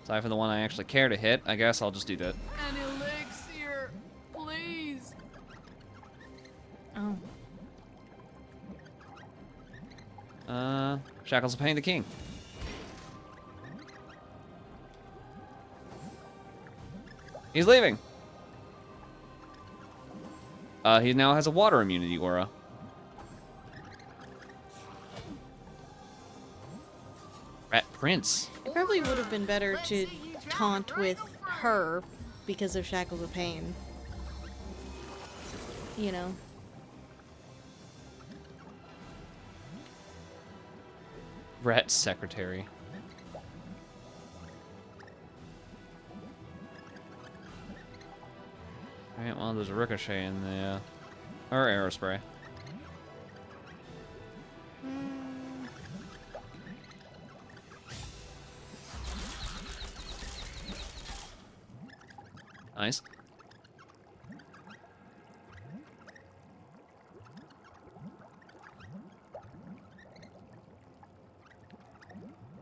Aside from the one I actually care to hit, I guess I'll just do that. An elixir, please. Oh. Shackles of Pain the King. He's leaving. He now has a water immunity aura. Rat Prince. It probably would have been better to taunt with her because of Shackles of Pain. You know. Rat Secretary. Alright, well, there's a ricochet in the, or aerospray. Nice.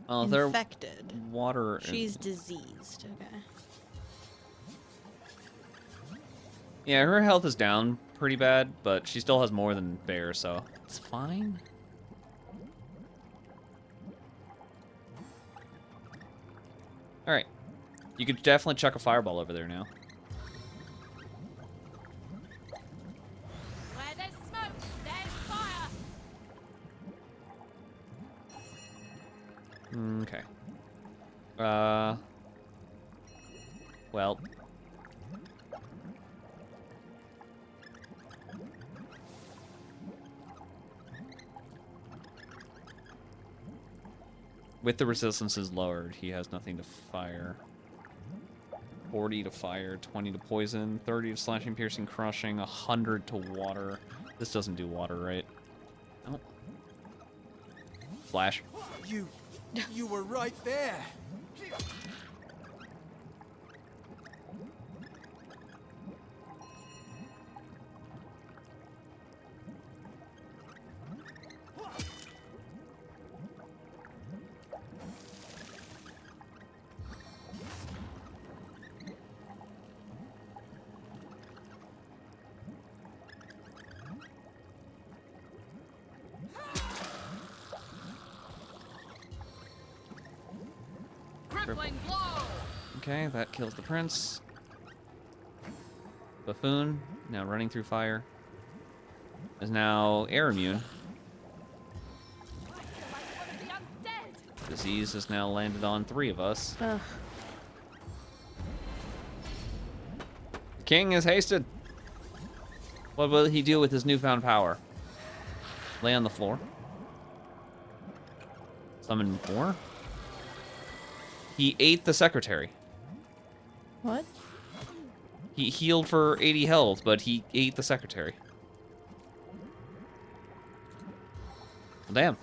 Well, if they're Infected. water. She's diseased. Okay. Yeah, her health is down pretty bad, but she still has more than Bear, so it's fine. Alright. You could definitely chuck a fireball over there now. Where there's smoke, there's fire. Okay. Well. With the resistances lowered, he has nothing to fire. 40 to fire, 20 to poison, 30 to slashing, piercing, crushing, 100 to water. This doesn't do water, right? No. Flash. You were right there. Crippling blow. Okay, that kills the prince. Buffoon, now running through fire, is now air immune. Disease has now landed on 3 of us. Ugh. The king is hasted. What will he do with his newfound power? Lay on the floor. Summon more? He ate the secretary. What? He healed for 80 health, but he ate the secretary. Well, damn.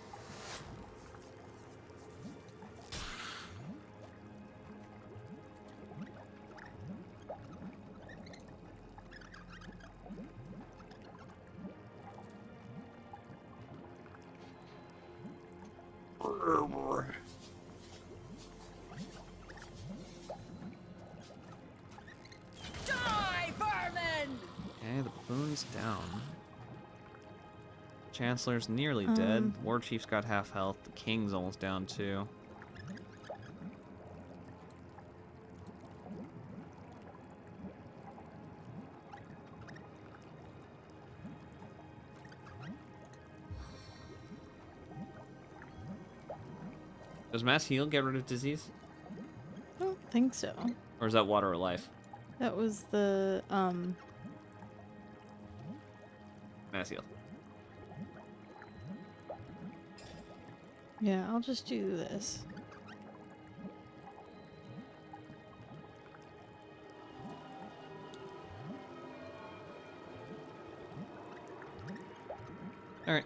Die, vermin! Okay, the buffoon's down. Chancellor's nearly dead. War Chief's got half health. The king's almost down too. Does mass heal get rid of disease? I don't think so. Or is that water or life? That was the Mass heal. Yeah, I'll just do this. Alright.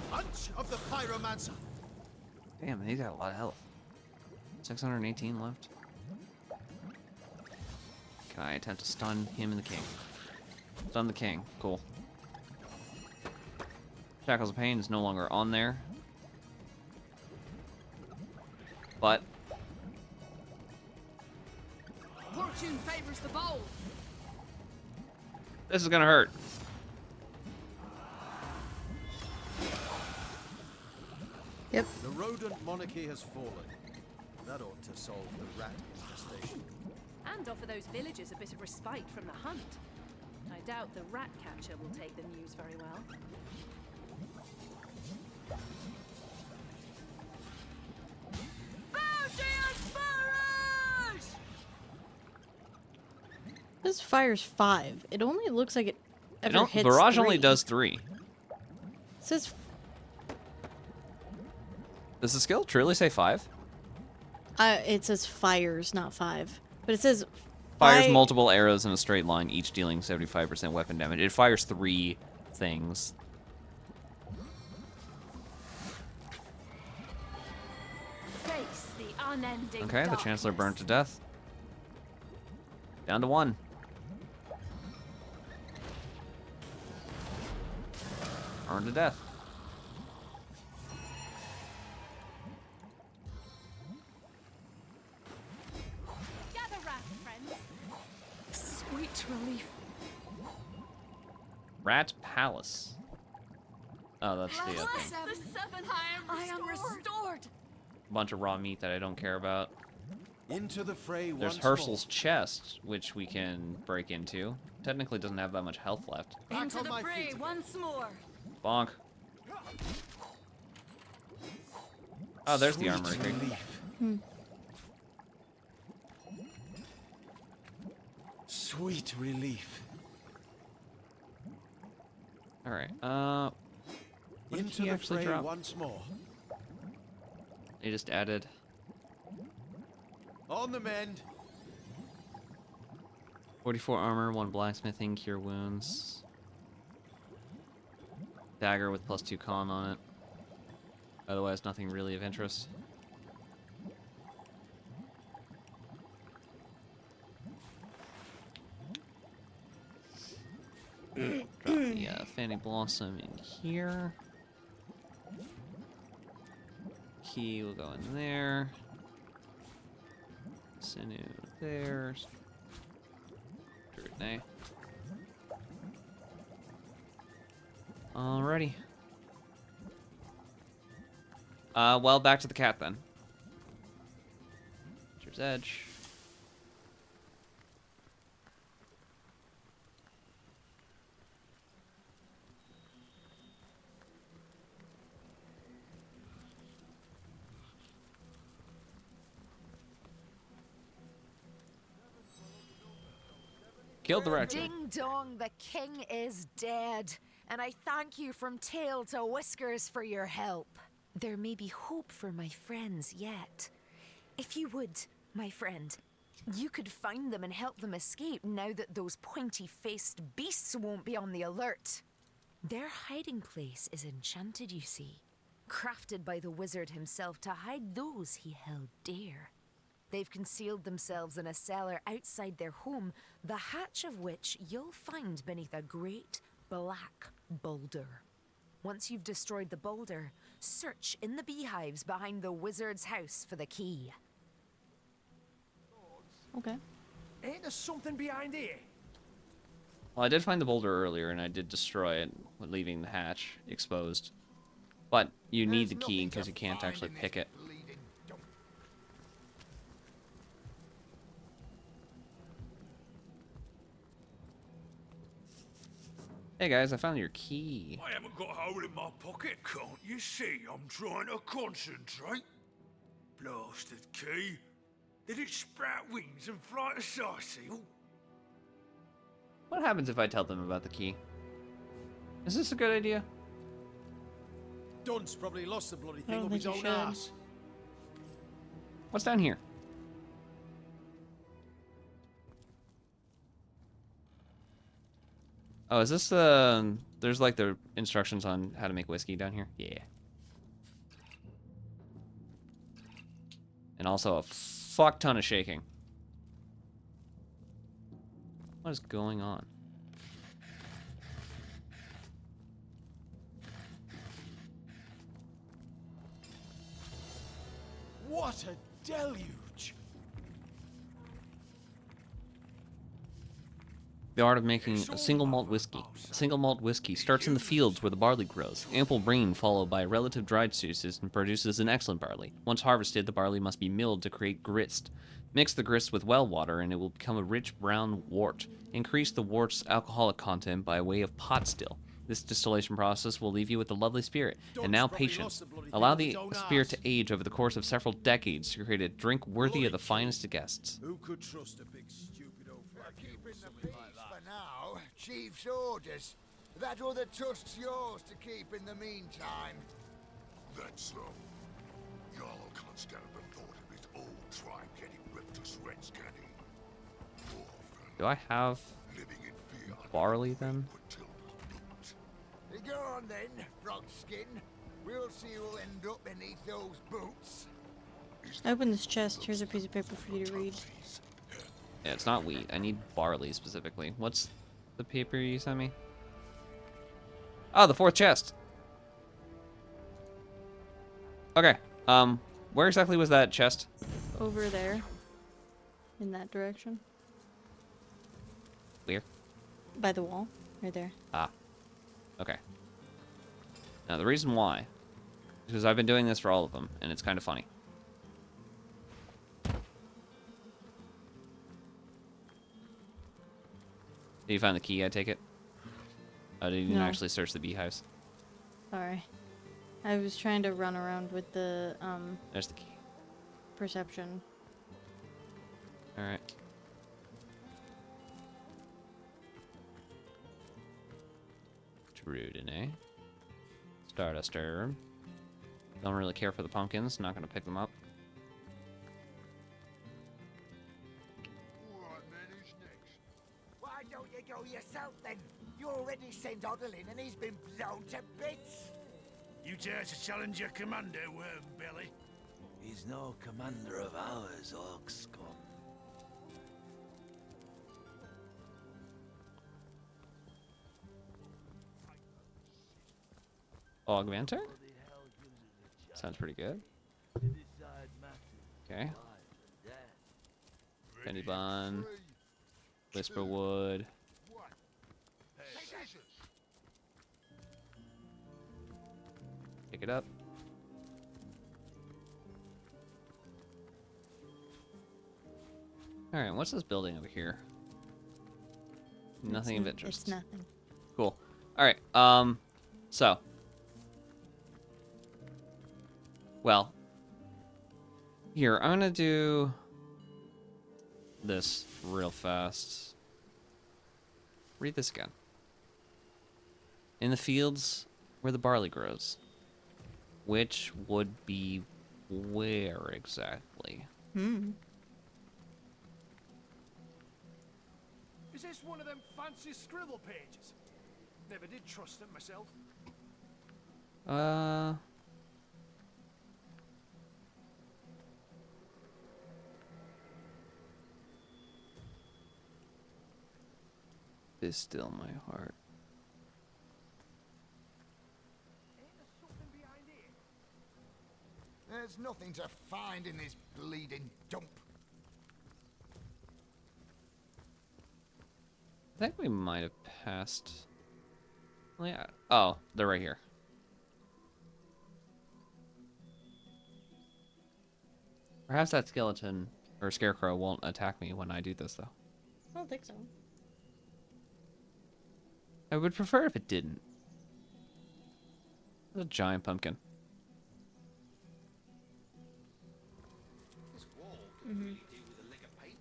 Punch of the pyromancer. Damn, he's got a lot of health. 618 left. Can I attempt to stun him and the king? Stun the king. Cool. Shackles of Pain is no longer on there. But Fortune favors the bold. this is gonna hurt. Yep. The rodent monarchy has fallen. That ought to solve the rat infestation. And offer those villagers a bit of respite from the hunt. I doubt the rat catcher will take the news very well. This fires 5. It only looks like it ever hits Barrage 3. only does 3. It says... Does the skill truly say 5? it says fires, not 5. But it says... Fires multiple arrows in a straight line, each dealing 75% weapon damage. It fires 3 things. Face the unending Okay, the Chancellor burned to death. Down to 1. Burned to death. Gather round, friends. Sweet relief. Rat Palace. Oh, that's the thing. The 7, I am restored. Bunch of raw meat that I don't care about. Into the fray There's once Herschel's chest, which we can break into. Technically doesn't have that much health left. Into the fray once more. Bonk. Oh, there's the armory. Sweet relief. Alright, what did Into he the actually fray drop? once more. They just added On the mend. 44 armor, 1 blacksmithing, cure wounds. Dagger with +2 con on it. Otherwise, nothing really of interest. Drop the Fanny Blossom in here. Key will go in there. Sinew there. Nay. Alrighty. Well, back to the cat then. Here's Edge. Killed the rat. Ding dong, the king is dead. And I thank you from tail to whiskers for your help. There may be hope for my friends yet. If you would, my friend, you could find them and help them escape now that those pointy-faced beasts won't be on the alert. Their hiding place is enchanted, you see. Crafted by the wizard himself to hide those he held dear. They've concealed themselves in a cellar outside their home, the hatch of which you'll find beneath a great black boulder. Once you've destroyed the boulder, search in the beehives behind the wizard's house for the key. Okay. Ain't there something behind here? Well, I did find the boulder earlier, and I did destroy it, leaving the hatch exposed. But you need the key because you can't actually pick it. Hey guys, I found your key. I haven't got a hole in my pocket, can't you see? I'm trying to concentrate. Blasted key. Did it sprout wings and fly to Sightseal? What happens if I tell them about the key? Is this a good idea? Dunce probably lost the bloody I thing don't up think his you own should. ass. What's down here? Oh, is this the... There's like the instructions on how to make whiskey down here? Yeah. And also a fuck ton of shaking. What is going on? What a deluge! The art of making a single malt whiskey. A single malt whiskey starts in the fields where the barley grows. Ample rain followed by relative dried season produces an excellent barley. Once harvested, the barley must be milled to create grist. Mix the grist with well water and it will become a rich brown wort. Increase the wort's alcoholic content by way of pot still. This distillation process will leave you with a lovely spirit. And now patience. Allow the spirit to age over the course of several decades to create a drink worthy of the finest of guests. Who could trust a big stupid oaf like you Keeping with the something peace like for that? now. Chief's orders. That other tusk's yours to keep in the meantime. That's so. Y'all can't stand the thought of his old tribe getting ripped to shreds, can he? Do I have barley then? Go on then, Frogskin. We'll see who'll end up beneath those boots. Open this chest. Here's a piece of paper for you to read. Yeah, it's not wheat. I need barley specifically. What's the paper you sent me? Oh, the 4th chest. Okay. Where exactly was that chest? Over there. In that direction. Where? By the wall. Right there. Ah. Okay. Now, the reason why is because I've been doing this for all of them, and it's kind of funny. Did you find the key, I take it? Oh, did you No. actually search the beehives? Sorry. I was trying to run around with the, There's the key. perception. Alright. Truden, eh? Stardust herb. Don't really care for the pumpkins. Not gonna pick them up. Why don't you go yourself then? You already sent Odelin and he's been blown to bits. You dare to challenge your commander, Wormbelly? He's no commander of ours, Orc scum. Augmenter? Sounds pretty good. Okay. Candy bun. Whisperwood. Pick it up. Alright, what's this building over here? Nothing of interest. It's nothing. Cool. Alright, so. Well. Here, I'm gonna do this real fast. Read this again. In the fields where the barley grows. Which would be where exactly? Is this one of them fancy scribble pages? Never did trust them myself. Is still my heart. There's nothing to find in this bleeding dump. I think we might have passed. Well, yeah. Oh, they're right here. Perhaps that skeleton or scarecrow won't attack me when I do this, though. I don't think so. I would prefer if it didn't. It's a giant pumpkin. This wall could really do with a lick of paint.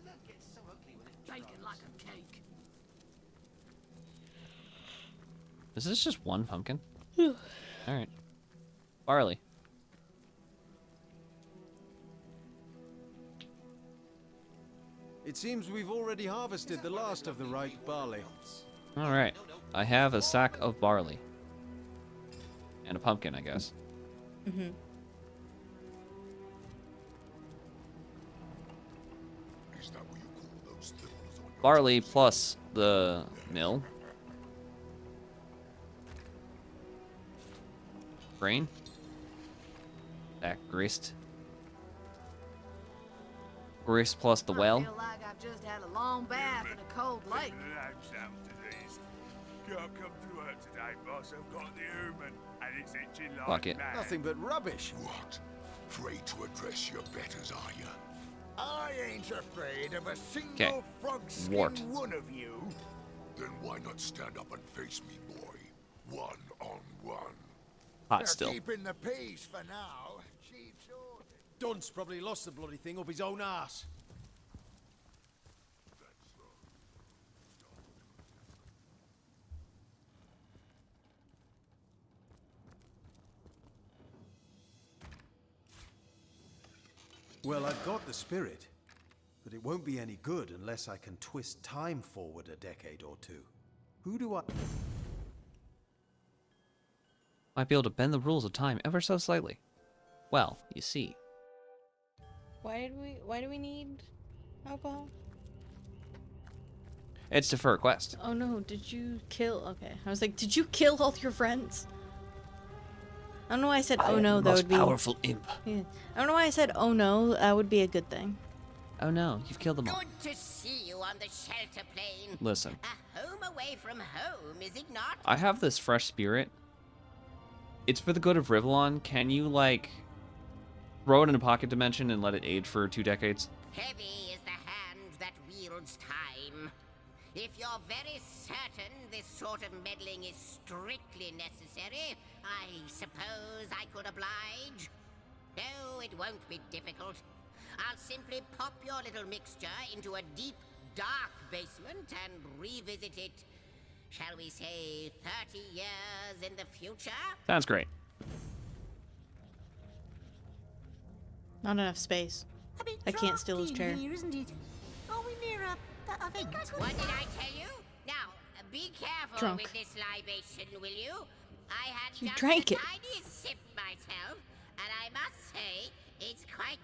Blood gets so ugly when it Baking like a cake. Is this just one pumpkin? Alright. Barley. It seems we've already harvested the last of the ripe barley. Alright. I have a sack of barley. And a pumpkin, I guess. Barley plus the mill. Grain. That grist. Grist plus the well. I feel like I've just had a long bath in a cold lake. I'm sound diseased. Can't come to work today, boss. I've got the human, and it's itching like Fuck it. mad. Nothing but rubbish. What? Afraid to address your betters, are you? I ain't afraid of a Okay. single frog-skin Wart. one of you. Then why not stand up and face me, boy? One on one. Hot still. Keeping the peace for now. Chief order. Dunce probably lost the bloody thing up his own arse. Well, I've got the spirit, but it won't be any good unless I can twist time forward a decade or two. Who do I... Might be able to bend the rules of time ever so slightly. Well, you see. Why do we need alcohol? It's to for a quest. Oh no, did you kill... Okay, I was like, did you kill all your friends? I don't know why I said, oh no, that would be... powerful imp. Yeah. I don't know why I said, oh no, that would be a good thing. Oh no, you've killed them all. Good to see you on the shelter plane. Listen. A home away from home, is it not? I have this fresh spirit. It's for the good of Rivellon. Can you, like, throw it in a pocket dimension and let it age for 2 decades? Heavy is the hand that wields time. If you're very certain this sort of meddling is strictly necessary, I suppose I could oblige. No, it won't be difficult. I'll simply pop your little mixture into a deep, dark basement and revisit it, shall we say, 30 years in the future? Sounds great. Not enough space. I can't steal his chair. Here, isn't it? Are we near a event? What did I tell you? Now, be careful Drunk. with this libation, will you? I had You just drank the it. tiniest sip myself, and I must say, it's quite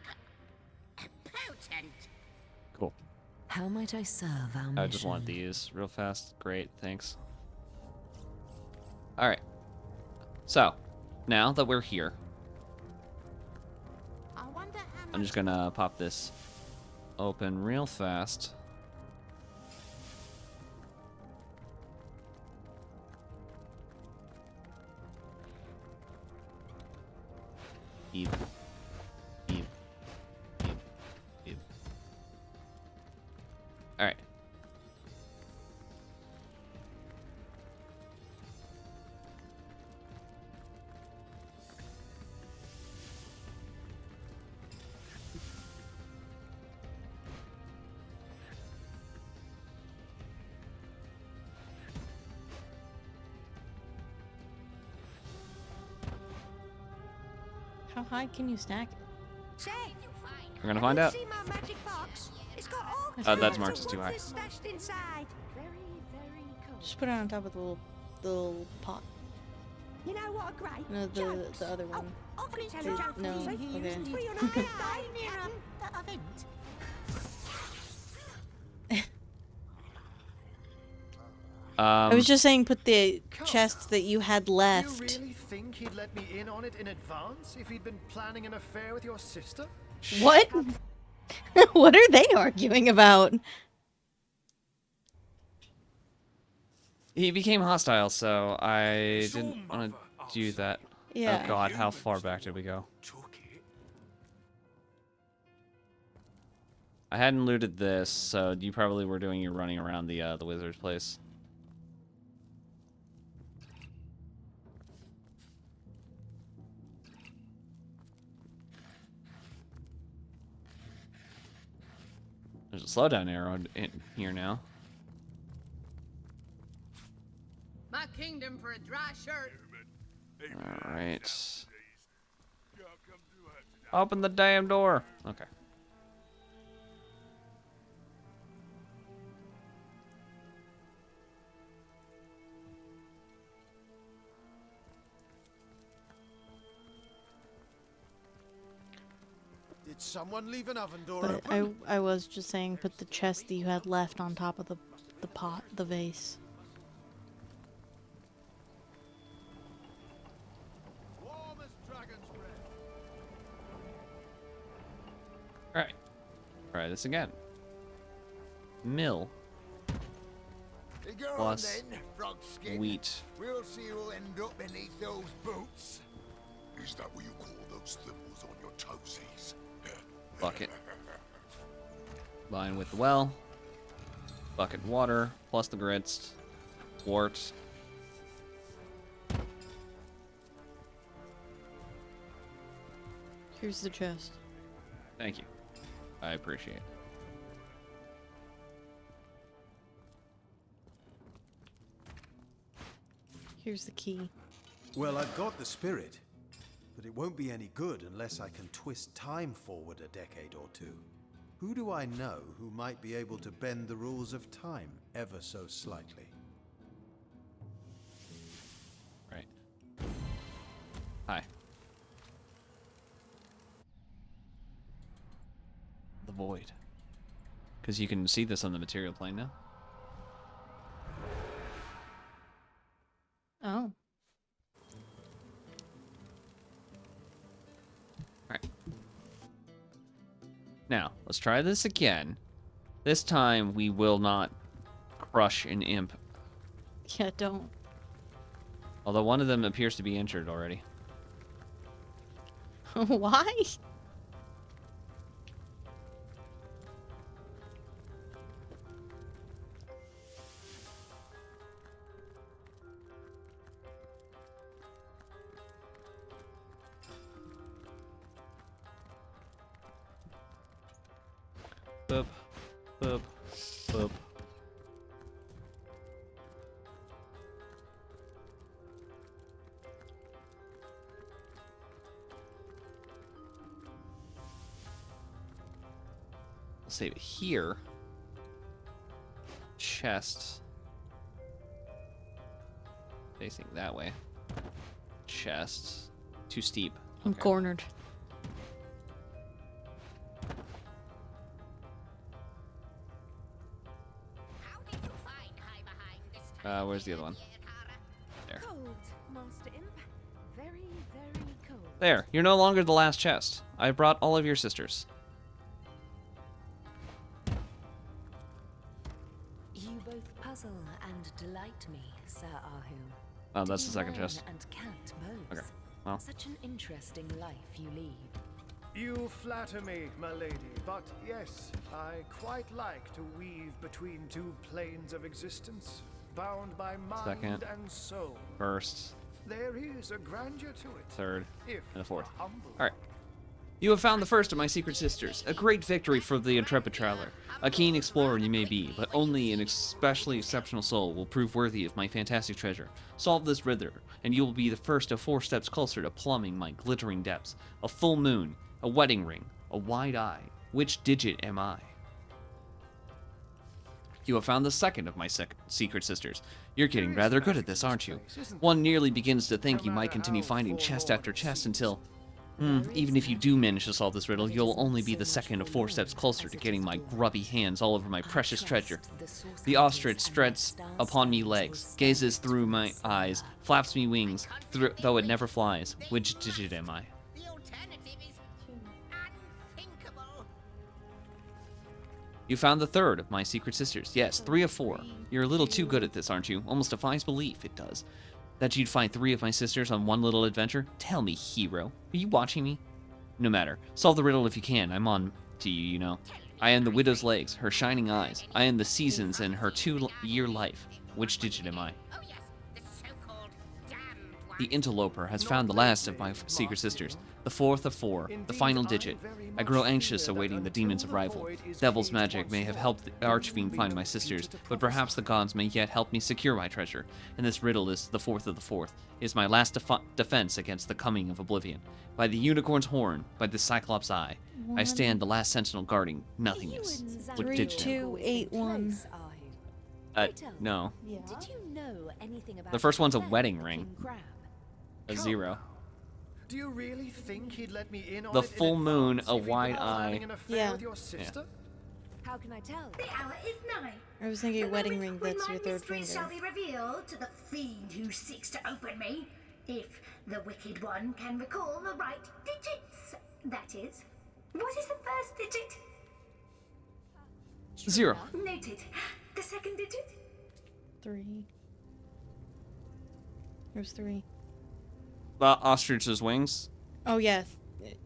potent. Cool. How might I serve our mission? I just want these real fast. Great, thanks. Alright. So, now that we're here, I'm just gonna pop this open real fast. Eep. Eep. Eep. Eep. Alright. How high can you stack it? Say, We're gonna find out. see my magic box? It's got all That's marked as too high. stashed inside. Just put it on top of the little pot. You know what a great No, the other one. I'll tell The- you Jack no, for okay. It's free on a day near the event. I was just saying put the chest that you had left. Do you really think he'd let me in on it in advance if he'd been planning an affair with your sister? What? What are they arguing about? He became hostile, so I didn't want to do that. Yeah. Oh god, how far back did we go? I hadn't looted this, so you probably were doing your running around the wizard's place. There's a slowdown arrow in here now. My kingdom for a dry shirt. Alright. Open the damn door. Okay. Did someone leave an oven door But open? I was just saying put the chest that you had left on top of the pot, the vase. Alright. Try this again. Mill. Go Plus on then, Frogskin. wheat. We'll see who'll end up beneath those boots. Is that what you call those thimbles on your toesies? Bucket. Combine with the well. Bucket water, plus the grits. Wart. Here's the chest. Thank you. I appreciate it. Here's the key. Well, I've got the spirit, but it won't be any good unless I can twist time forward a decade or two. Who do I know who might be able to bend the rules of time ever so slightly? Right. Hi. The void. Because you can see this on the material plane now. Oh. Alright. Now, let's try this again. This time, we will not crush an imp. Yeah, don't. Although one of them appears to be injured already. Why? Boop, boop, boop. We'll save it here. Chest. Facing that way. Chest. Too steep. I'm cornered. Where's the other one? There. Cold, Master Imp. Very, very cold. There. You're no longer the last chest. I brought all of your sisters. You both puzzle and delight me, Sir Ahu. Oh, that's the You second learn chest. And can't both. Okay. Well. Such an interesting life you lead. You flatter me, my lady, but yes, I quite like to weave between two planes of existence, bound by mind Second. and soul. First. There is a grandeur to it. Third. If And the fourth. humble. Alright. You have found the first of my secret sisters. A great victory for the intrepid traveler. A keen explorer you may be, but only an especially exceptional soul will prove worthy of my fantastic treasure. Solve this riddle, and you will be the first of 4 steps closer to plumbing my glittering depths. A full moon, a wedding ring, a wide eye. Which digit am I? You have found the second of my secret sisters. You're getting rather good at this, aren't you? One nearly begins to think you might continue finding chest after chest until... even if you do manage to solve this riddle, you'll only be the second of 4 steps closer to getting my grubby hands all over my precious treasure. The ostrich spreads upon me legs, gazes through my eyes, flaps me wings, though it never flies. Which digit am I? You found the third of my secret sisters. Yes, 3 of 4. You're a little too good at this, aren't you? Almost defies belief, it does. That you'd find 3 of my sisters on one little adventure? Tell me, hero. Are you watching me? No matter. Solve the riddle if you can. I'm on to you, you know. I am the widow's legs, her shining eyes. I am the seasons and her 2-year life. Which digit am I? The interloper has found the last of my secret sisters, the 4th of 4, the final digit. I grow anxious awaiting the demon's arrival. Devil's magic may have helped the archfiend find my sisters, but perhaps the gods may yet help me secure my treasure. And this riddle is the 4th of the 4th, is my last defense against the coming of oblivion. By the unicorn's horn, by the cyclops' eye, I stand the last sentinel guarding nothingness. What digit? 3281. No. Yeah. Did you know anything about The first one's a the wedding King ring. Crab? A 0. Do you really think he'd let me in on The it in full moon, advance a if he'd wide been planning eye. an affair Yeah. with your sister? How can I tell? The hour is 9. I was thinking wedding ring, When that's my your third mystery finger. shall be revealed to the fiend who seeks to open me, if the wicked one can recall the right digits. That is, what is the first digit? 0. Noted. The second digit? 3. There's 3. The ostrich's wings. Oh, yeah.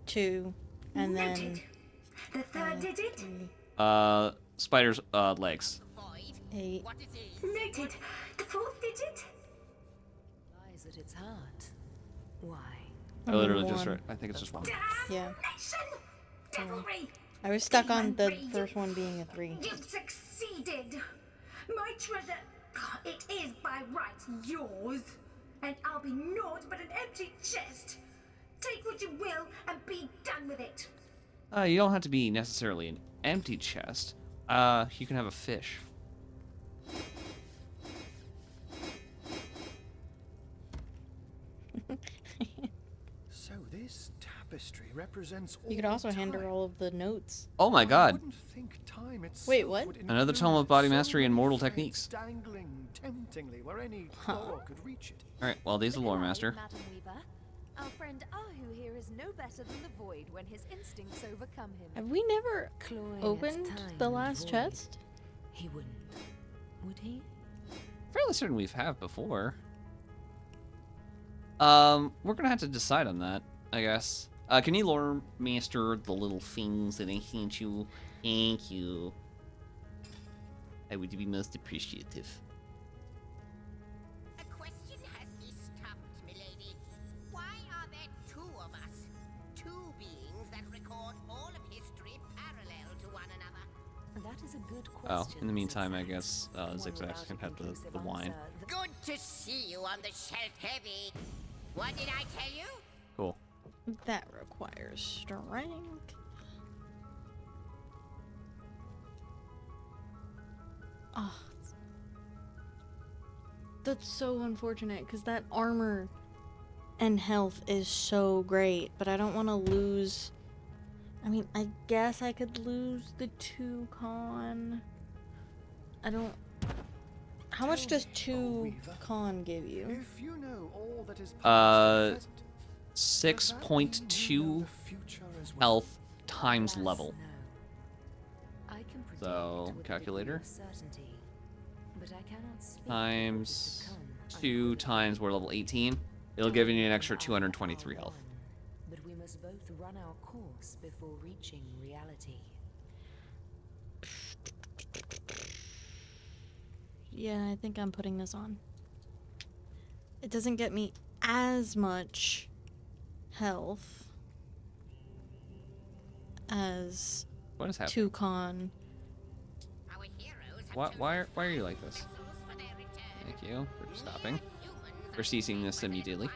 2. And then... The third digit? Spider's legs. 8. Noted. The fourth digit? Lies at its heart. Why? I literally just read. I think it's just one. Yeah. Devilry! I was stuck on the first one being a 3. You've succeeded! My treasure, it is by right yours. And I'll be naught but an empty chest. Take what you will and be done with it. You don't have to be necessarily an empty chest. You can have a fish. So this tapestry represents all You could also hand her time. all of the notes. Oh my god. Wouldn't think time itself Wait, what? would Another tome of body mastery and mortal techniques. dangling temptingly where any claw could reach it. Alright, well, these are lore master. Madam Weaver. Our friend Ahu here is no better than the Void when his instincts overcome him. Have we never Clawing at opened time the and last void. chest? He wouldn't. Would he? Fairly certain we've have before. We're gonna have to decide on that, I guess. Can you lore master the little things that I sent you? Thank you. I would be most appreciative. A question has me stumped, milady. Why are there two of us? Two beings that record all of history parallel to one another. That is a good Oh, question. in the meantime, I Zigzags. guess Zigzags can have the wine. Good to see you on the shelf, Heavy. What did I tell you? Cool. That requires strength. Oh, that's so unfortunate because that armor and health is so great, but I don't want to lose. I mean, I guess I could lose the 2 con. I don't. How much does 2 con give you? If you know all that is past and present, 6.2 health times level. I can predict So, with a calculator. degree of certainty, but I cannot speak Times for what is to come. 2 times we're level 18. It'll give you an extra 223 health. But we must both run our course before reaching reality. Yeah, I think I'm putting this on. It doesn't get me as much health as What is happening? 2 con. Why are you like this? Thank you for stopping. For ceasing this immediately.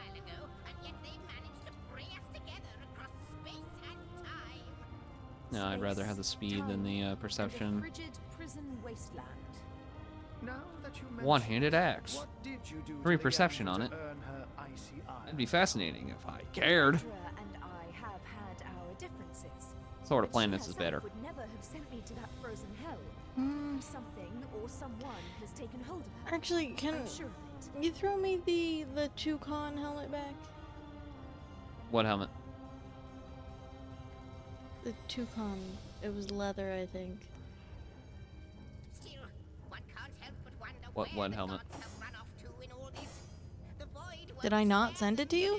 No, I'd rather have the speed than the perception. Frigid prison wasteland. now that you mention One-handed it, axe. what did you do to 3 the perception angel on it. to earn her icy eye? That'd be fascinating if I cared. Madora and I have had our differences. Sort of But plan she this is herself better. would never have sent me to that frozen hell. Something or someone has taken hold of her. Actually, can I'm sure of it. you throw me the 2 con helmet back? What helmet? The 2 con. It was leather, I think. Still, one can't help but wonder What where the helmet? gods have run off to in all this. The void Did I won't not spare send it them, to you? know.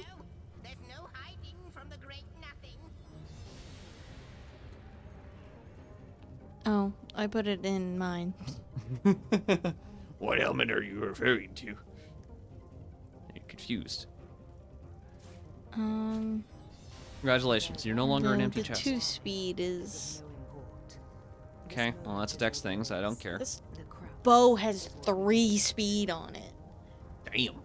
There's no hiding from the great nothing. Oh, I put it in mine. What helmet are you referring to? You're confused. Congratulations, you're no longer an empty the chest. 2 speed is. Okay, well that's a dex thing, so I don't care. This bow has 3 speed on it. Damn.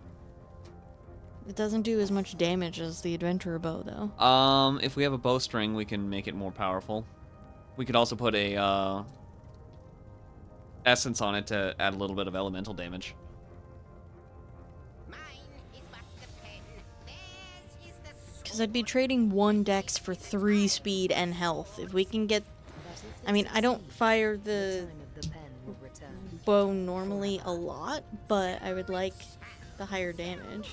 It doesn't do as much damage as the adventurer bow, though. If we have a bowstring, we can make it more powerful. We could also put a essence on it to add a little bit of elemental damage. Because I'd be trading 1 dex for 3 speed and health. If we can get. I mean, I don't fire the bow normally a lot, but I would like the higher damage.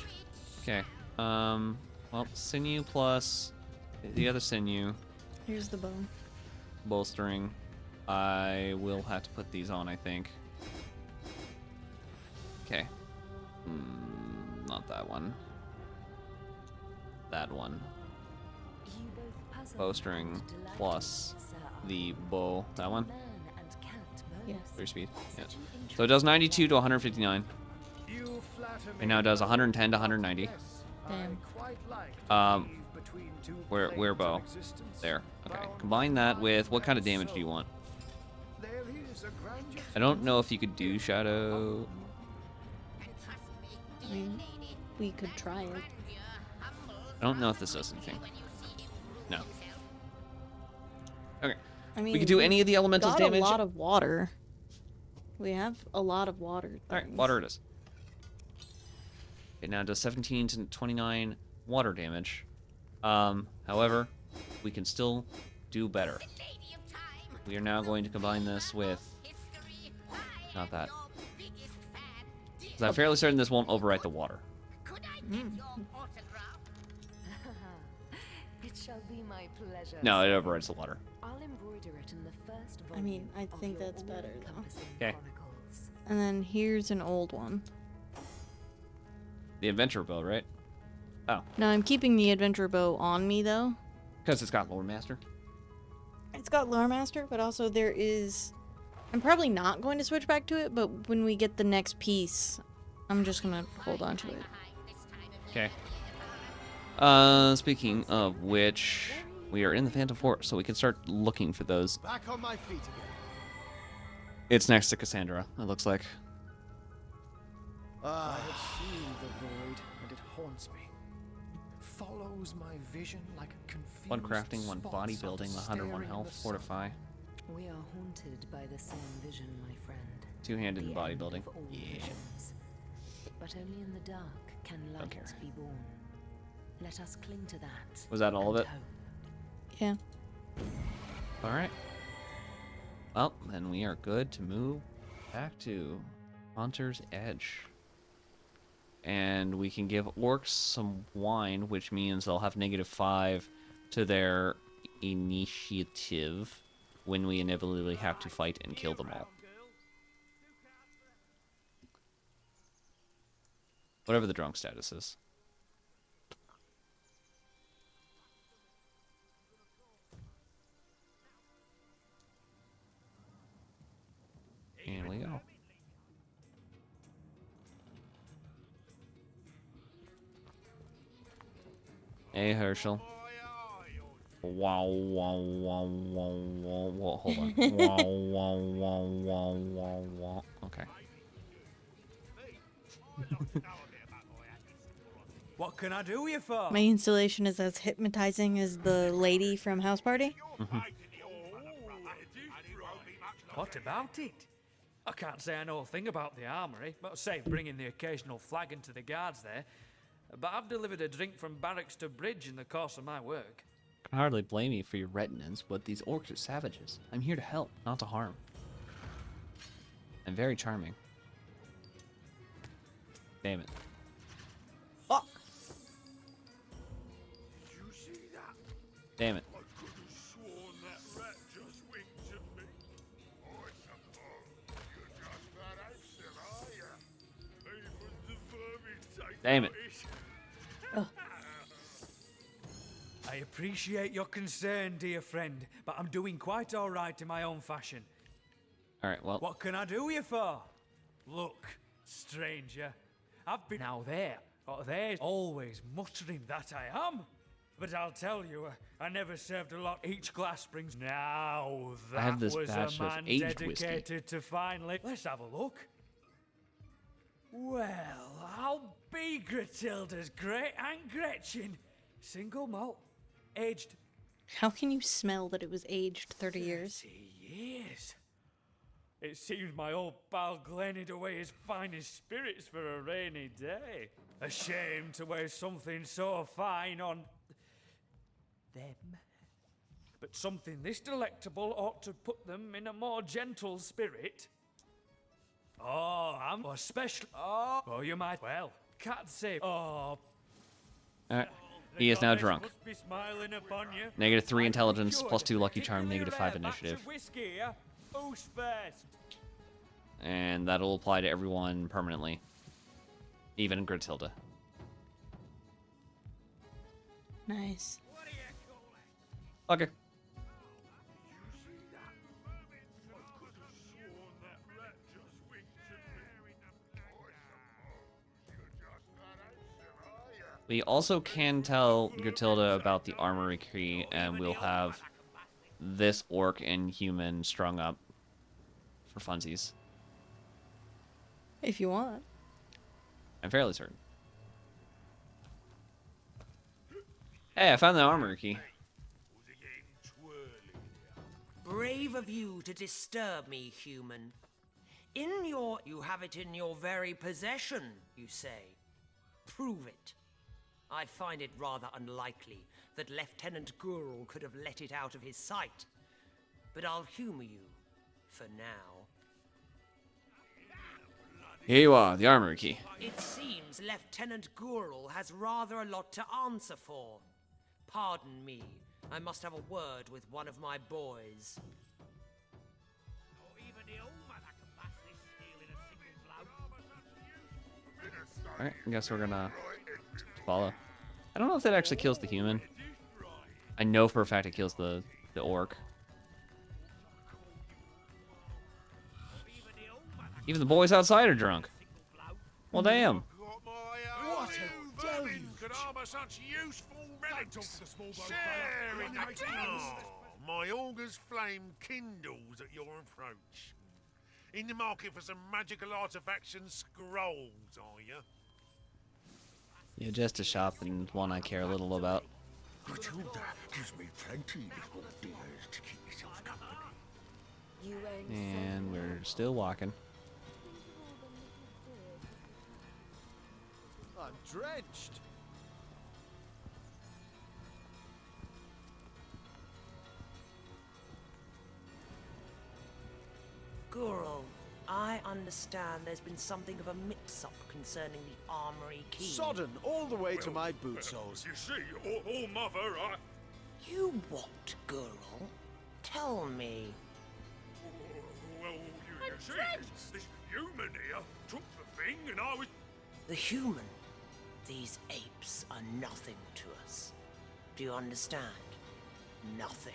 Okay. Well, sinew plus the other sinew. Here's the bow. Bowstring. I will have to put these on, I think. Okay. Not that one. That one. Bowstring plus the bow. That one? Yes. 3 speed. Yeah. So it does 92 to 159. You flatter me. Right now it does 110 to 190. Yes, I Damn. quite like to weave between two Where planes of bow? existence, There. Okay. bound Combine by that with mind what kind of and damage do you soul. want? There is a grandeur I don't know if you could do shadow. I mean, we could try it. I don't know if this does anything. No. Okay. I mean, we could do any of the elementals got damage. a lot of water. We have a lot of water. All right, water it is. It now does 17 to 29 water damage. However, we can still do better. We are now going to combine this with... Not that. Because I'm fairly certain this won't overwrite the water. It shall be my pleasure. No, it overrides the water. I'll embroider it in the first I mean, I volume think of your that's better, though. all-encompassing Okay. chronicles. And then here's an old one. The adventure bow, right? Oh, No, I'm keeping the adventure bow on me, though. because it's got Lore Master. It's got Lore Master, but also there is... I'm probably not going to switch back to it, but when we get the next piece, I'm just going to hold on to it. Okay. Speaking of which, we are in the Phantom Forest, so we can start looking for those. Back on my feet again. It's next to Cassandra, it looks like. I have seen the void, and it haunts me. Follows my vision like a confused 1 crafting, 1 spots bodybuilding, of 101 staring in health, the sun. fortify. We are haunted by the same vision, my friend. 2-handed The bodybuilding. end of all visions. But only in the dark can light care. be born. Let us cling to that. Was that all of and it? hope. Yeah. Alright. Well, then we are good to move back to Hunter's Edge. And we can give orcs some wine, which means they'll have -5 to their initiative when we inevitably have to fight and kill them all. Whatever the drunk status is. And we go. Hey, Herschel. Wow, wow, wow, wow, wow, wow. Hold on. Wow, wow, wow, wow, wow, wow. Okay. What can I do you for? My installation is as hypnotizing as the lady from House Party. What about it? I can't say I know a thing about the armory, but save bringing the occasional flagon to the guards there. But I've delivered a drink from barracks to bridge in the course of my work. I can hardly blame you for your retinence, but these orcs are savages. I'm here to help, not to harm. I'm very charming. Damn it. Fuck. You see that? Damn it. I could have sworn that rat just winked at me. I suppose you're just that absent, are you? Even the vermin take Damn it. notice. I appreciate your concern, dear friend, but I'm doing quite all right in my own fashion. Alright, well. What can I do you for? Look, stranger, I've been out there, or there's always muttering that I am. But I'll tell you, I never served a lot. Each glass brings. Now that I have this was batch a of man aged whiskey. dedicated to finally. Let's have a look. Well, I'll be Gratilda's great Aunt Gretchen. Single malt, aged How can you smell that it was aged 30 years? 30 years. It seems my old pal Glenn hid away his finest spirits for a rainy day. A shame to waste something so fine on them. But something this delectable ought to put them in a more gentle spirit. Oh, I'm especially. Oh, you might. Well, can't say. Oh, Alright. He is now goddess drunk. must be smiling upon you. -3 intelligence, Good. +2 lucky charm, Particularly -5 rare batch initiative. of whiskey, yeah? Who's first? And that'll apply to everyone permanently. Even Gratilda. Nice. Okay. You see that? I could have sworn We also can tell Gertilda about the armory key, and we'll have this orc and human strung up for funsies. If you want. I'm fairly certain. Hey, I found the armory key. Brave of you to disturb me, human. You have it in your very possession, you say. Prove it. I find it rather unlikely that Lieutenant Gurl could have let it out of his sight. But I'll humor you for now. Here you are, the armory key. It seems Lieutenant Gurl has rather a lot to answer for. Pardon me, I must have a word with one of my boys. Alright, I guess we're gonna follow. I don't know if that actually kills the human. I know for a fact it kills the orc. Even the boys outside are drunk. Well, damn. What a deluge! Could harbour such useful relics. Sharing the my augur's flame kindles at your approach. In the market for some magical artifacts and scrolls, are you? Yeah, just a shop and one I care a little about. Matilda gives me plenty little dears to keep yourself company. And we're still walking. I'm drenched. Gurl, I understand there's been something of a mix-up concerning the armory key. Sodden all the way to my boot soles. You see, oh mother, You what, Gurl? Tell me. Well, you see, this human here took the thing and I was... The human? These apes are nothing to us. Do you understand? Nothing.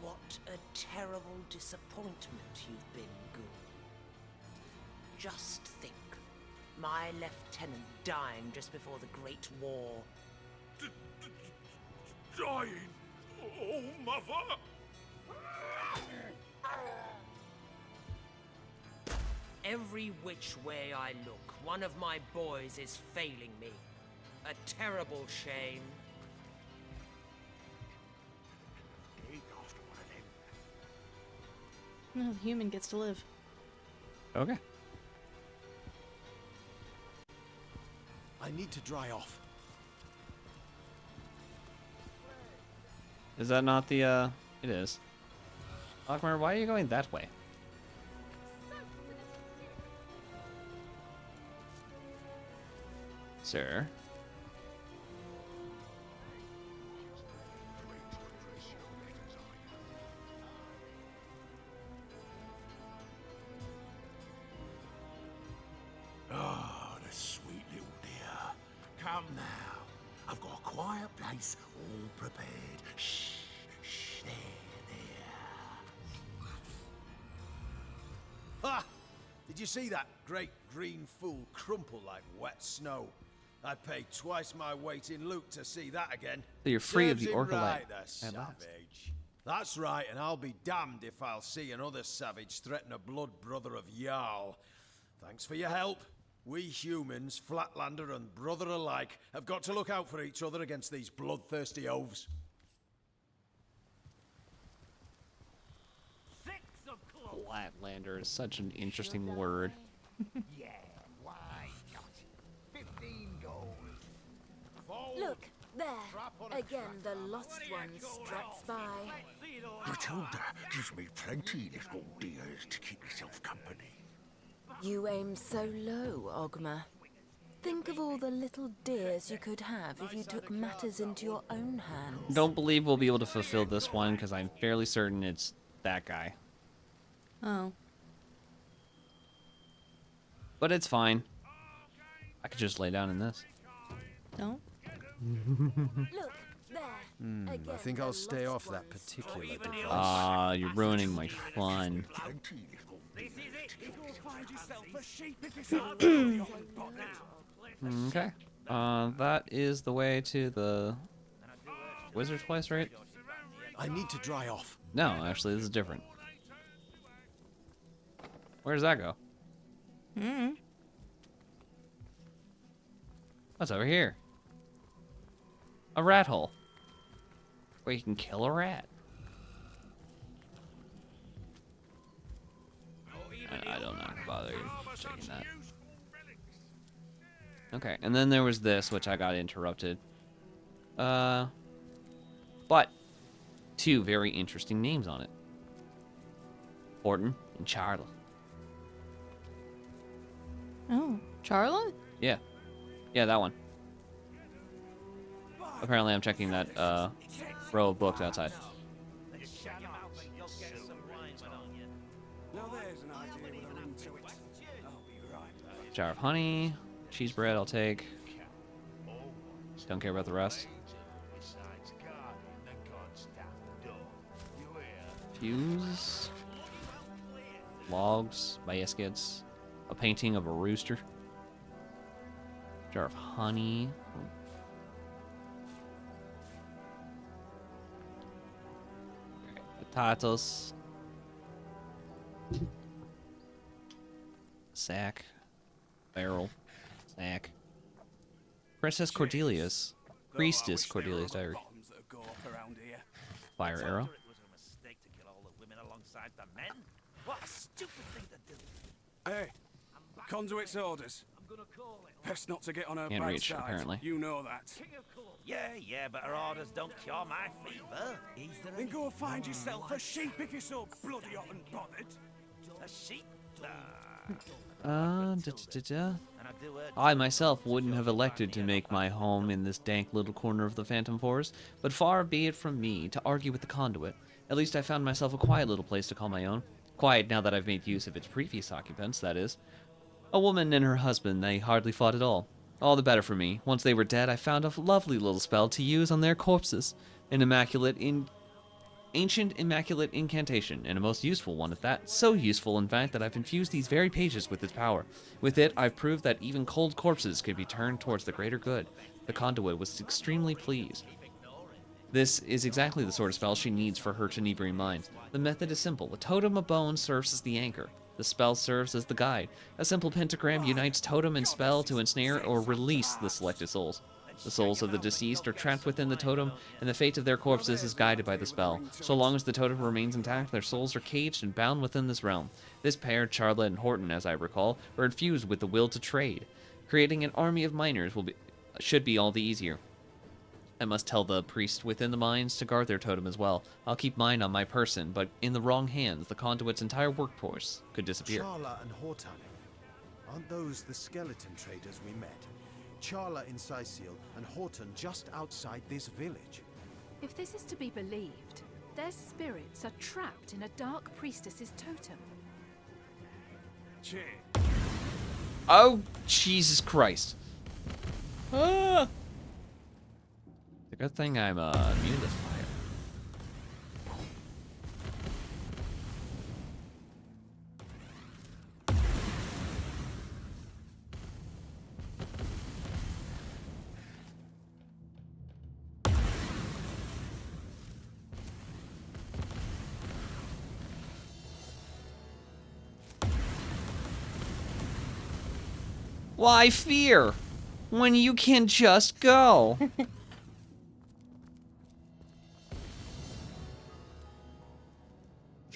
What a terrible disappointment you've been, Ghoul. Just think. My lieutenant dying just before the Great War. Dying? Oh, mother! Every which way I look, one of my boys is failing me. A terrible shame. No, the human gets to live. Okay. I need to dry off. Is that not the, it is. Akmar, why are you going that way? Sir? Ah, the sweet little dear. Come now. I've got a quiet place all prepared. Shh, shh, there. Ha! Did you see that great green fool crumple like wet snow? I'd pay twice my weight in loot to see that again. So you're free of Serves the him orca right, light. the At last. savage. That's right, and I'll be damned if I'll see another savage threaten a blood brother of Jarl. Thanks for your help. We humans, Flatlander and brother alike, have got to look out for each other against these bloodthirsty oafs. Flatlander is such an interesting word. Yeah, why not? 15 gold. Look, there. Again, the lost one struts by. Matilda gives me plenty little dears to keep yourself company. You aim so low, Ogma. Think of all the little dears you could have if you took matters into your own hands. Don't believe we'll be able to fulfill this one because I'm fairly certain it's that guy. Oh. But it's fine. I could just lay down in this. Don't? Look, there. I think I'll stay off that particular device. Ah, you're ruining my fun. Go find yourself a sheep if it's hard. Okay. That is the way to the wizard's place, right? I need to dry off. No, actually, this is different. Where does that go? Hmm. What's over here? A rat hole. Where you can kill a rat. I don't know how to bother checking that. Okay, and then there was this, which I got interrupted. But two very interesting names on it. Horton and Charla. Oh, Charla? Yeah. Yeah, that one. Apparently I'm checking that row of books outside. Jar of honey, cheese bread I'll take. Don't care about the rest. Fuse. Logs, baskets. A painting of a rooster. Jar of honey. Potatoes. Sack. Barrel. Sack. Princess Cordelia's. Priestess Cordelia's diary. Fire arrow. What a stupid thing to do. Hey, conduit's orders. Best not to get on her Can't bad reach, side. apparently. You know that. Yeah, but her orders don't cure my fever. Then go find yourself a sheep if you're so bloody hot and bothered. A sheep? I myself wouldn't have elected to make my home in this dank little corner of the Phantom Forest, but far be it from me to argue with the conduit. At least I found myself a quiet little place to call my own. Quiet now that I've made use of its previous occupants, that is. A woman and her husband, they hardly fought at all. All the better for me. Once they were dead, I found a lovely little spell to use on their corpses. An ancient immaculate incantation, and a most useful one at that. So useful, in fact, that I've infused these very pages with its power. With it, I've proved that even cold corpses could be turned towards the greater good. The conduit was extremely pleased. This is exactly the sort of spell she needs for her Tenebrium mind. The method is simple. A totem of bone serves as the anchor. The spell serves as the guide. A simple pentagram unites totem and spell to ensnare or release the selected souls. The souls of the deceased are trapped within the totem, and the fate of their corpses is guided by the spell. So long as the totem remains intact, their souls are caged and bound within this realm. This pair, Charla and Horton, as I recall, were infused with the will to trade. Creating an army of miners should be all the easier. I must tell the priest within the mines to guard their totem as well. I'll keep mine on my person, but in the wrong hands, the conduit's entire workforce could disappear. Charla and Horton. Aren't those the skeleton traders we met? Charla in Sicil and Horton just outside this village. If this is to be believed, their spirits are trapped in a dark priestess's totem. Oh, Jesus Christ. Ah! It's a good thing I'm immune to this fire. Why fear when you can just go?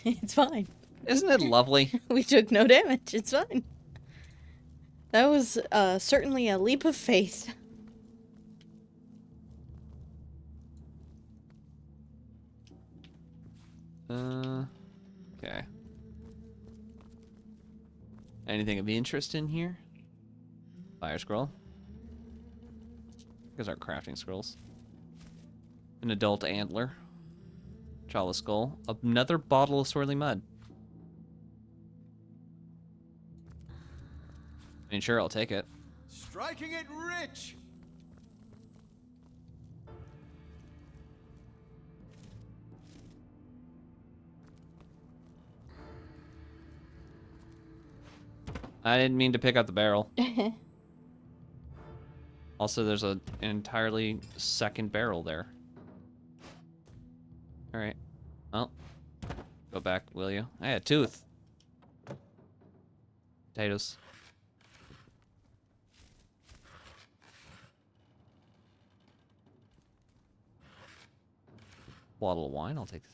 It's fine. Isn't it lovely? We took no damage. It's fine. That was certainly a leap of faith. Okay. Anything of interest in here? Fire scroll. These are crafting scrolls. An adult antler. Chala skull. Another bottle of swirly mud. I mean, sure, I'll take it. Striking it rich! I didn't mean to pick up the barrel. Also, there's an entirely second barrel there. Alright. Well, go back, will you? Hey, a tooth. Potatoes. Bottle of wine, I'll take this.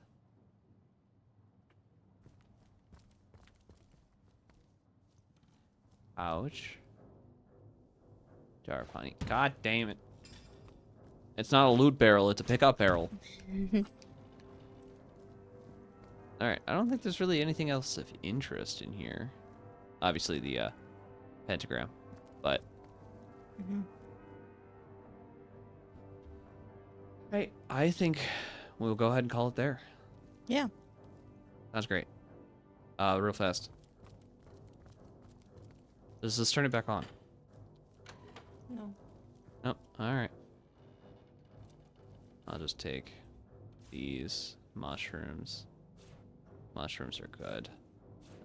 Ouch. Jar of honey. God damn it. It's not a loot barrel, it's a pickup barrel. Alright, I don't think there's really anything else of interest in here. Obviously the pentagram, but... Right, I think we'll go ahead and call it there. Yeah. Sounds great. Real fast. Does this turn it back on? No. Nope. Alright. I'll just take these mushrooms. Mushrooms are good.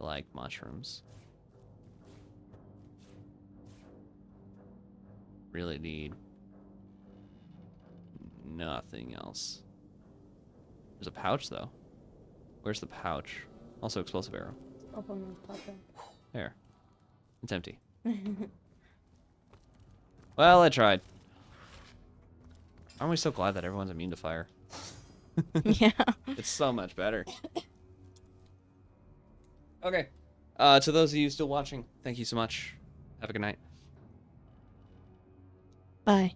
I like mushrooms. Really need nothing else. There's a pouch though. Where's the pouch? Also explosive arrow. Up on the top there. There. It's empty. Well, I tried. Aren't we so glad that everyone's immune to fire? Yeah. It's so much better. Okay. To those of you still watching, thank you so much. Have a good night. Bye.